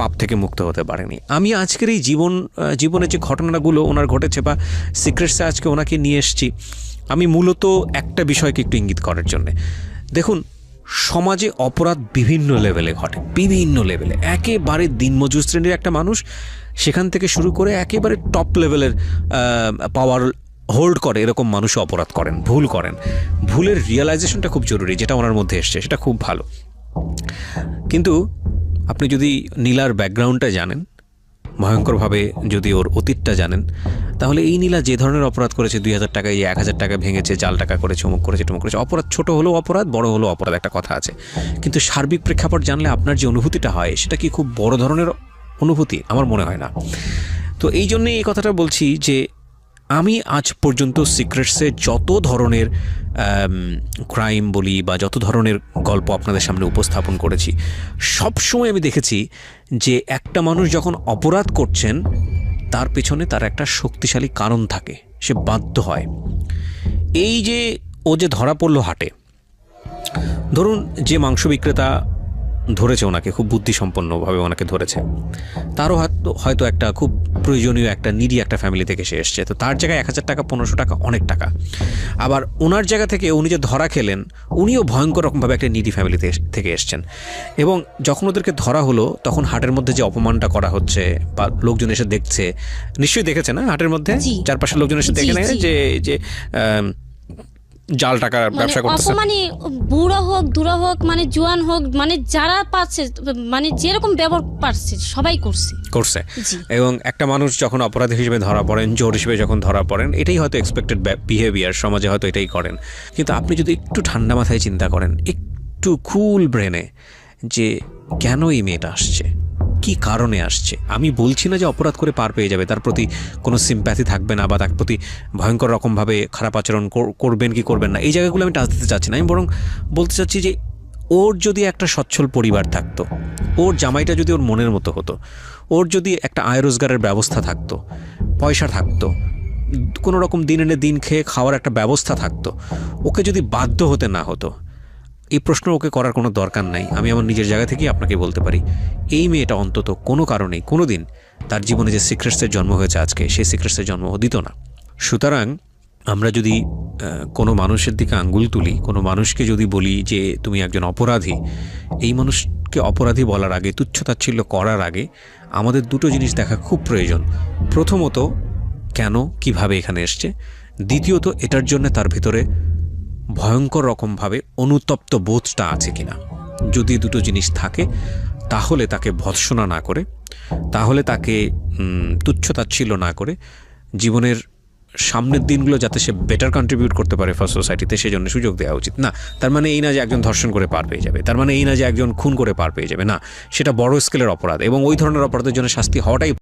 পাপ থেকে মুক্ত হতে পারেনি। আমি আজকের এই জীবনে যে ঘটনাগুলো ওনার ঘটেছে বা সিক্রেটসে আজকে ওনাকে নিয়ে এসেছি, আমি মূলত একটা বিষয়কে একটু ইঙ্গিত করার জন্যে। দেখুন, সমাজে অপরাধ বিভিন্ন লেভেলে ঘটে, বিভিন্ন লেভেলে। একেবারে দিনমজুর শ্রেণীর একটা মানুষ, সেখান থেকে শুরু করে একেবারে টপ লেভেলের পাওয়ার হোল্ড করে এরকম মানুষও অপরাধ করেন, ভুল করেন। ভুলের রিয়েলাইজেশনটা খুব জরুরি, যেটা ওনার মধ্যে এসছে, সেটা খুব ভালো। কিন্তু আপনি যদি নীলার ব্যাকগ্রাউন্ডটা জানেন, ভয়ঙ্করভাবে যদি ওর অতীতটা জানেন, তাহলে এই নীলা যে ধরনের অপরাধ করেছে, 2,000 টাকায় 1,000 টাকা ভেঙেছে, জাল টাকা করেছে, অমুক করেছে, টমুক করেছে, অপরাধ ছোট হলেও অপরাধ, বড় হলেও অপরাধ, একটা কথা আছে। কিন্তু সার্বিক প্রেক্ষাপট জানলে আপনার যে অনুভূতিটা হয়, সেটা কি খুব বড় ধরনের অনুভূতি? আমার মনে হয় না। তো এই জন্যই এই কথাটা বলছি যে আমি আজ পর্যন্ত সিক্রেটসে যত ধরনের ক্রাইম বলি বা যত ধরনের গল্প আপনাদের সামনে উপস্থাপন করেছি, সবসময় আমি দেখেছি যে একটা মানুষ যখন অপরাধ করছেন, তার পেছনে তার একটা শক্তিশালী কারণ থাকে, সে বাধ্য হয়। এই যে ও যে ধরা পড়লো হাটে, ধরুন যে মাংস বিক্রেতা ধরেছে ওনাকে, খুব বুদ্ধিসম্পন্নভাবে ওনাকে ধরেছে, তারও হয়তো একটা খুব প্রয়োজনীয় একটা নিডি একটা ফ্যামিলি থেকে সে এসছে, তো তার জায়গায় 1,000 টাকা 1,500 টাকা অনেক টাকা। আবার ওনার জায়গা থেকে উনি যে ধরা খেলেন, উনিও ভয়ঙ্কর রকমভাবে একটা নিডি ফ্যামিলি থেকে এসছেন। এবং যখন ওদেরকে ধরা হলো, তখন হাটের মধ্যে যে অপমানটা করা হচ্ছে বা লোকজন এসে দেখছে, নিশ্চয়ই দেখেছে না, হাটের মধ্যে চারপাশের লোকজন এসে দেখে নেয় যে জাল টাকা ব্যবসা করতেছে। মানে বুড়ো হোক, দুরা হোক, মানে জোয়ান হোক, মানে যারা পাচ্ছে, মানে যেরকম ব্যবহার পাচ্ছে সবাই করছে। এবং একটা মানুষ যখন অপরাধী হিসেবে ধরা পড়েন, জোর হিসেবে যখন ধরা পড়েন, এটাই হয়তো এক্সপেক্টেড বিহেভিয়ার, সমাজে হয়তো এটাই করেন। কিন্তু আপনি যদি একটু ঠান্ডা মাথায় চিন্তা করেন, একটু কুল ব্রেনে, যে কেন এই মেয়েটা আসছে, কি কারণে আসছে? আমি বলছি না যে অপরাধ করে পার পেয়ে যাবে, তার প্রতি কোনো সিম্প্যাথি থাকবে না বা তার প্রতি ভয়ঙ্কর রকমভাবে খারাপ আচরণ করবেন কি করবেন না, এই জায়গাগুলো আমি টাচ দিতে চাচ্ছি না। আমি বরং বলতে চাচ্ছি যে ওর যদি একটা সচ্ছল পরিবার থাকতো, ওর জামাইটা যদি ওর মনের মতো হতো, ওর যদি একটা আয় রোজগারের ব্যবস্থা থাকতো, পয়সা থাকতো, কোনো রকম দিন এনে দিন খেয়ে খাওয়ার একটা ব্যবস্থা থাকতো, ওকে যদি বাধ্য হতে না হতো, এই প্রশ্ন ওকে করার কোনো দরকার নাই। আমি আমার নিজের জায়গা থেকেই আপনাকে বলতে পারি, এই মেয়েটা অন্তত কোনো কারণেই কোনো দিন তার জীবনে যে সিক্রেটসের জন্ম হয়েছে আজকে, সেই সিক্রেটসের জন্ম দিত না। সুতরাং আমরা যদি কোনো মানুষের দিকে আঙ্গুল তুলি, কোনো মানুষকে যদি বলি যে তুমি একজন অপরাধী, এই মানুষকে অপরাধী বলার আগে, তুচ্ছতাচ্ছিল্য করার আগে আমাদের দুটো জিনিস দেখা খুব প্রয়োজন। প্রথমত, কেন কিভাবে এখানে এসছে, দ্বিতীয়ত এটার জন্য তার ভিতরে ভয়ঙ্কর রকমভাবে অনুতপ্ত বোধটা আছে কিনা। যদি দুটো জিনিস থাকে তাহলে তাকে ভৎসনা না করে, তাহলে তাকে তুচ্ছতাচ্ছিল্য না করে জীবনের সামনের দিনগুলো যাতে সে বেটার কন্ট্রিবিউট করতে পারে ফর সোসাইটিতে, সেজন্য সুযোগ দেওয়া উচিত। না, তার মানে এই না যে একজন ধর্ষণ করে পার পেয়ে যাবে, তার মানে এই না যে একজন খুন করে পার পেয়ে যাবে, না, সেটা বড় স্কেলের অপরাধ এবং ওই ধরনের অপরাধের জন্য শাস্তি হওয়াটাই